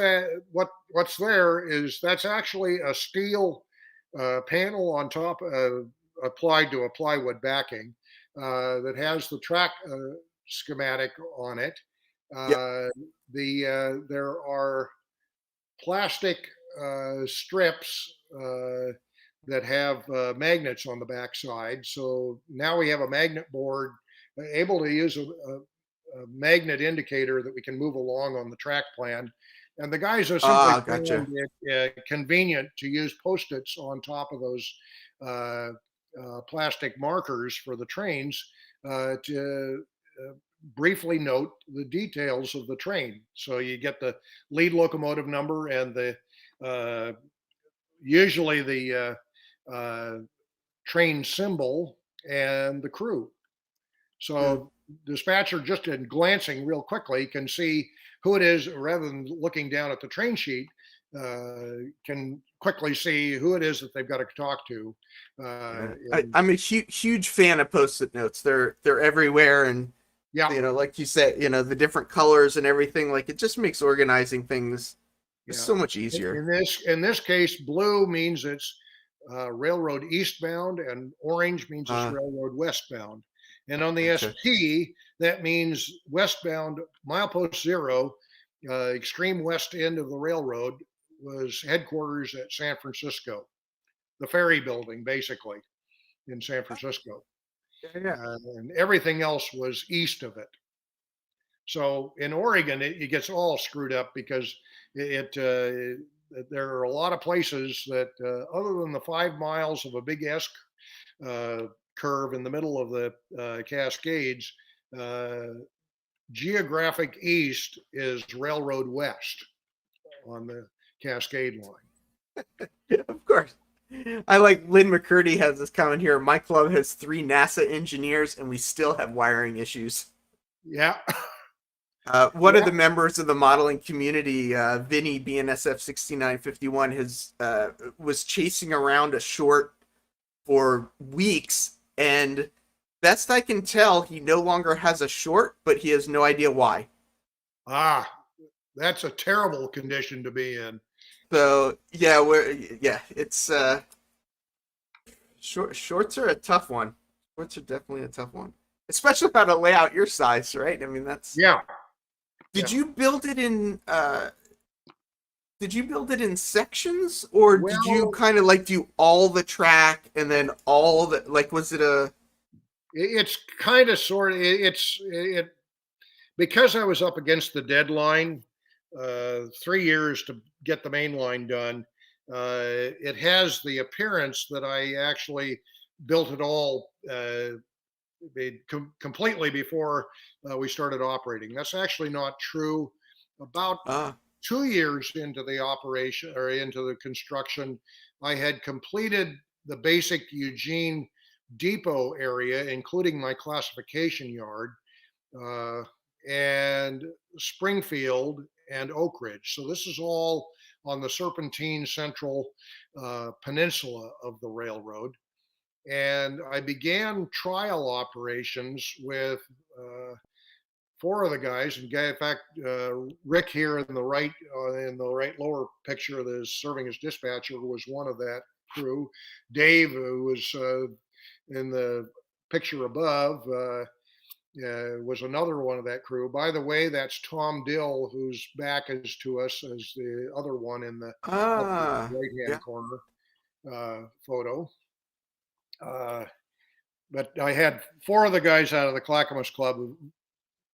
Speaker 3: what's there is that's actually a steel panel on top applied to a plywood backing that has the track schematic on it.
Speaker 2: Yep.
Speaker 3: There are plastic strips that have magnets on the backside. So now we have a magnet board able to use a magnet indicator that we can move along on the track plan. And the guys have simply
Speaker 2: Ah, gotcha.
Speaker 3: found it convenient to use post-its on top of those uh, plastic markers for the trains to briefly note the details of the train. So you get the lead locomotive number and the usually the train symbol and the crew.
Speaker 2: Hmm.
Speaker 3: So dispatcher, just in glancing real quickly, can see who it is rather than looking down at the train sheet. Can quickly see who it is that they've got to talk to.
Speaker 2: Yeah.
Speaker 3: And,
Speaker 2: I'm a huge fan of post-it notes. They're everywhere, and
Speaker 3: yeah,
Speaker 2: like you said, the different colors and everything. Like it just makes organizing things just
Speaker 3: yeah.
Speaker 2: so much easier.
Speaker 3: In this case, blue means it's railroad eastbound, and orange means it's
Speaker 2: Uh,
Speaker 3: railroad westbound. And on the
Speaker 2: gotcha.
Speaker 3: SP, that means westbound milepost 0, extreme west end of the railroad, was headquarters at San Francisco, the ferry building, basically, in San Francisco.
Speaker 2: Yeah, yeah.
Speaker 3: And everything else was east of it. So in Oregon, it gets all screwed up because there are a lot of places that, other than the 5 miles of a big S curve in the middle of the Cascades, uh, geographic east is railroad west on the Cascade line.
Speaker 2: Of course. I like Lynn McCurdy has this comment here. My club has 3 NASA engineers, and we still have wiring issues.
Speaker 3: Yeah.
Speaker 2: One of
Speaker 3: Yeah.
Speaker 2: the members of the modeling community, Vinny BNSF 6951, was chasing around a short for weeks, and best I can tell, he no longer has a short, but he has no idea why.
Speaker 3: Ah, that's a terrible condition to be in.
Speaker 2: So yeah, it's shorts are a tough one. Shorts are definitely a tough one, especially how to lay out your size, right? I mean, that's.
Speaker 3: Yeah.
Speaker 2: Did
Speaker 3: Yeah.
Speaker 2: you build it in? Did you build it in sections, or did you
Speaker 3: Well,
Speaker 2: kind of like do all the track and then all the like? Was it a?
Speaker 3: it's kind of sort of it because I was up against the deadline, 3 years to get the main line done. It has the appearance that I actually built it all completely before we started operating. That's actually not true. About
Speaker 2: Ah,
Speaker 3: 2 years into the operation or into the construction, I had completed the basic Eugene depot area, including my classification yard, uh, and Springfield and Oak Ridge. So this is all on the Serpentine Central Peninsula of the railroad. And I began trial operations with four of the guys. And in fact, Rick here in the right lower picture that is serving as dispatcher, was one of that crew. Dave, who was in the picture above, was another one of that crew. By the way, that's Tom Dill, whose back is to us, as the other one in the upper right-hand
Speaker 2: yeah.
Speaker 3: corner photo. Uh, but I had four of the guys out of the Clackamas Club who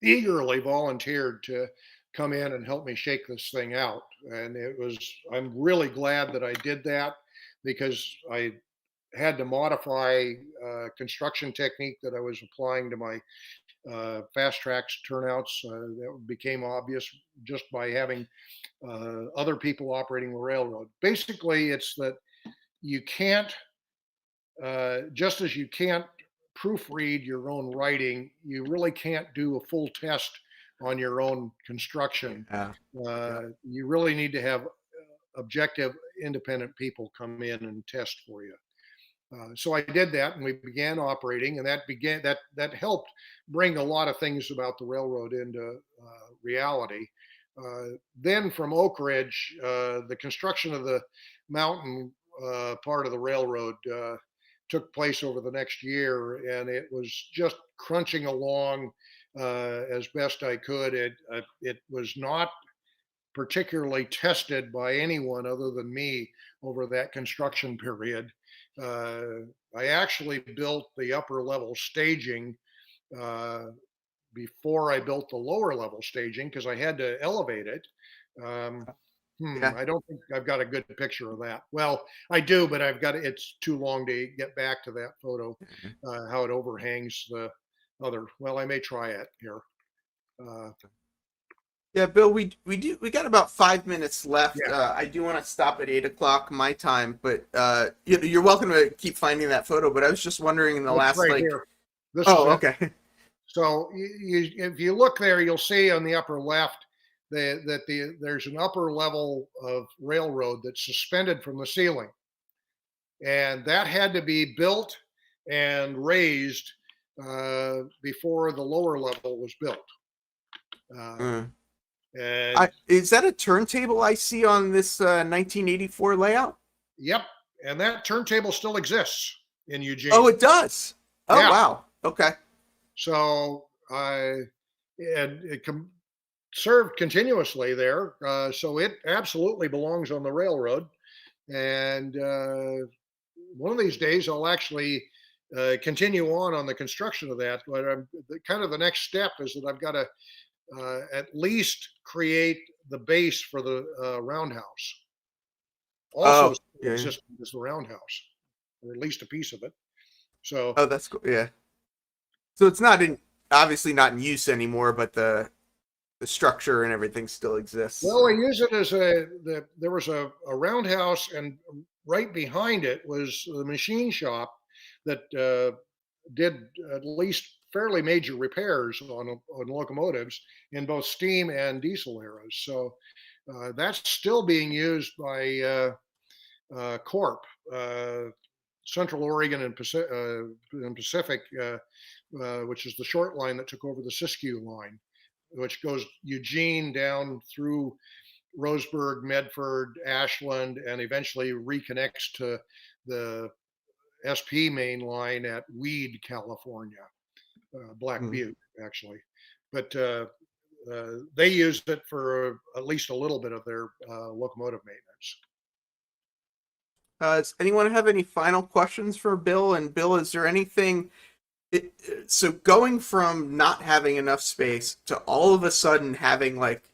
Speaker 3: eagerly volunteered to come in and help me shake this thing out. And I'm really glad that I did that, because I had to modify construction technique that I was applying to my fast tracks turnouts. That became obvious just by having other people operating the railroad. Basically, it's that you can't, just as you can't proofread your own writing, you really can't do a full test on your own construction.
Speaker 2: Yeah. Yeah.
Speaker 3: You really need to have objective, independent people come in and test for you. So I did that, and we began operating, and that helped bring a lot of things about the railroad into reality. Then from Oak Ridge, the construction of the mountain part of the railroad took place over the next year, and it was just crunching along as best I could. It was not particularly tested by anyone other than me over that construction period. I actually built the upper level staging uh, before I built the lower level staging, because I had to elevate it. Um,
Speaker 2: Yeah.
Speaker 3: I don't think I've got a good picture of that. Well, I do, but it's too long to get back to that photo, how it overhangs the other. Well, I may try it here. Uh,
Speaker 2: Yeah, Bill, we got about 5 minutes left.
Speaker 3: yeah,
Speaker 2: I do want to stop at 8 o'clock my time, but you're welcome to keep finding that photo. But I was just wondering in the
Speaker 3: it's
Speaker 2: last
Speaker 3: right
Speaker 2: like,
Speaker 3: here. This is
Speaker 2: oh,
Speaker 3: it.
Speaker 2: okay,
Speaker 3: So if you look there, you'll see on the upper left there's an upper level of railroad that's suspended from the ceiling, and that had to be built and raised before the lower level was built.
Speaker 2: Mm.
Speaker 3: And
Speaker 2: Is that a turntable I see on this 1984 layout?
Speaker 3: yep, and that turntable still exists in Eugene.
Speaker 2: Oh, it does. Oh,
Speaker 3: Yeah.
Speaker 2: wow. Okay.
Speaker 3: So it served continuously there. So it absolutely belongs on the railroad. And one of these days, I'll actually continue on the construction of that. But kind of the next step is that I've got to at least create the base for the roundhouse. Also
Speaker 2: Oh, yeah.
Speaker 3: existing as the roundhouse, or at least a piece of it. So
Speaker 2: Oh, that's cool. Yeah. So it's not obviously not in use anymore, but the structure and everything still exists.
Speaker 3: well, I use it as there was a roundhouse, and right behind it was the machine shop that did at least fairly major repairs on locomotives in both steam and diesel eras. So that's still being used by Corp, Central Oregon and Pacific, which is the short line that took over the Siskiyou line, which goes Eugene down through Roseburg, Medford, Ashland, and eventually reconnects to the SP main line at Weed, California, Black Butte, actually. But they used it for at least a little bit of their locomotive maintenance.
Speaker 2: Does anyone have any final questions for Bill? And Bill, is there anything? So going from not having enough space to all of a sudden having like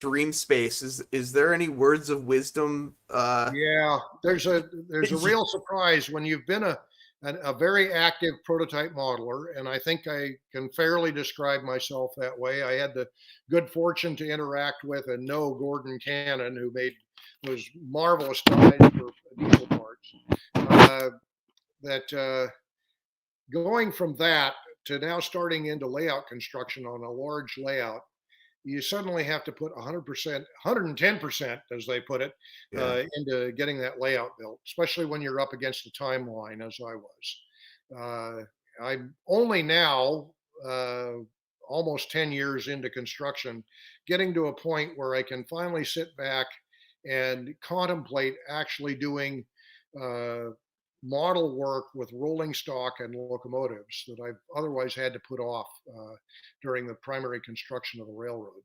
Speaker 2: dream space, is there any words of wisdom?
Speaker 3: Yeah, there's a real surprise when you've been a very active prototype modeler, and I think I can fairly describe myself that way. I had the good fortune to interact with and know Gordon Cannon, who made those marvelous guys for diesel parts. Going from that to now starting into layout construction on a large layout, you suddenly have to put 100%, 110%, as they put it, into getting that layout built, especially when you're up against the timeline, as I was. I'm only now, almost 10 years into construction, getting to a point where I can finally sit back and contemplate actually doing model work with rolling stock and locomotives that I've otherwise had to put off during the primary construction of the railroad.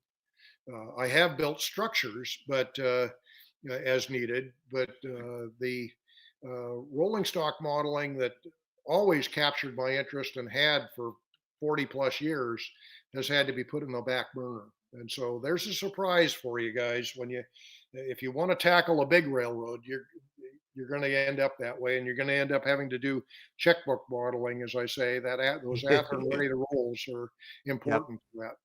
Speaker 3: I have built structures, but as needed, but the rolling stock modeling that always captured my interest and had for 40 plus years has had to be put in the back burner. And so there's a surprise for you guys if you want to tackle a big railroad, you're going to end up that way, and you're going to end up having to do checkbook modeling, as I say. Those Athearn ready to rolls are important to that.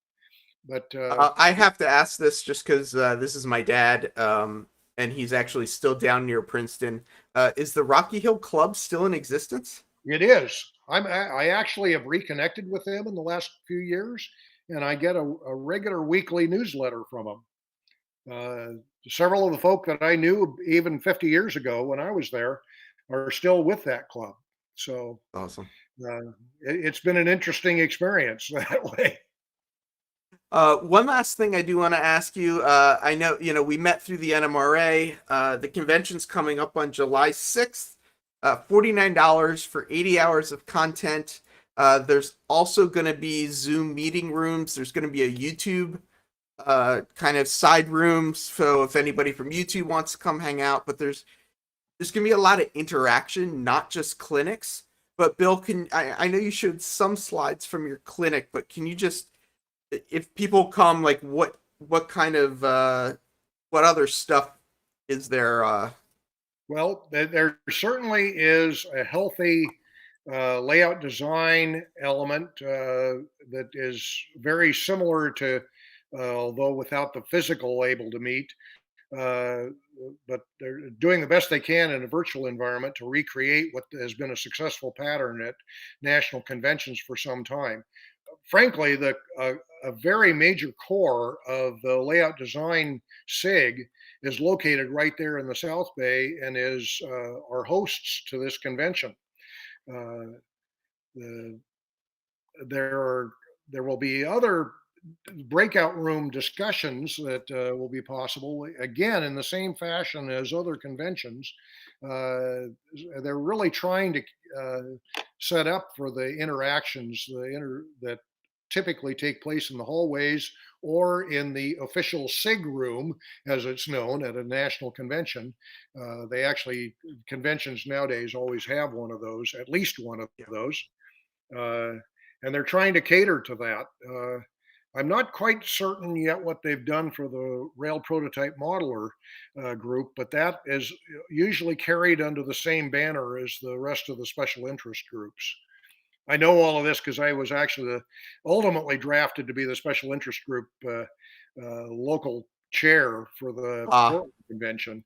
Speaker 3: But
Speaker 2: I have to ask this just because this is my dad, and he's actually still down near Princeton. Is the Rocky Hill Club still in existence?
Speaker 3: It is. I actually have reconnected with them in the last few years, and I get a regular weekly newsletter from them. Several of the folk that I knew even 50 years ago when I was there are still with that club. So
Speaker 2: Awesome.
Speaker 3: It's been an interesting experience that way.
Speaker 2: One last thing I do want to ask you. I know, we met through the NMRA. The convention's coming up on July 6th. $49 for 80 hours of content. There's also going to be Zoom meeting rooms. There's going to be a YouTube kind of side rooms. So if anybody from YouTube wants to come hang out, but there's going to be a lot of interaction, not just clinics. But Bill, I know you showed some slides from your clinic, but can you just, if people come, like what kind of what other stuff is there?
Speaker 3: Well, there certainly is a healthy layout design element that is very similar to, although without the physical label to meet, but they're doing the best they can in a virtual environment to recreate what has been a successful pattern at national conventions for some time. Frankly, a very major core of the layout design SIG is located right there in the South Bay and is our hosts to this convention. There will be other breakout room discussions that will be possible, again in the same fashion as other conventions. They're really trying to set up for the interactions that typically take place in the hallways or in the official SIG room, as it's known at a national convention. Conventions nowadays always have one of those, at least one of those. And they're trying to cater to that. I'm not quite certain yet what they've done for the Rail Prototype Modeler group, but that is usually carried under the same banner as the rest of the special interest groups. I know all of this because I was actually ultimately drafted to be the special interest group local chair for the Portland convention.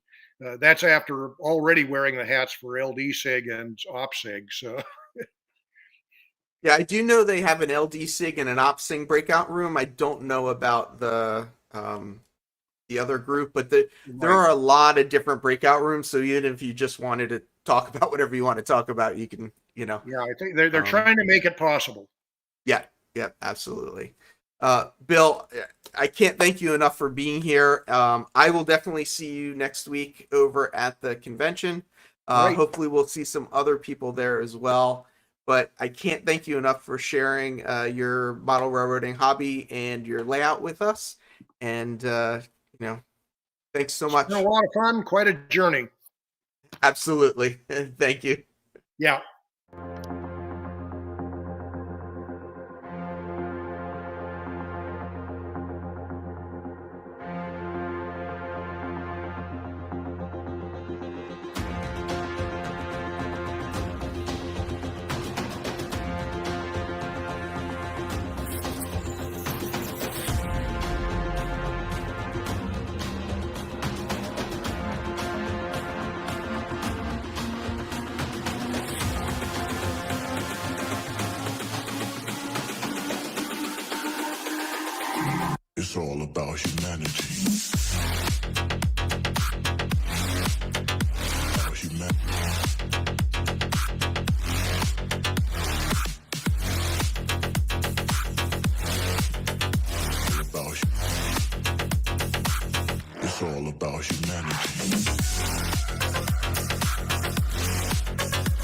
Speaker 3: That's after already wearing the hats for LD SIG and OPSIG. So
Speaker 2: Yeah, I do know they have an LDSig and an OpSig breakout room. I don't know about the other group, but there
Speaker 3: Right.
Speaker 2: are a lot of different breakout rooms. So even if you just wanted to talk about whatever you want to talk about, you can,
Speaker 3: Yeah, I think they're
Speaker 2: Um,
Speaker 3: trying to make it possible.
Speaker 2: yeah, yeah, absolutely. Bill, I can't thank you enough for being here. I will definitely see you next week over at the convention.
Speaker 3: Right.
Speaker 2: Hopefully, we'll see some other people there as well. But I can't thank you enough for sharing your model railroading hobby and your layout with us. And thanks so
Speaker 3: It's been a
Speaker 2: much.
Speaker 3: lot of fun, quite a journey.
Speaker 2: Absolutely. Thank you.
Speaker 3: Yeah.
Speaker 1: It's all about humanity.